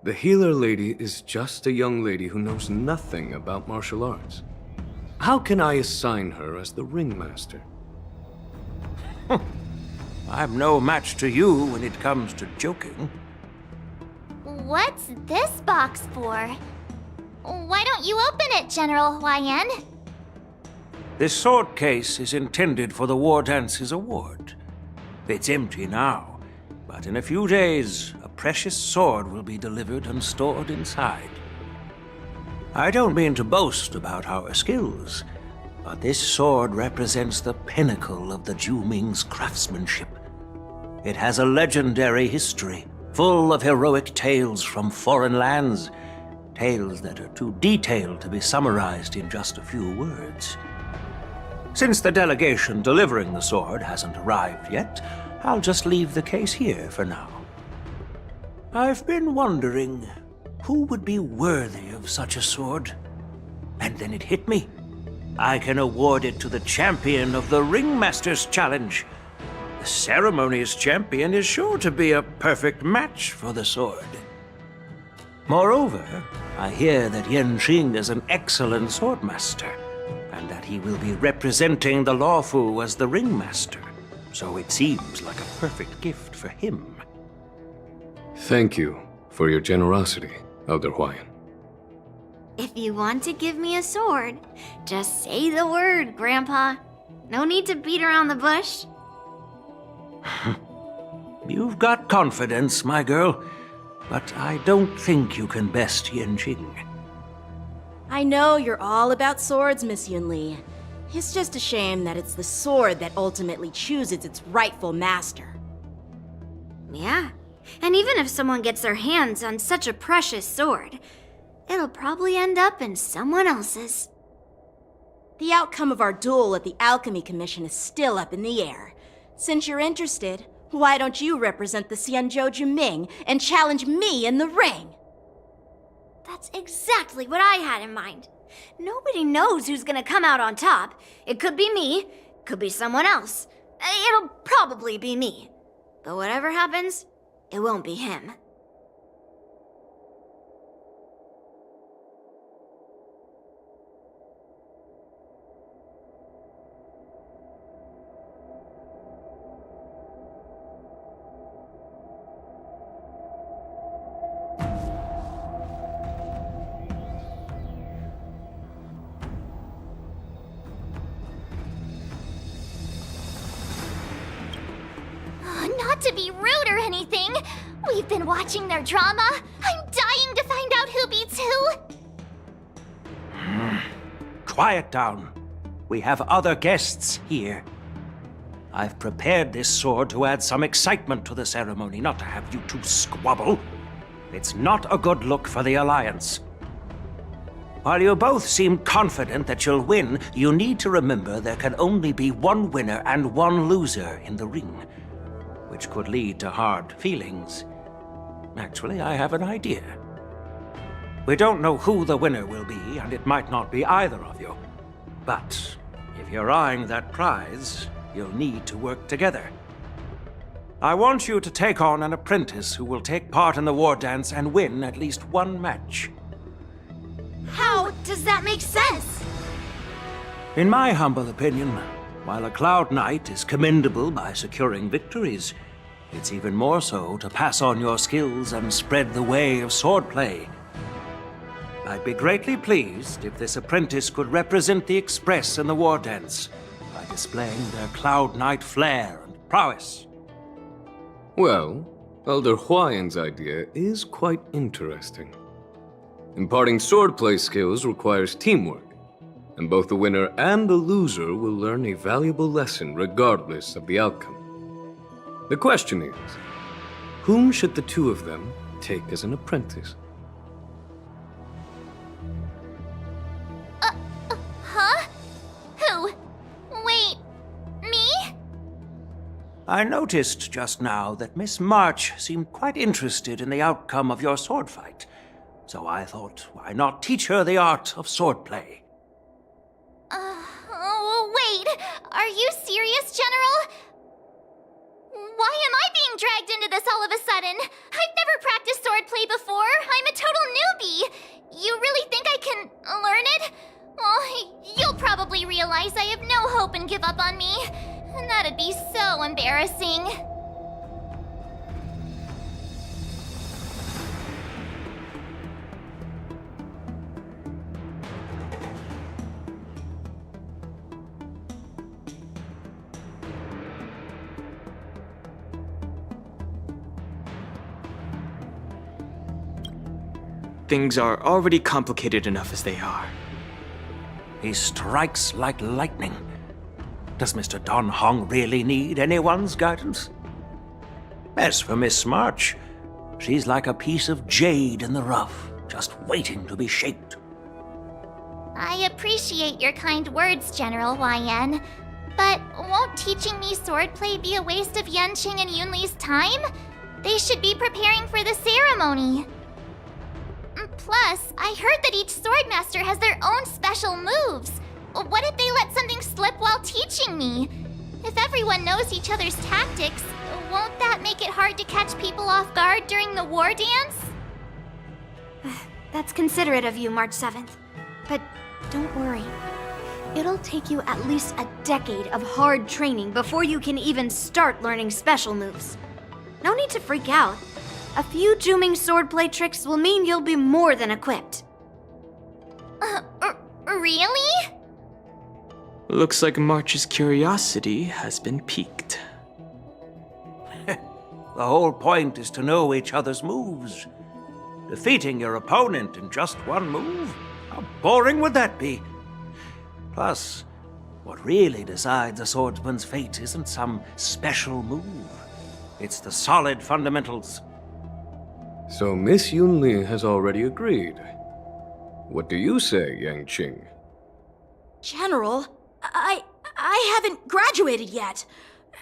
[SPEAKER 7] The healer lady is just a young lady who knows nothing about martial arts. How can I assign her as the ringmaster?
[SPEAKER 17] I'm no match to you when it comes to joking.
[SPEAKER 6] What's this box for? Why don't you open it, General Huayan?
[SPEAKER 17] This sword case is intended for the War Dance's award. It's empty now. But in a few days, a precious sword will be delivered and stored inside. I don't mean to boast about our skills, but this sword represents the pinnacle of the Zhuming's craftsmanship. It has a legendary history, full of heroic tales from foreign lands, tales that are too detailed to be summarized in just a few words. Since the delegation delivering the sword hasn't arrived yet, I'll just leave the case here for now. I've been wondering who would be worthy of such a sword. And then it hit me. I can award it to the champion of the Ringmaster's Challenge. The ceremony's champion is sure to be a perfect match for the sword. Moreover, I hear that Yanqing is an excellent swordmaster, and that he will be representing the Luofu as the Ringmaster. So it seems like a perfect gift for him.
[SPEAKER 7] Thank you for your generosity, Elder Huayan.
[SPEAKER 10] If you want to give me a sword, just say the word, Grandpa. No need to beat around the bush.
[SPEAKER 17] You've got confidence, my girl, but I don't think you can best Yanqing.
[SPEAKER 9] I know you're all about swords, Miss Yunli. It's just a shame that it's the sword that ultimately chooses its rightful master.
[SPEAKER 10] Yeah, and even if someone gets their hands on such a precious sword, it'll probably end up in someone else's.
[SPEAKER 9] The outcome of our duel at the Alchemy Commission is still up in the air. Since you're interested, why don't you represent the Xianzhou Juming and challenge me in the ring?
[SPEAKER 10] That's exactly what I had in mind. Nobody knows who's gonna come out on top. It could be me, could be someone else. It'll probably be me. But whatever happens, it won't be him.
[SPEAKER 6] Not to be rude or anything, we've been watching their drama. I'm dying to find out who beats who.
[SPEAKER 17] Quiet down. We have other guests here. I've prepared this sword to add some excitement to the ceremony, not to have you two squabble. It's not a good look for the Alliance. While you both seem confident that you'll win, you need to remember there can only be one winner and one loser in the ring, which could lead to hard feelings. Actually, I have an idea. We don't know who the winner will be, and it might not be either of you. But if you're eyeing that prize, you'll need to work together. I want you to take on an apprentice who will take part in the war dance and win at least one match.
[SPEAKER 9] How does that make sense?
[SPEAKER 17] In my humble opinion, while a Cloud Knight is commendable by securing victories, it's even more so to pass on your skills and spread the way of swordplay. I'd be greatly pleased if this apprentice could represent the Express in the war dance by displaying their Cloud Knight flair and prowess.
[SPEAKER 7] Well, Elder Huayan's idea is quite interesting. Imparting swordplay skills requires teamwork, and both the winner and the loser will learn a valuable lesson regardless of the outcome. The question is, whom should the two of them take as an apprentice?
[SPEAKER 6] Huh? Who? Wait, me?
[SPEAKER 17] I noticed just now that Miss March seemed quite interested in the outcome of your sword fight. So I thought, why not teach her the art of swordplay?
[SPEAKER 6] Wait, are you serious, General? Why am I being dragged into this all of a sudden? I've never practiced swordplay before. I'm a total newbie. You really think I can learn it? Well, you'll probably realize I have no hope and give up on me. And that'd be so embarrassing.
[SPEAKER 8] Things are already complicated enough as they are.
[SPEAKER 17] He strikes like lightning. Does Mr. Don Hong really need anyone's guidance? As for Miss March, she's like a piece of jade in the rough, just waiting to be shaped.
[SPEAKER 6] I appreciate your kind words, General YN. But won't teaching me swordplay be a waste of Yanqing and Yunli's time? They should be preparing for the ceremony. Plus, I heard that each swordmaster has their own special moves. What if they let something slip while teaching me? If everyone knows each other's tactics, won't that make it hard to catch people off guard during the war dance?
[SPEAKER 10] That's considerate of you, March 7th. But don't worry. It'll take you at least a decade of hard training before you can even start learning special moves. No need to freak out. A few Juming swordplay tricks will mean you'll be more than equipped.
[SPEAKER 6] Really?
[SPEAKER 8] Looks like March's curiosity has been piqued.
[SPEAKER 17] The whole point is to know each other's moves. Defeating your opponent in just one move? How boring would that be? Plus, what really decides a swordsman's fate isn't some special move. It's the solid fundamentals.
[SPEAKER 7] So Miss Yunli has already agreed. What do you say, Yanqing?
[SPEAKER 9] General, I haven't graduated yet.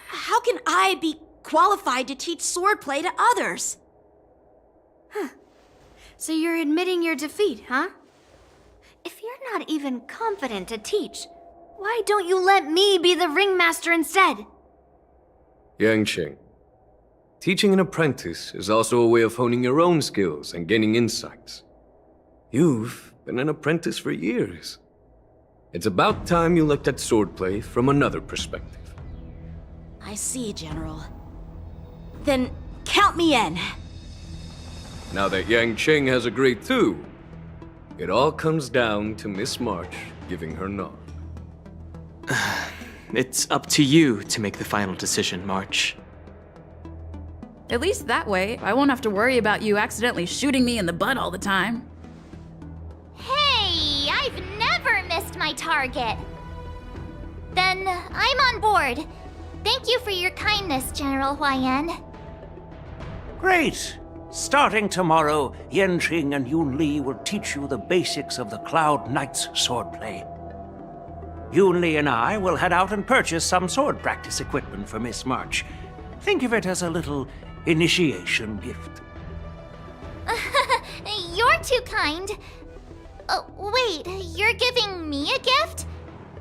[SPEAKER 9] How can I be qualified to teach swordplay to others?
[SPEAKER 10] So you're admitting your defeat, huh? If you're not even confident to teach, why don't you let me be the ringmaster instead?
[SPEAKER 7] Yanqing, teaching an apprentice is also a way of honing your own skills and gaining insights. You've been an apprentice for years. It's about time you looked at swordplay from another perspective.
[SPEAKER 9] I see, General. Then count me in.
[SPEAKER 7] Now that Yanqing has agreed too, it all comes down to Miss March giving her nod.
[SPEAKER 8] It's up to you to make the final decision, March.
[SPEAKER 1] At least that way, I won't have to worry about you accidentally shooting me in the butt all the time.
[SPEAKER 6] Hey, I've never missed my target. Then I'm on board. Thank you for your kindness, General Huayan.
[SPEAKER 17] Great! Starting tomorrow, Yanqing and Yun Li will teach you the basics of the Cloud Knight's swordplay. Yun Li and I will head out and purchase some sword practice equipment for Miss March. Think of it as a little initiation gift.
[SPEAKER 6] You're too kind. Wait, you're giving me a gift?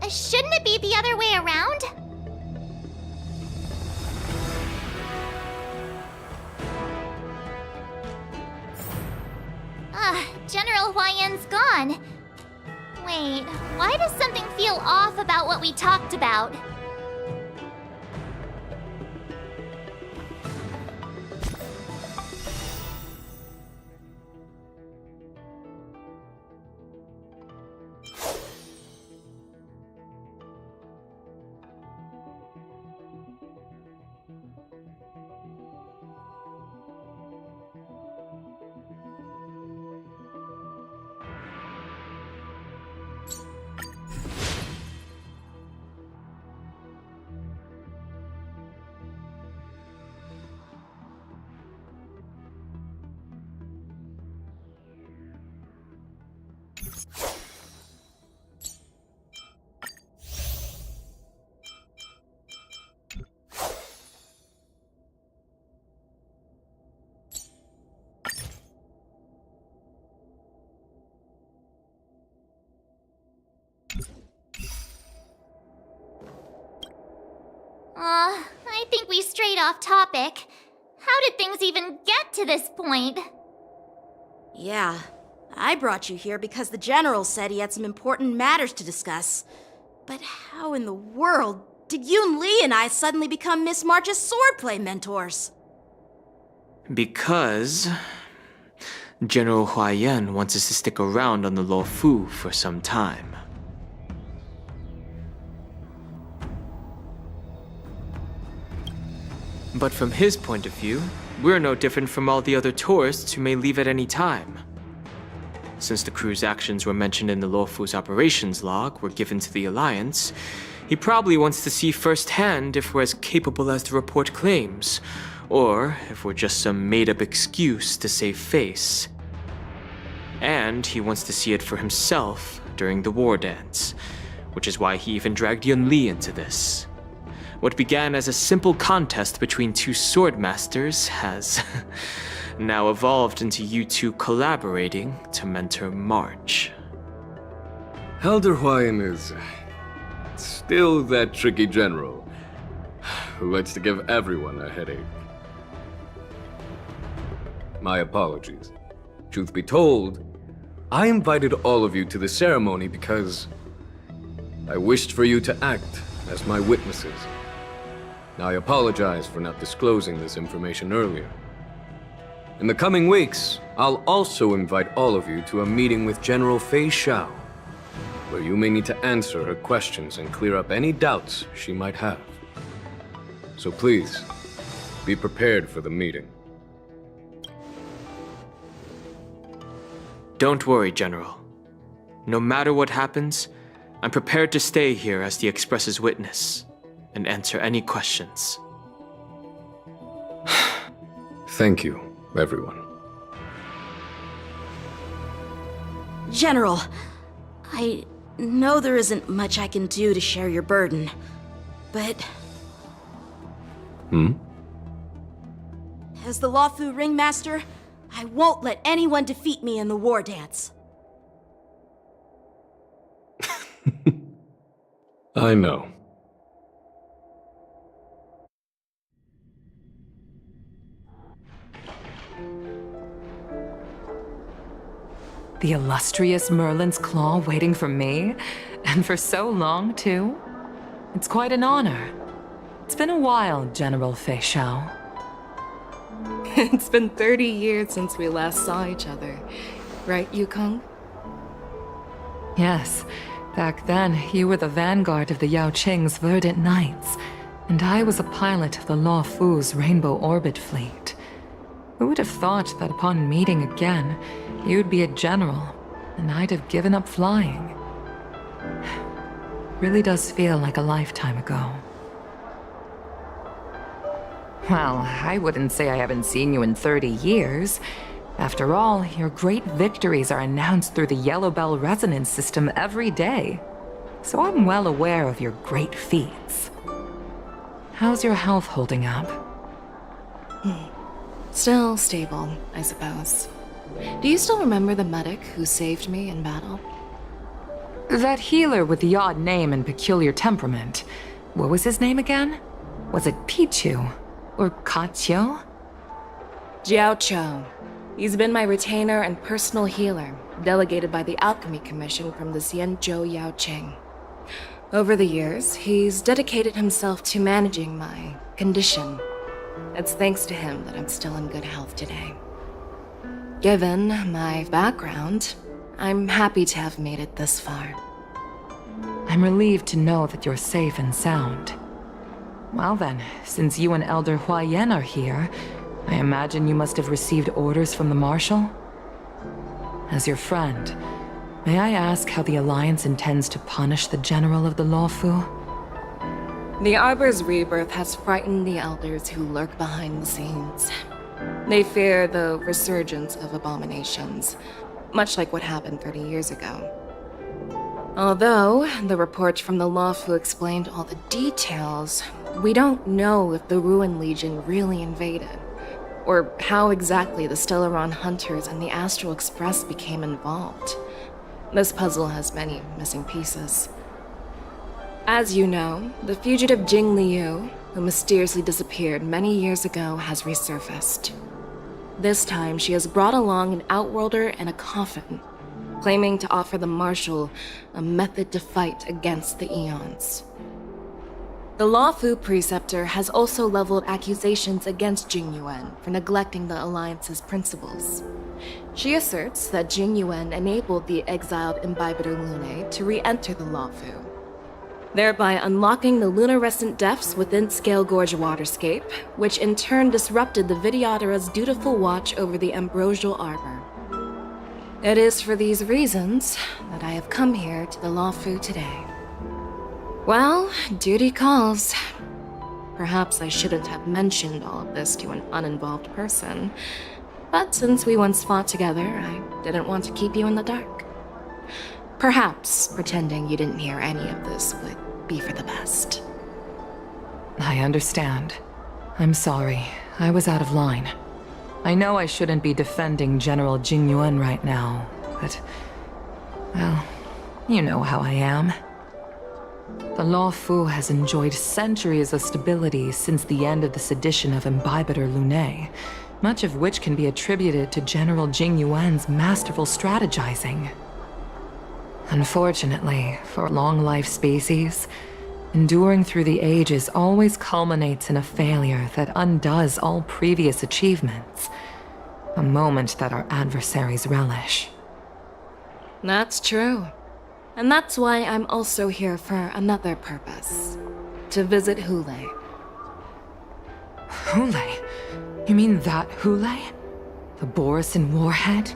[SPEAKER 6] Shouldn't it be the other way around? General Huayan's gone. Wait, why does something feel off about what we talked about? I think we strayed off topic. How did things even get to this point?
[SPEAKER 9] Yeah, I brought you here because the General said he had some important matters to discuss. But how in the world did Yun Li and I suddenly become Miss March's swordplay mentors?
[SPEAKER 8] Because General Huayan wants us to stick around on the Luofu for some time. But from his point of view, we're no different from all the other tourists who may leave at any time. Since the crew's actions were mentioned in the Luofu's operations log were given to the Alliance, he probably wants to see firsthand if we're as capable as the report claims, or if we're just some made-up excuse to save face. And he wants to see it for himself during the war dance, which is why he even dragged Yun Li into this. What began as a simple contest between two sword masters has now evolved into you two collaborating to mentor March.
[SPEAKER 7] Elder Huayan is still that tricky general who likes to give everyone a headache. My apologies. Truth be told, I invited all of you to the ceremony because I wished for you to act as my witnesses. I apologize for not disclosing this information earlier. In the coming weeks, I'll also invite all of you to a meeting with General Fei Xiao, where you may need to answer her questions and clear up any doubts she might have. So please, be prepared for the meeting.
[SPEAKER 8] Don't worry, General. No matter what happens, I'm prepared to stay here as the Express's witness and answer any questions.
[SPEAKER 7] Thank you, everyone.
[SPEAKER 9] General, I know there isn't much I can do to share your burden, but... As the Luofu Ringmaster, I won't let anyone defeat me in the war dance.
[SPEAKER 7] I know.
[SPEAKER 4] The illustrious Merlin's Claw waiting for me? And for so long, too? It's quite an honor. It's been a while, General Fei Xiao.
[SPEAKER 3] It's been 30 years since we last saw each other. Right, Yukong?
[SPEAKER 4] Yes. Back then, you were the vanguard of the Yao Qing's Verdant Knights, and I was a pilot of the Luofu's Rainbow Orbit Fleet. Who would have thought that upon meeting again, you'd be a general, and I'd have given up flying? Really does feel like a lifetime ago. Well, I wouldn't say I haven't seen you in 30 years. After all, your great victories are announced through the Yellow Bell resonance system every day. So I'm well aware of your great feats. How's your health holding up?
[SPEAKER 3] Still stable, I suppose. Do you still remember the medic who saved me in battle?
[SPEAKER 4] That healer with the odd name and peculiar temperament. What was his name again? Was it Pichu? Or Kachio?
[SPEAKER 3] Jiao Cho. He's been my retainer and personal healer, delegated by the Alchemy Commission from the Xianzhou Yaoqing. Over the years, he's dedicated himself to managing my condition. It's thanks to him that I'm still in good health today. Given my background, I'm happy to have made it this far.
[SPEAKER 4] I'm relieved to know that you're safe and sound. Well then, since you and Elder Huayan are here, I imagine you must have received orders from the Marshal? As your friend, may I ask how the Alliance intends to punish the General of the Lawfu?
[SPEAKER 3] The Arbor's rebirth has frightened the Elders who lurk behind the scenes. They fear the resurgence of abominations, much like what happened 30 years ago. Although the report from the Lawfu explained all the details, we don't know if the Ruin Legion really invaded, or how exactly the Stellaron Hunters and the Astral Express became involved. This puzzle has many missing pieces. As you know, the fugitive Jing Liu, who mysteriously disappeared many years ago, has resurfaced. This time, she has brought along an Outworlder and a coffin, claiming to offer the Marshal a method to fight against the Eons. The Lawfu Preceptor has also leveled accusations against Jing Yuan for neglecting the Alliance's principles. She asserts that Jing Yuan enabled the exiled Imbibitor Lunae to re-enter the Lawfu, thereby unlocking the lunarescent depths within Scale Gorge Waterscape, which in turn disrupted the Vidyadhara's dutiful watch over the Ambrosial Arbor. It is for these reasons that I have come here to the Lawfu today. Well, duty calls. Perhaps I shouldn't have mentioned all of this to an uninvolved person, but since we once fought together, I didn't want to keep you in the dark. Perhaps pretending you didn't hear any of this would be for the best.
[SPEAKER 4] I understand. I'm sorry. I was out of line. I know I shouldn't be defending General Jing Yuan right now, but... well, you know how I am. The Lawfu has enjoyed centuries of stability since the end of the sedition of Imbibitor Lunae, much of which can be attributed to General Jing Yuan's masterful strategizing. Unfortunately, for long-life species, enduring through the ages always culminates in a failure that undoes all previous achievements, a moment that our adversaries relish.
[SPEAKER 3] That's true. And that's why I'm also here for another purpose. To visit Hule.
[SPEAKER 4] Hule? You mean that Hule? The Borisin warhead?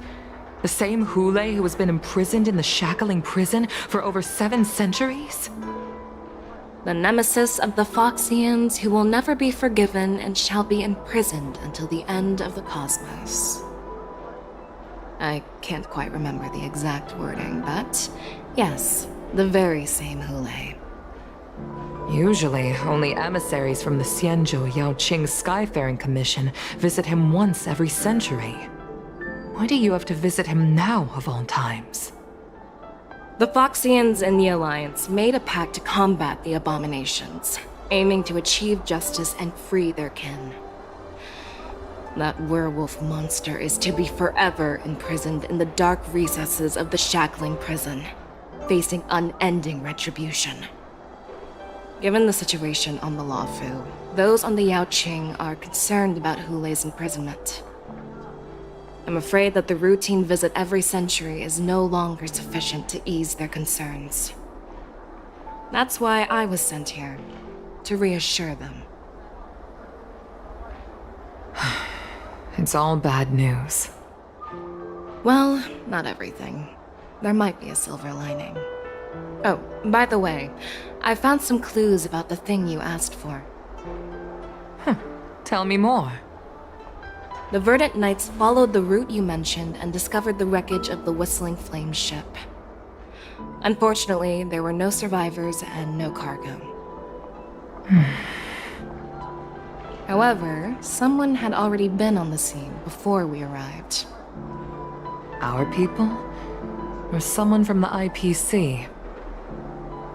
[SPEAKER 4] The same Hule who has been imprisoned in the Shackling prison for over 7 centuries?
[SPEAKER 3] The nemesis of the Foxians who will never be forgiven and shall be imprisoned until the end of the cosmos. I can't quite remember the exact wording, but yes, the very same Hule.
[SPEAKER 4] Usually, only emissaries from the Xianzhou Yaoqing Skyfaring Commission visit him once every century. Why do you have to visit him now, of all times?
[SPEAKER 3] The Foxians and the Alliance made a pact to combat the abominations, aiming to achieve justice and free their kin. That werewolf monster is to be forever imprisoned in the dark recesses of the Shackling prison, facing unending retribution. Given the situation on the Lawfu, those on the Yaoqing are concerned about Hule's imprisonment. I'm afraid that the routine visit every century is no longer sufficient to ease their concerns. That's why I was sent here, to reassure them.
[SPEAKER 4] It's all bad news.
[SPEAKER 3] Well, not everything. There might be a silver lining. Oh, by the way, I found some clues about the thing you asked for.
[SPEAKER 4] Tell me more.
[SPEAKER 3] The Verdant Knights followed the route you mentioned and discovered the wreckage of the Whistling Flame ship. Unfortunately, there were no survivors and no cargo. However, someone had already been on the scene before we arrived.
[SPEAKER 4] Our people? Or someone from the IPC?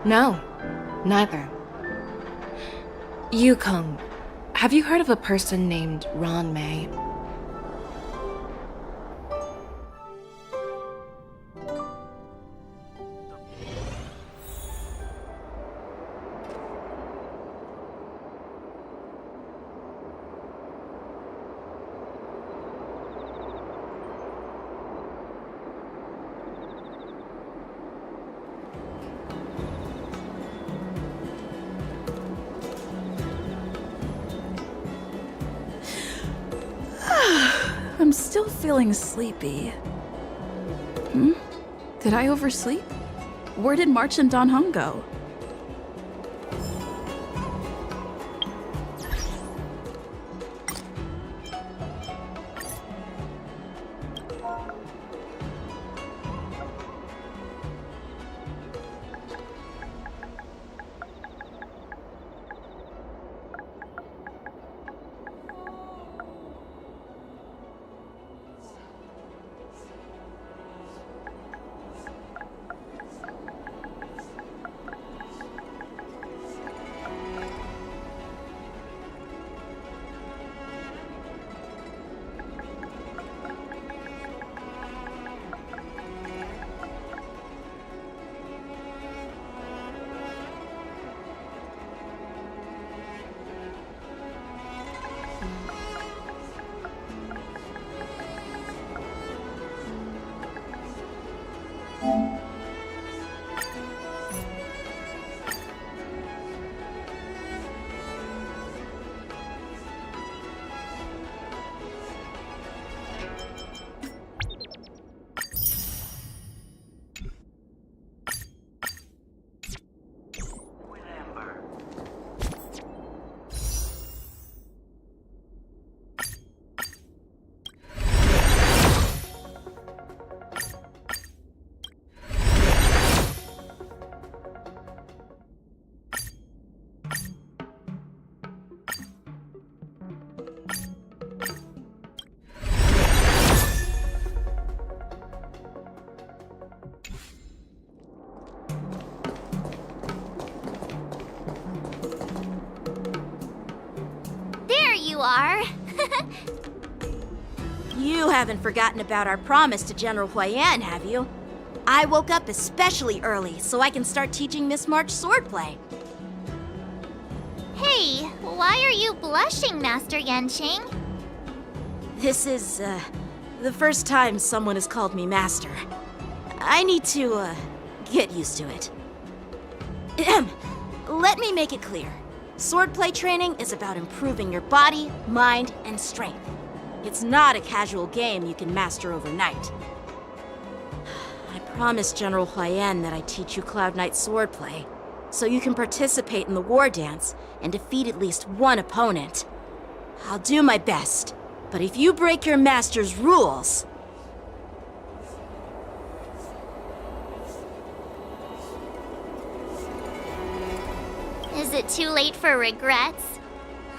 [SPEAKER 3] No, neither. Yukong, have you heard of a person named Ron May?
[SPEAKER 1] I'm still feeling sleepy. Did I oversleep? Where did March and Don Hung go?
[SPEAKER 6] You are.
[SPEAKER 9] You haven't forgotten about our promise to General Huayan, have you? I woke up especially early so I can start teaching Miss March swordplay.
[SPEAKER 6] Hey, why are you blushing, Master Yanqing?
[SPEAKER 9] This is, the first time someone has called me Master. I need to, get used to it. Let me make it clear. Swordplay training is about improving your body, mind, and strength. It's not a casual game you can master overnight. I promised General Huayan that I'd teach you Cloud Knight swordplay, so you can participate in the war dance and defeat at least one opponent. I'll do my best, but if you break your master's rules...
[SPEAKER 6] Is it too late for regrets?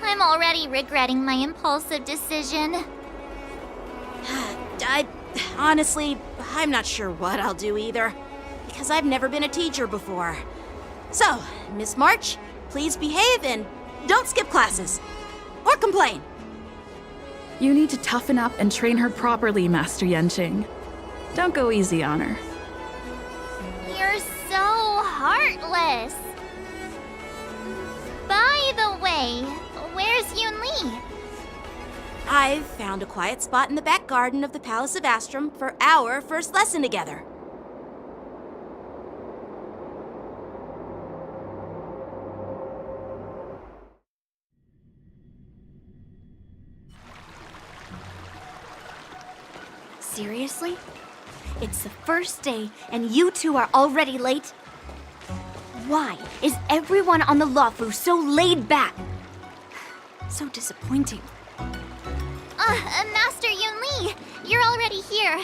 [SPEAKER 6] I'm already regretting my impulsive decision.
[SPEAKER 9] Honestly, I'm not sure what I'll do either, because I've never been a teacher before. So, Miss March, please behave and don't skip classes. Or complain.
[SPEAKER 1] You need to toughen up and train her properly, Master Yanqing. Don't go easy on her.
[SPEAKER 6] You're so heartless. By the way, where's Yoon Lee?
[SPEAKER 9] I've found a quiet spot in the back garden of the Palace of Astrum for our first lesson together.
[SPEAKER 10] Seriously? It's the first day and you two are already late? Why is everyone on the Luofu so laid back? So disappointing.
[SPEAKER 6] Master Yun Li, you're already here.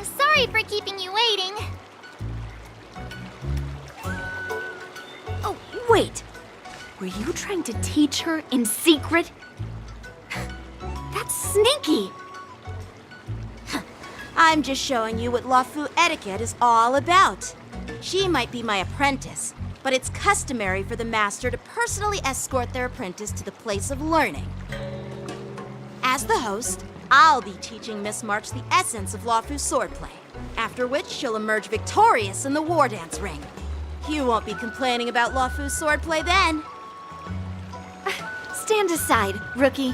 [SPEAKER 6] Sorry for keeping you waiting.
[SPEAKER 10] Oh, wait. Were you trying to teach her in secret? That's sneaky.
[SPEAKER 9] I'm just showing you what Luofu etiquette is all about. She might be my apprentice, but it's customary for the master to personally escort their apprentice to the place of learning. As the host, I'll be teaching Miss March the essence of Luofu swordplay, after which she'll emerge victorious in the war dance ring. You won't be complaining about Luofu swordplay then.
[SPEAKER 10] Stand aside, rookie.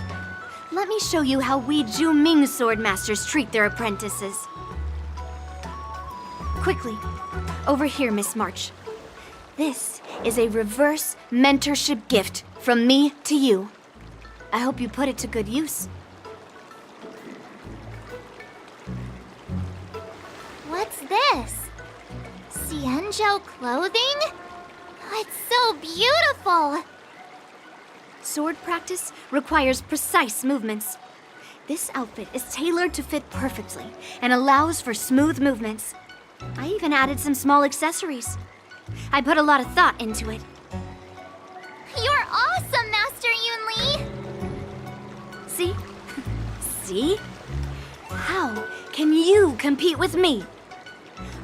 [SPEAKER 10] Let me show you how we Ju-Ming sword masters treat their apprentices. Quickly, over here, Miss March. This is a reverse mentorship gift from me to you. I hope you put it to good use.
[SPEAKER 6] What's this? Xianzhou clothing? It's so beautiful!
[SPEAKER 10] Sword practice requires precise movements. This outfit is tailored to fit perfectly and allows for smooth movements. I even added some small accessories. I put a lot of thought into it.
[SPEAKER 6] You're awesome, Master Yun Li!
[SPEAKER 10] See? See? How can you compete with me?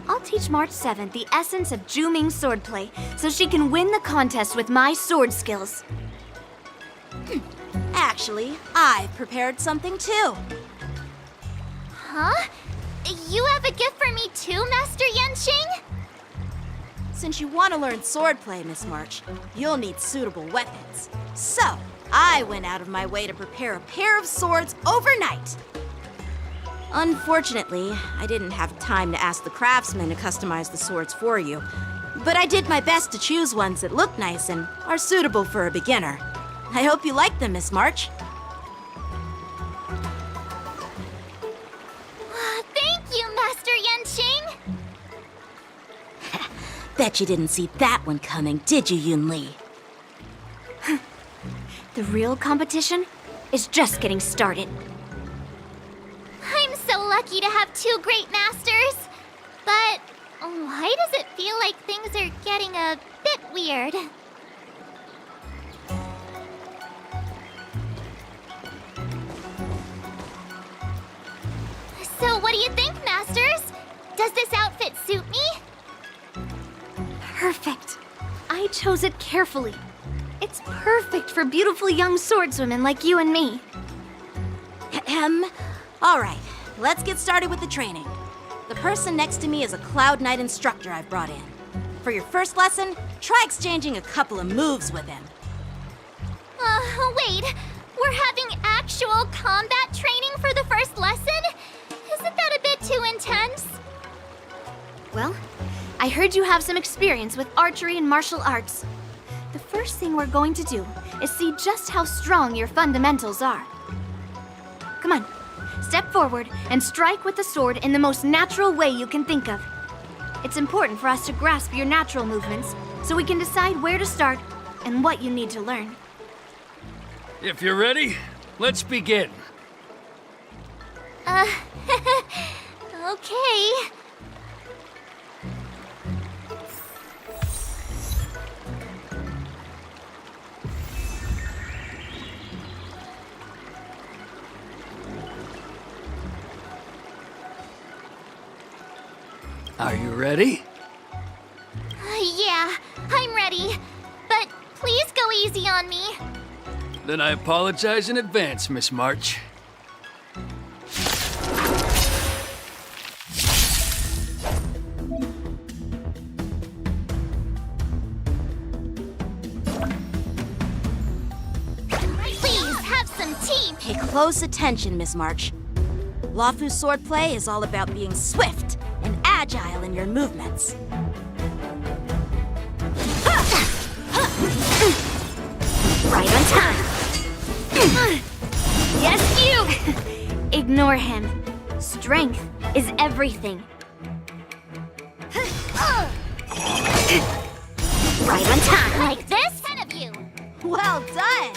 [SPEAKER 10] I'll teach March 7th the essence of Ju-Ming swordplay so she can win the contest with my sword skills.
[SPEAKER 9] Actually, I've prepared something too.
[SPEAKER 6] Huh? You have a gift for me too, Master Yanqing?
[SPEAKER 9] Since you want to learn swordplay, Miss March, you'll need suitable weapons. So, I went out of my way to prepare a pair of swords overnight. Unfortunately, I didn't have time to ask the craftsman to customize the swords for you, but I did my best to choose ones that look nice and are suitable for a beginner. I hope you like them, Miss March.
[SPEAKER 6] Thank you, Master Yanqing!
[SPEAKER 9] Bet you didn't see that one coming, did you, Yun Li?
[SPEAKER 10] The real competition is just getting started.
[SPEAKER 6] I'm so lucky to have two great masters. But why does it feel like things are getting a bit weird? So what do you think, Masters? Does this outfit suit me?
[SPEAKER 10] Perfect. I chose it carefully. It's perfect for beautiful young swordswomen like you and me.
[SPEAKER 9] All right, let's get started with the training. The person next to me is a Cloud Knight instructor I've brought in. For your first lesson, try exchanging a couple of moves with him.
[SPEAKER 6] Wait. We're having actual combat training for the first lesson? Isn't that a bit too intense?
[SPEAKER 10] Well, I heard you have some experience with archery and martial arts. The first thing we're going to do is see just how strong your fundamentals are. Come on, step forward and strike with the sword in the most natural way you can think of. It's important for us to grasp your natural movements so we can decide where to start and what you need to learn.
[SPEAKER 12] If you're ready, let's begin.
[SPEAKER 6] Okay.
[SPEAKER 12] Are you ready?
[SPEAKER 6] Yeah, I'm ready. But please go easy on me.
[SPEAKER 12] Then I apologize in advance, Miss March.
[SPEAKER 6] Please have some tea.
[SPEAKER 9] Pay close attention, Miss March. Luofu swordplay is all about being swift and agile in your movements.
[SPEAKER 10] Right on time. Yes, you! Ignore him. Strength is everything. Right on time.
[SPEAKER 6] Like this? 10 of you.
[SPEAKER 9] Well done!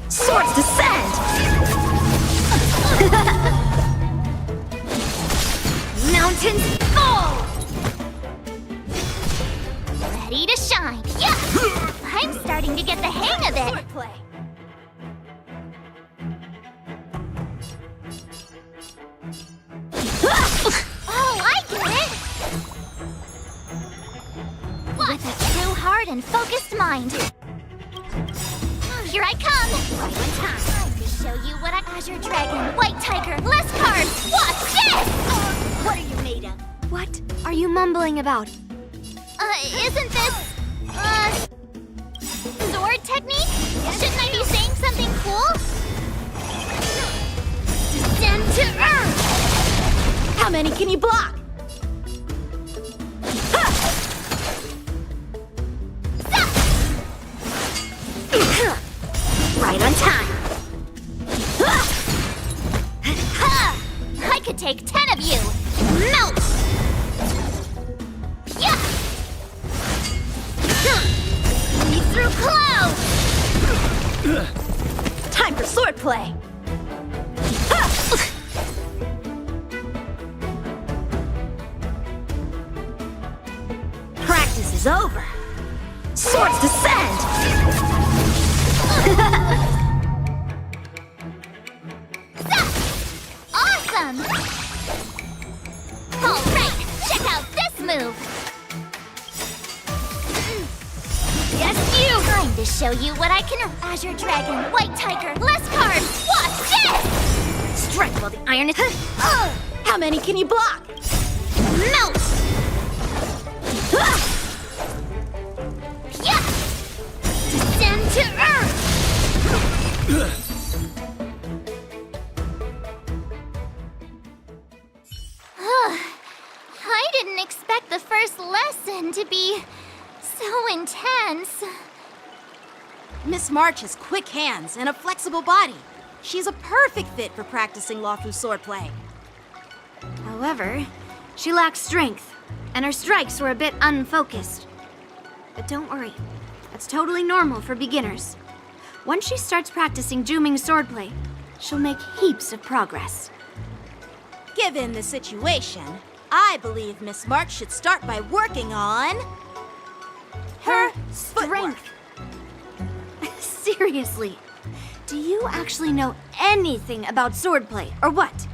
[SPEAKER 9] Swords descend!
[SPEAKER 6] Mountains fall! Ready to shine, yeah! I'm starting to get the hang of it!
[SPEAKER 9] Swordplay!
[SPEAKER 6] Oh, I get it! With a true heart and focused mind. Here I come! Right on time. To show you what Azure Dragon, White Tiger, less cards! Watch this!
[SPEAKER 10] What are you made of? What are you mumbling about?
[SPEAKER 6] Isn't this... sword technique? Shouldn't I be saying something cool? Descend to Earth!
[SPEAKER 9] How many can you block?
[SPEAKER 6] Right on time. I could take 10 of you. Melt! Yeah! Me through clouds!
[SPEAKER 9] Time for swordplay! Practice is over. Swords descend!
[SPEAKER 6] Awesome! Alright, check out this move! Yes, you! Time to show you what I can... Azure Dragon, White Tiger, less cards! Watch this!
[SPEAKER 10] Strike while the iron is...
[SPEAKER 9] How many can you block?
[SPEAKER 6] Melt! Yeah! Descend to Earth! I didn't expect the first lesson to be so intense.
[SPEAKER 9] Miss March has quick hands and a flexible body. She's a perfect fit for practicing Lawfu swordplay.
[SPEAKER 10] However, she lacks strength, and her strikes were a bit unfocused. But don't worry, that's totally normal for beginners. Once she starts practicing Juming swordplay, she'll make heaps of progress.
[SPEAKER 9] Given the situation, I believe Miss March should start by working on... her strength.
[SPEAKER 10] Seriously, do you actually know anything about swordplay, or what?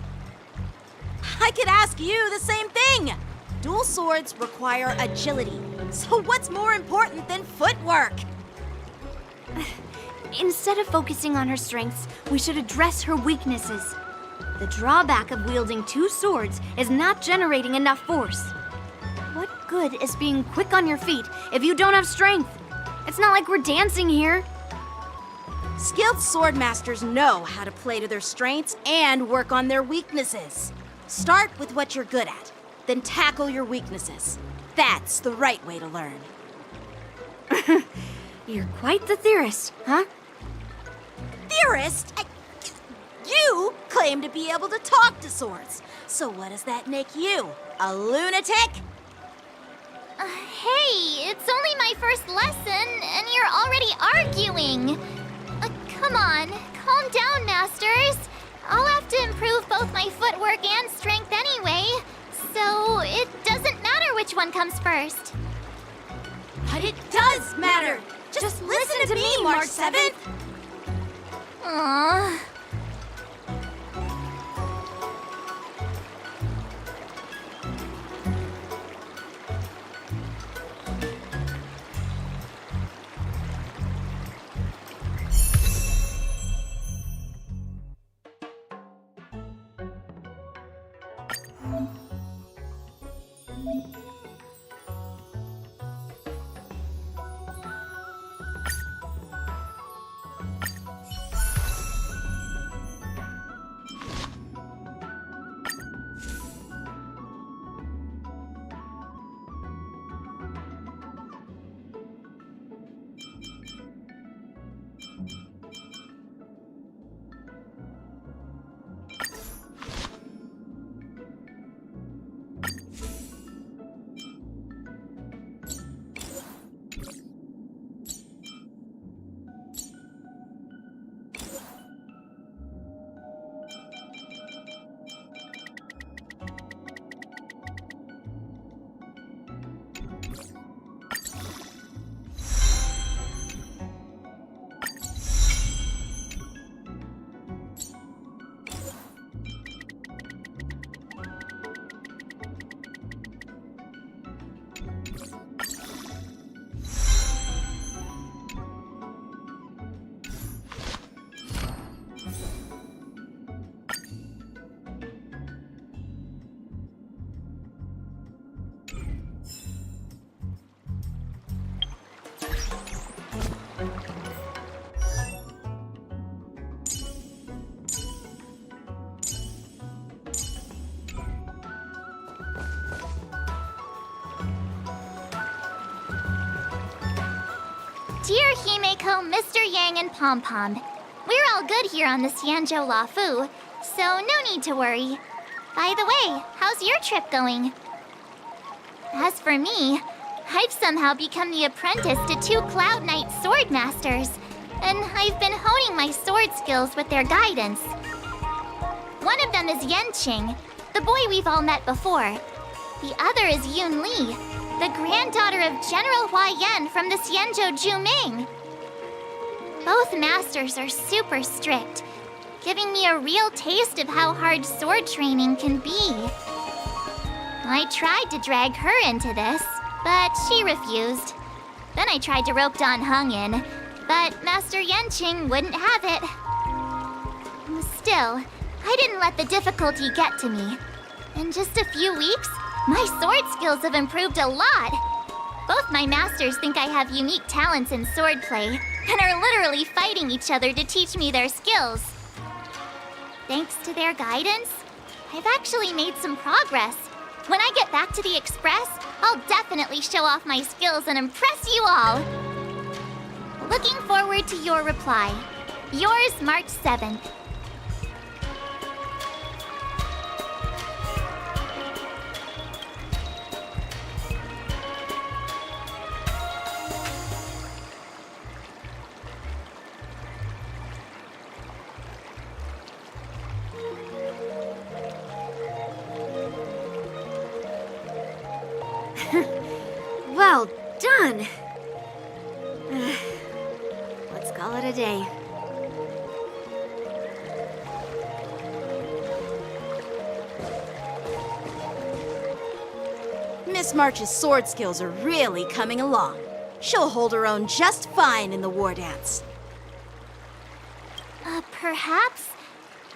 [SPEAKER 9] I could ask you the same thing! Dual swords require agility, so what's more important than footwork?
[SPEAKER 10] Instead of focusing on her strengths, we should address her weaknesses. The drawback of wielding two swords is not generating enough force. What good is being quick on your feet if you don't have strength? It's not like we're dancing here.
[SPEAKER 9] Skilled swordmasters know how to play to their strengths and work on their weaknesses. Start with what you're good at, then tackle your weaknesses. That's the right way to learn.
[SPEAKER 10] You're quite the theorist, huh?
[SPEAKER 9] Theorist? You claim to be able to talk to swords. So what does that make you? A lunatic?
[SPEAKER 6] Hey, it's only my first lesson, and you're already arguing. Come on, calm down, masters. I'll have to improve both my footwork and strength anyway, so it doesn't matter which one comes first.
[SPEAKER 9] But it does matter. Just listen to me, March 7th.
[SPEAKER 6] Aww. Dear Himeko, Mr. Yang, and Pom Pom, we're all good here on the Xianzhou Luofu, so no need to worry. By the way, how's your trip going? As for me, I've somehow become the apprentice to 2 Cloud Knight sword masters, and I've been honing my sword skills with their guidance. One of them is Yanqing, the boy we've all met before. The other is Yun Li, the granddaughter of General Hua Yan from the Xianzhou Juming. Both masters are super strict, giving me a real taste of how hard sword training can be. I tried to drag her into this, but she refused. Then I tried to rope Dan Heng in, but Master Yanqing wouldn't have it. Still, I didn't let the difficulty get to me. In just a few weeks, my sword skills have improved a lot. Both my masters think I have unique talents in swordplay, and are literally fighting each other to teach me their skills. Thanks to their guidance, I've actually made some progress. When I get back to the Express, I'll definitely show off my skills and impress you all. Looking forward to your reply. Yours, March 7th.
[SPEAKER 14] Well done! Let's call it a day.
[SPEAKER 9] Miss March's sword skills are really coming along. She'll hold her own just fine in the war dance.
[SPEAKER 6] Perhaps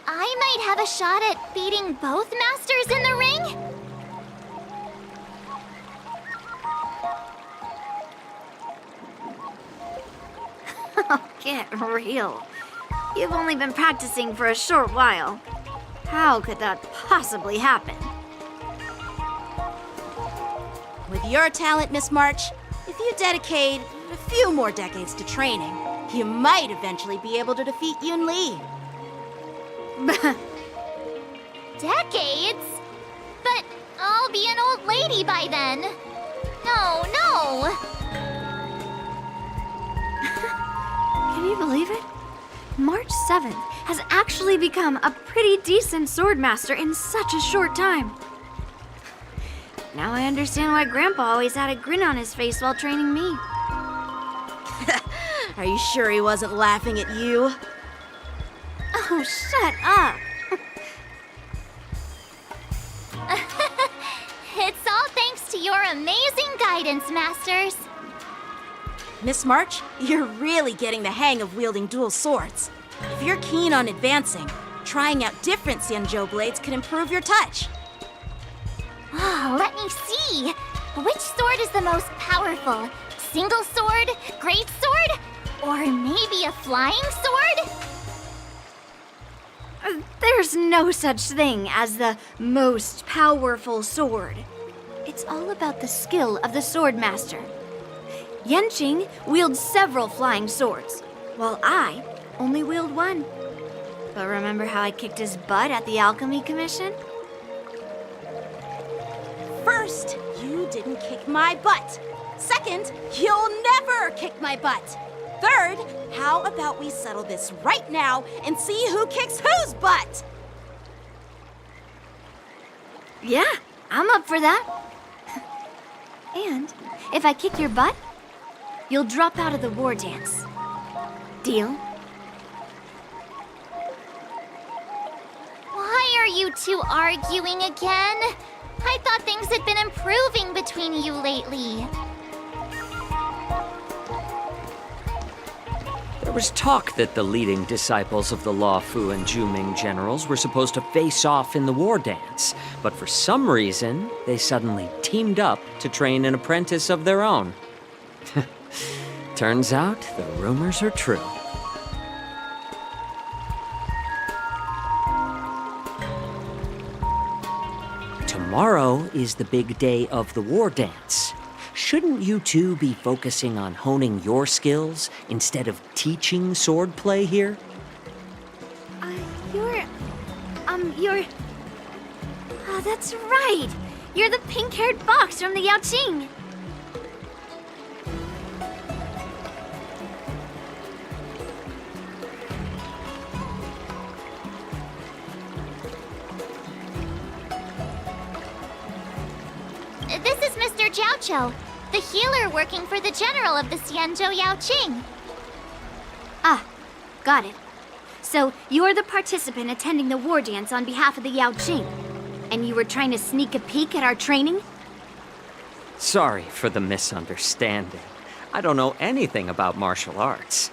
[SPEAKER 6] I might have a shot at beating both masters in the ring?
[SPEAKER 14] Get real. You've only been practicing for a short while. How could that possibly happen?
[SPEAKER 9] With your talent, Miss March, if you dedicate a few more decades to training, you might eventually be able to defeat Yun Li.
[SPEAKER 6] Decades? But I'll be an old lady by then. No.
[SPEAKER 14] Can you believe it? March 7th has actually become a pretty decent swordmaster in such a short time. Now I understand why Grandpa always had a grin on his face while training me.
[SPEAKER 9] Are you sure he wasn't laughing at you?
[SPEAKER 14] Oh, shut up!
[SPEAKER 6] It's all thanks to your amazing guidance, masters.
[SPEAKER 9] Miss March, you're really getting the hang of wielding dual swords. If you're keen on advancing, trying out different Xianzhou blades could improve your touch.
[SPEAKER 6] Oh, let me see. Which sword is the most powerful? Single sword? Great sword? Or maybe a flying sword?
[SPEAKER 14] There's no such thing as the most powerful sword. It's all about the skill of the swordmaster. Yanqing wields several flying swords, while I only wield one. But remember how I kicked his butt at the Alchemy Commission?
[SPEAKER 9] First, you didn't kick my butt. Second, you'll never kick my butt. Third, how about we settle this right now and see who kicks whose butt?
[SPEAKER 14] Yeah, I'm up for that. And if I kick your butt, you'll drop out of the war dance. Deal?
[SPEAKER 6] Why are you two arguing again? I thought things had been improving between you lately.
[SPEAKER 13] There was talk that the leading disciples of the Luofu and Juming generals were supposed to face off in the war dance, but for some reason, they suddenly teamed up to train an apprentice of their own. Turns out the rumors are true. Tomorrow is the big day of the war dance. shouldn't you two be focusing on honing your skills instead of teaching swordplay here?
[SPEAKER 14] You're... Oh, that's right! You're the pink-haired fox from the Yaoqing!
[SPEAKER 6] This is Mr. Jiaoqiu, the healer working for the general of the Xianzhou Yaoqing.
[SPEAKER 14] Ah, got it. So, you're the participant attending the war dance on behalf of the Yaoqing. And you were trying to sneak a peek at our training?
[SPEAKER 13] Sorry for the misunderstanding. I don't know anything about martial arts.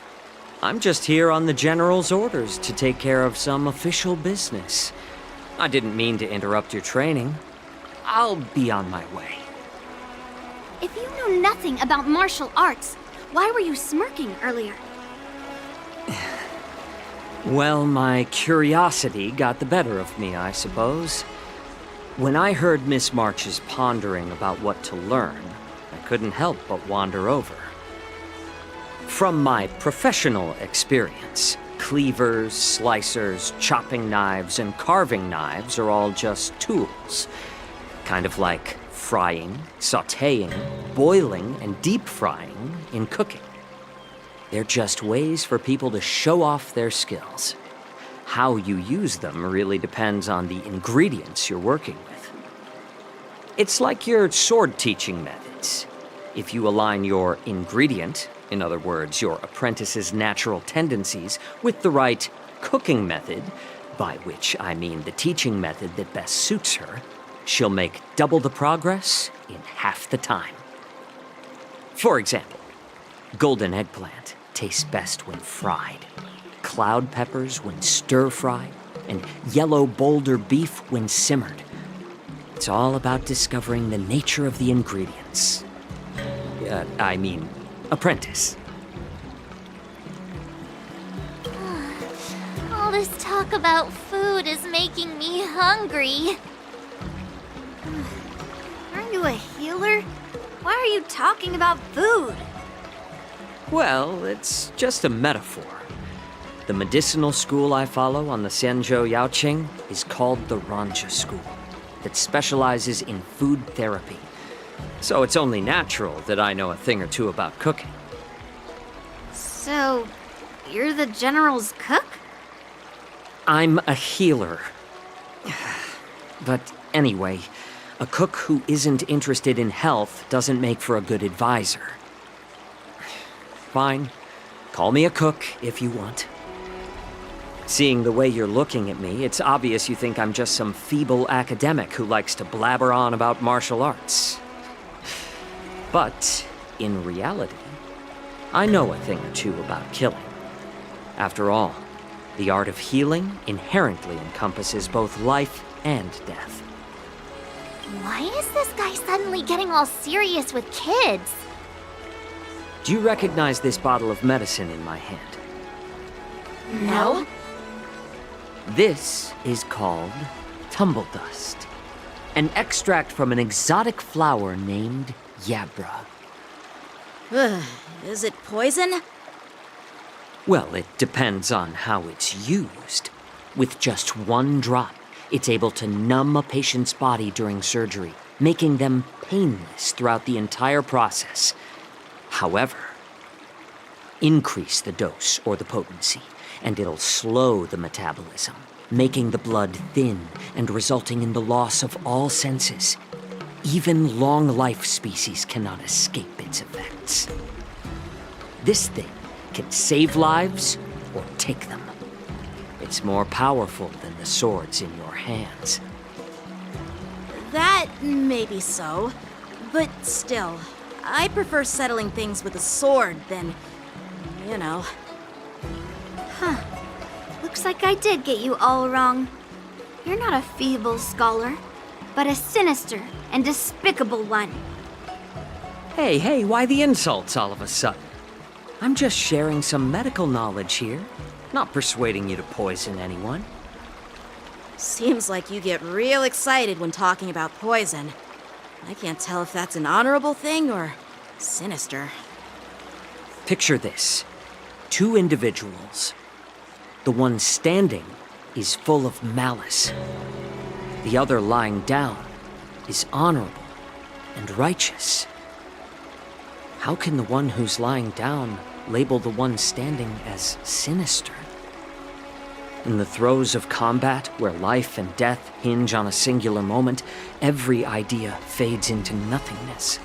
[SPEAKER 13] I'm just here on the General's orders to take care of some official business. I didn't mean to interrupt your training. I'll be on my way.
[SPEAKER 14] If you know nothing about martial arts, why were you smirking earlier?
[SPEAKER 13] Well, my curiosity got the better of me, I suppose. When I heard Miss March's pondering about what to learn, I couldn't help but wander over. From my professional experience, cleavers, slicers, chopping knives, and carving knives are all just tools. Kind of like frying, sautéing, boiling, and deep frying in cooking. They're just ways for people to show off their skills. How you use them really depends on the ingredients you're working with. It's like your sword teaching methods. If you align your ingredient, in other words, your apprentice's natural tendencies, with the right cooking method, by which I mean the teaching method that best suits her, she'll make double the progress in half the time. For example, golden eggplant tastes best when fried, cloud peppers when stir-fried, and yellow boulder beef when simmered. It's all about discovering the nature of the ingredients. Apprentice.
[SPEAKER 6] All this talk about food is making me hungry.
[SPEAKER 14] Aren't you a healer? Why are you talking about food?
[SPEAKER 13] Well, it's just a metaphor. The medicinal school I follow on the Xianzhou Yaoqing is called the Ranja School, that specializes in food therapy. So it's only natural that I know a thing or two about cooking.
[SPEAKER 14] So, you're the general's cook?
[SPEAKER 13] I'm a healer. But anyway, a cook who isn't interested in health doesn't make for a good advisor. Fine. Call me a cook if you want. Seeing the way you're looking at me, it's obvious you think I'm just some feeble academic who likes to blabber on about martial arts. But, in reality, I know a thing or two about killing. After all, the art of healing inherently encompasses both life and death.
[SPEAKER 6] Why is this guy suddenly getting all serious with kids?
[SPEAKER 13] Do you recognize this bottle of medicine in my hand?
[SPEAKER 6] No.
[SPEAKER 13] This is called tumble dust, an extract from an exotic flower named Yabra.
[SPEAKER 9] Is it poison?
[SPEAKER 13] Well, it depends on how it's used. With just one drop, it's able to numb a patient's body during surgery, making them painless throughout the entire process. However, increase the dose or the potency, and it'll slow the metabolism, making the blood thin and resulting in the loss of all senses. Even long-life species cannot escape its effects. This thing can save lives or take them. It's more powerful than the swords in your hands.
[SPEAKER 9] That may be so, but still, I prefer settling things with a sword than, you know.
[SPEAKER 14] Huh. Looks like I did get you all wrong. You're not a feeble scholar, but a sinister and despicable one.
[SPEAKER 13] Hey, why the insults all of a sudden? I'm just sharing some medical knowledge here, not persuading you to poison anyone.
[SPEAKER 9] Seems like you get real excited when talking about poison. I can't tell if that's an honorable thing or Sinister.
[SPEAKER 13] Picture this. 2 individuals. The one standing is full of malice. The other lying down is honorable and righteous. How can the one who's lying down label the one standing as sinister? In the throes of combat, where life and death hinge on a singular moment, every idea fades into nothingness.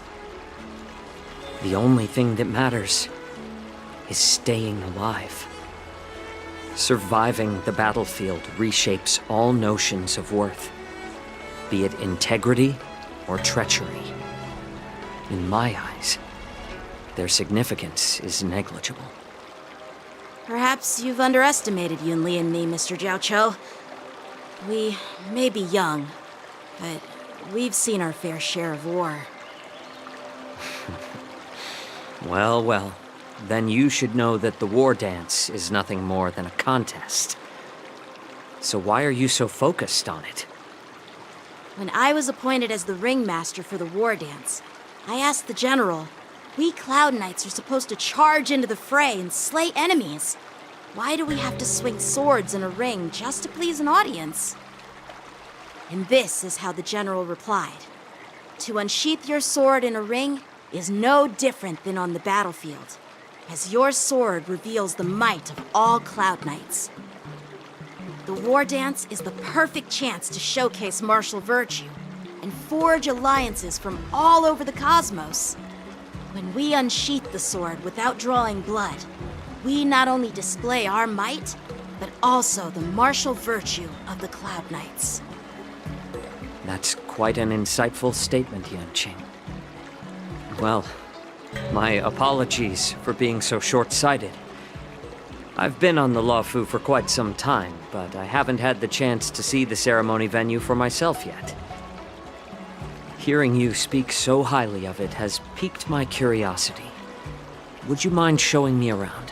[SPEAKER 13] The only thing that matters is staying alive. Surviving the battlefield reshapes all notions of worth, be it integrity or treachery. In my eyes, their significance is negligible.
[SPEAKER 9] Perhaps you've underestimated Yunli and me, Mr. Jiaoqiu. We may be young, but we've seen our fair share of war.
[SPEAKER 13] Well, well. Then you should know that the war dance is nothing more than a contest. So why are you so focused on it?
[SPEAKER 9] When I was appointed as the ringmaster for the war dance, I asked the general, we Cloud Knights are supposed to charge into the fray and slay enemies. Why do we have to swing swords in a ring just to please an audience? And this is how the general replied. To unsheath your sword in a ring is no different than on the battlefield, as your sword reveals the might of all Cloud Knights. The war dance is the perfect chance to showcase martial virtue and forge alliances from all over the cosmos. When we unsheath the sword without drawing blood, we not only display our might, but also the martial virtue of the Cloud Knights.
[SPEAKER 13] That's quite an insightful statement, Yanqing. Well, my apologies for being so short-sighted. I've been on the Luofu for quite some time, but I haven't had the chance to see the ceremony venue for myself yet. Hearing you speak so highly of it has piqued my curiosity. Would you mind showing me around?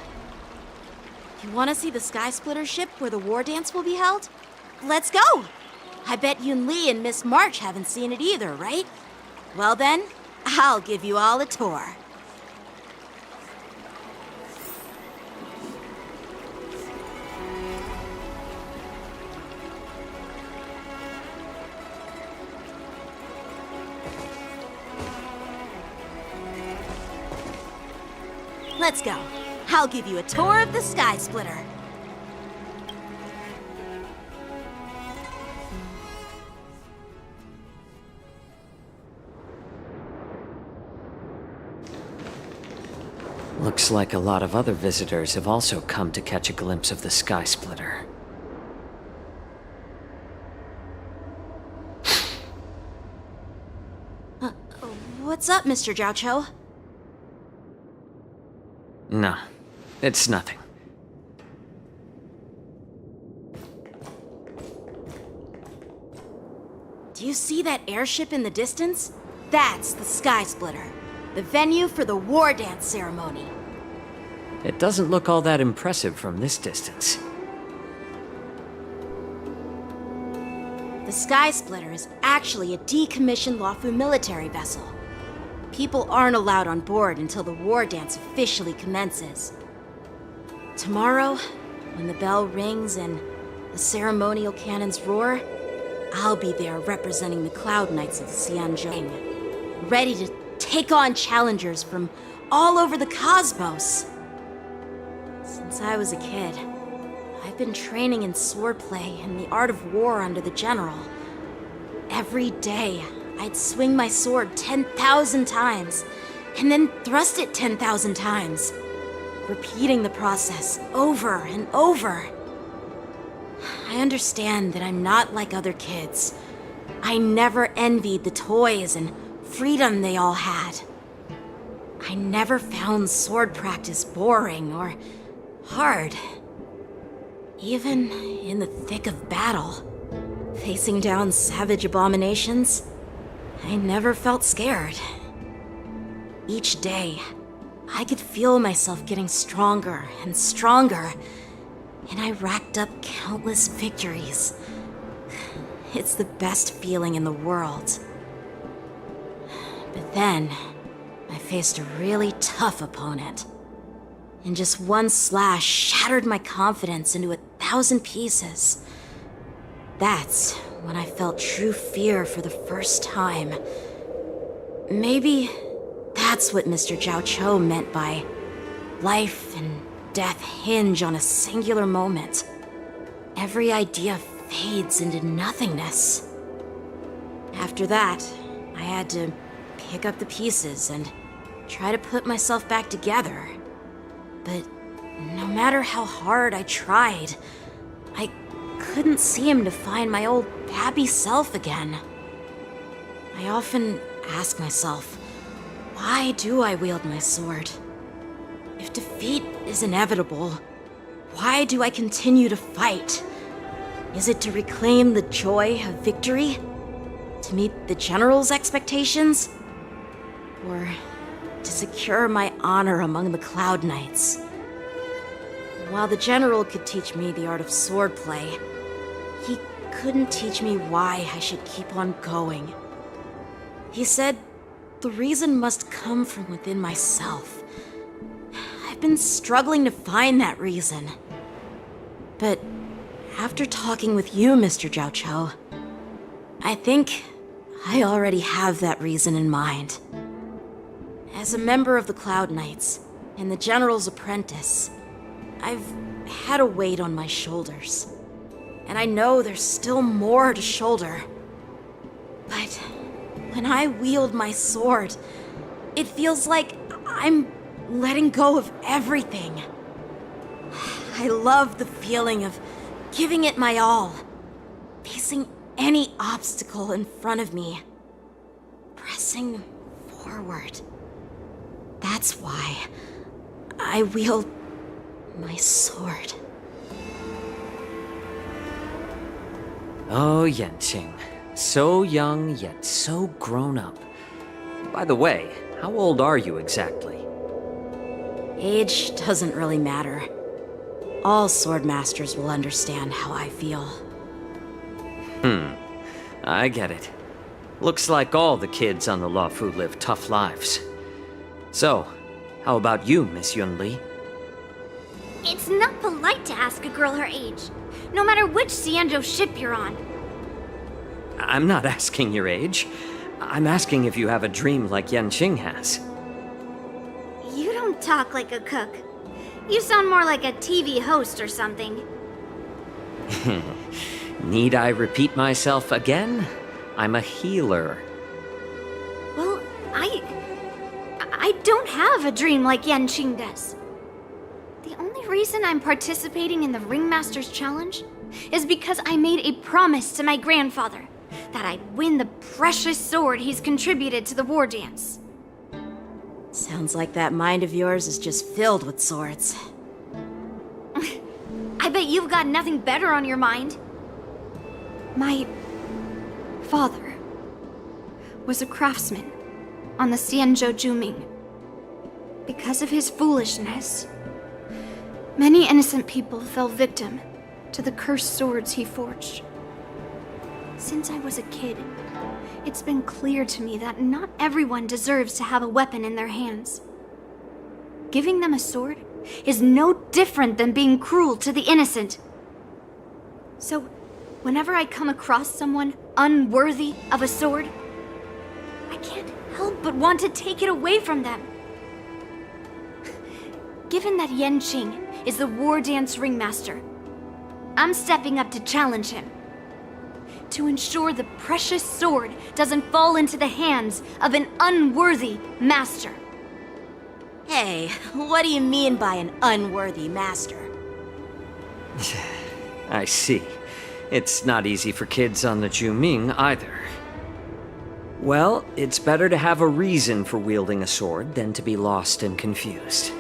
[SPEAKER 9] You want to see the Sky Splitter ship where the war dance will be held? Let's go! I bet Yunli and Miss March haven't seen it either, right? Well then, I'll give you all a tour. Let's go. I'll give you a tour of the Sky Splitter.
[SPEAKER 13] Looks like a lot of other visitors have also come to catch a glimpse of the Sky Splitter.
[SPEAKER 9] What's up, Mr. Jiaoqiu?
[SPEAKER 13] No, it's nothing.
[SPEAKER 9] Do you see that airship in the distance? That's the Sky Splitter, the venue for the war dance ceremony.
[SPEAKER 13] It doesn't look all that impressive from this distance.
[SPEAKER 9] The Sky Splitter is actually a decommissioned Luofu military vessel. People aren't allowed on board until the war dance officially commences. Tomorrow, when the bell rings and the ceremonial cannons roar, I'll be there representing the Cloud Knights of the Xianzhou, ready to take on challengers from all over the cosmos. Since I was a kid, I've been training in swordplay and the art of war under the general. Every day, I'd swing my sword 10,000 times, and then thrust it 10,000 times, repeating the process over and over. I understand that I'm not like other kids. I never envied the toys and freedom they all had. I never found sword practice boring or hard. Even in the thick of battle, facing down savage abominations, I never felt scared. Each day, I could feel myself getting stronger and stronger, and I racked up countless victories. It's the best feeling in the world. But then, I faced a really tough opponent. And just one slash shattered my confidence into 1,000 pieces. That's when I felt true fear for the first time. Maybe that's what Mr. Jiao Cho meant by life and death hinge on a singular moment. Every idea fades into nothingness. After that, I had to pick up the pieces and try to put myself back together. But no matter how hard I tried, I couldn't seem to find my old happy self again. I often ask myself, why do I wield my sword? If defeat is inevitable, why do I continue to fight? Is it to reclaim the joy of victory? To meet the General's expectations? Or to secure my honor among the Cloud Knights? While the General could teach me the art of swordplay, he couldn't teach me why I should keep on going. He said the reason must come from within myself. I've been struggling to find that reason. But after talking with you, Mr. Jiao Cho, I think I already have that reason in mind. As a member of the Cloud Knights and the General's apprentice, I've had a weight on my shoulders. And I know there's still more to shoulder. But when I wield my sword, it feels like I'm letting go of everything. I love the feeling of giving it my all, facing any obstacle in front of me, pressing forward. That's why I wield my sword.
[SPEAKER 13] Oh, Yanqing. So young, yet so grown up. By the way, how old are you exactly?
[SPEAKER 9] Age doesn't really matter. All sword masters will understand how I feel.
[SPEAKER 13] I get it. Looks like all the kids on the Luofu live tough lives. So, how about you, Miss Yunli?
[SPEAKER 14] It's not polite to ask a girl her age, no matter which Xianzhou ship you're on.
[SPEAKER 13] I'm not asking your age. I'm asking if you have a dream like Yanqing has.
[SPEAKER 14] You don't talk like a cook. You sound more like a TV host or something.
[SPEAKER 13] Need I repeat myself again? I'm a healer.
[SPEAKER 14] Well, I don't have a dream like Yanqing does. The only reason I'm participating in the Ringmaster's Challenge is because I made a promise to my grandfather that I'd win the precious sword he's contributed to the war dance.
[SPEAKER 9] Sounds like that mind of yours is just filled with swords.
[SPEAKER 14] I bet you've got nothing better on your mind. My father was a craftsman on the Xianzhou Juming. Because of his foolishness, many innocent people fell victim to the cursed swords he forged. Since I was a kid, it's been clear to me that not everyone deserves to have a weapon in their hands. Giving them a sword is no different than being cruel to the innocent. So, whenever I come across someone unworthy of a sword, I can't help but want to take it away from them. Given that Yanqing is the war dance ringmaster, I'm stepping up to challenge him. To ensure the precious sword doesn't fall into the hands of an unworthy master.
[SPEAKER 9] Hey, what do you mean by an unworthy master?
[SPEAKER 13] I see. It's not easy for kids on the Juming either. Well, it's better to have a reason for wielding a sword than to be lost and confused.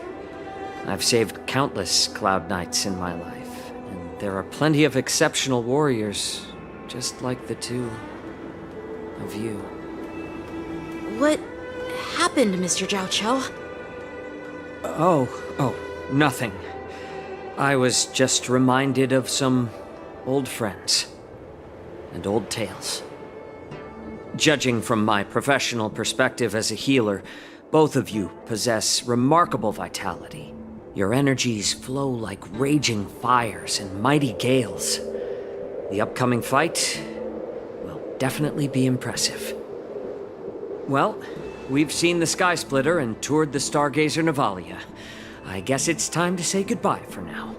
[SPEAKER 13] I've saved countless Cloud Knights in my life, and there are plenty of exceptional warriors, just like the two of you.
[SPEAKER 9] What happened, Mr. Jiao Cho?
[SPEAKER 13] Oh, nothing. I was just reminded of some old friends and old tales. Judging from my professional perspective as a healer, Both of you possess remarkable vitality. Your energies flow like raging fires and mighty gales. The upcoming fight will definitely be impressive. Well, we've seen the Sky Splitter and toured the Stargazer Navalia. I guess it's time to say goodbye for now.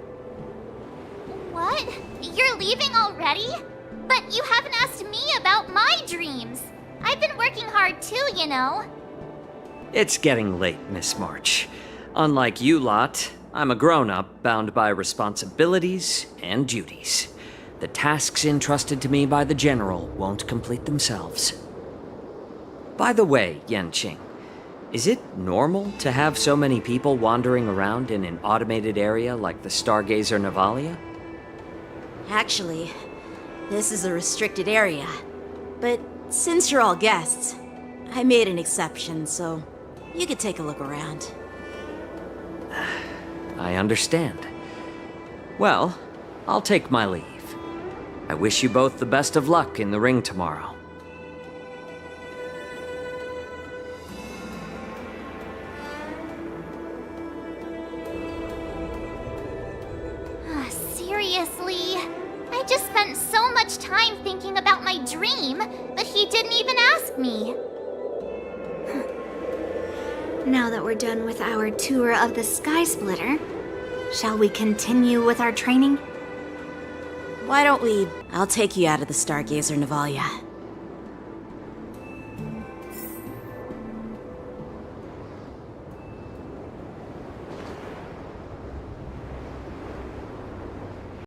[SPEAKER 6] What? You're leaving already? But you haven't asked me about my dreams. I've been working hard too, you know.
[SPEAKER 13] It's getting late, Miss March. Unlike you lot, I'm a grown-up bound by responsibilities and duties. The tasks entrusted to me by the General won't complete themselves. By the way, Yanqing, is it normal to have so many people wandering around in an automated area like the Stargazer Navalia?
[SPEAKER 9] Actually, this is a restricted area. But since you're all guests, I made an exception, so you could take a look around.
[SPEAKER 13] I understand. Well, I'll take my leave. I wish you both the best of luck in the ring tomorrow.
[SPEAKER 6] Seriously? I just spent so much time thinking about my dream, but he didn't even ask me.
[SPEAKER 14] Now that we're done with our tour of the Sky Splitter, shall we continue with our training?
[SPEAKER 9] Why don't we... I'll take you out of the Stargazer Navalia.